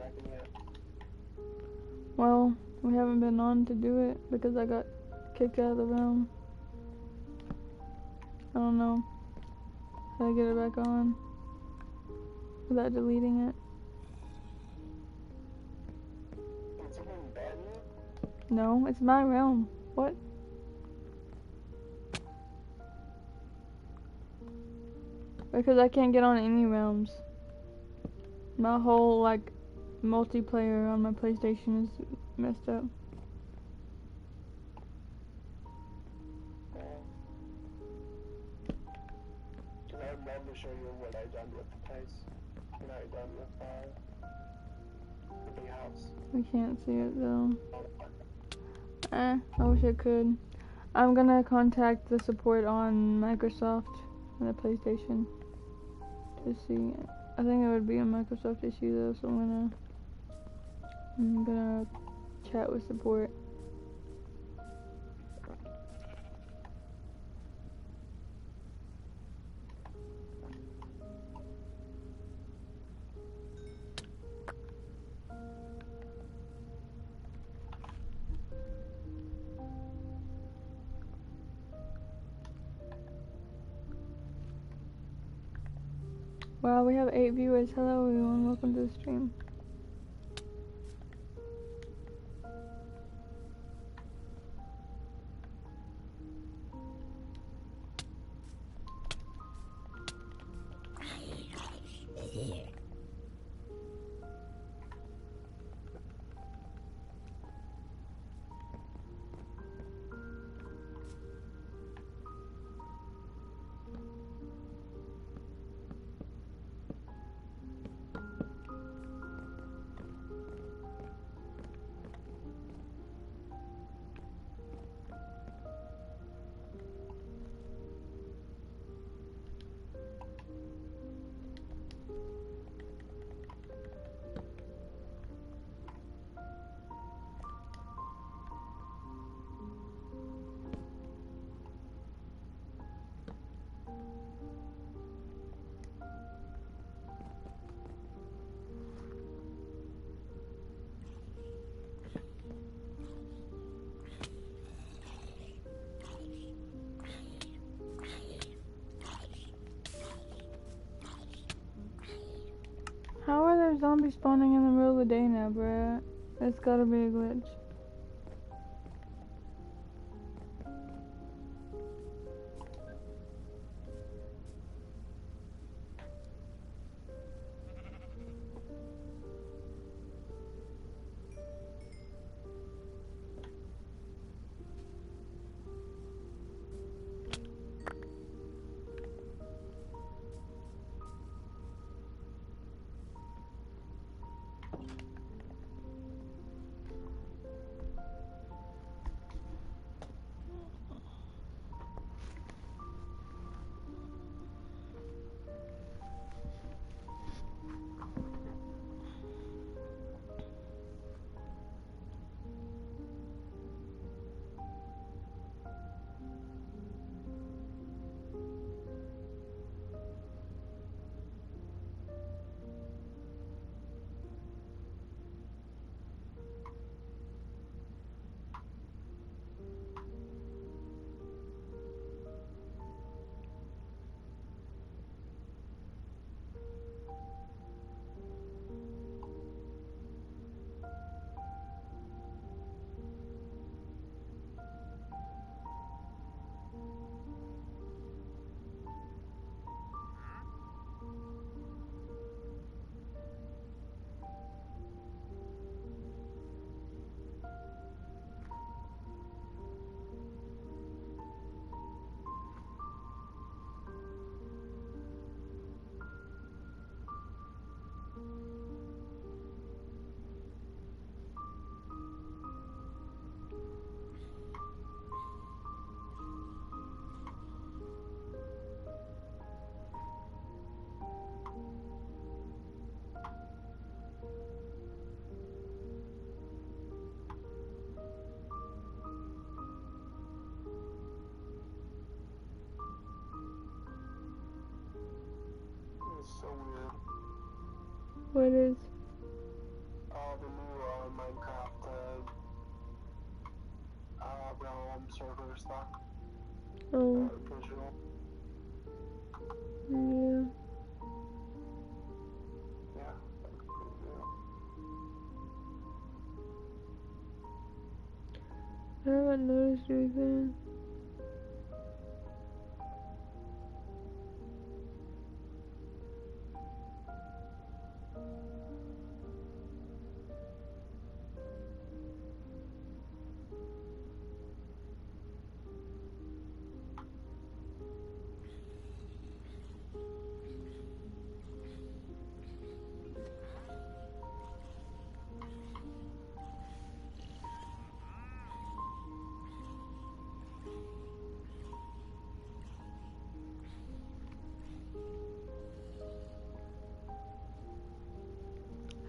tracking yet? Well, we haven't been on to do it because I got kicked out of the realm. I don't know how to get it back on without deleting it. Did someone ban you? No, it's my realm. What? Because I can't get on any realms. My whole, like, multiplayer on my PlayStation is messed up. Because I would love to show you what I done with the place. What I done with the big house. We can't see it though. I wish I could. I'm gonna contact the support on Microsoft and the PlayStation to see. I think it would be a Microsoft issue though, so I'm gonna chat with support. Wow, we have 8 viewers. Hello everyone, welcome to the stream. How are there zombies spawning in the middle of the day now, bruh? That's gotta be a glitch. It's so weird. What is? servers though. Oh, Original. yeah. Yeah. I haven't noticed anything.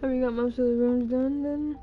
Have you got most of the rooms done then?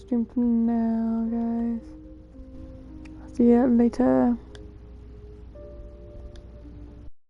stream for now, guys. See you later.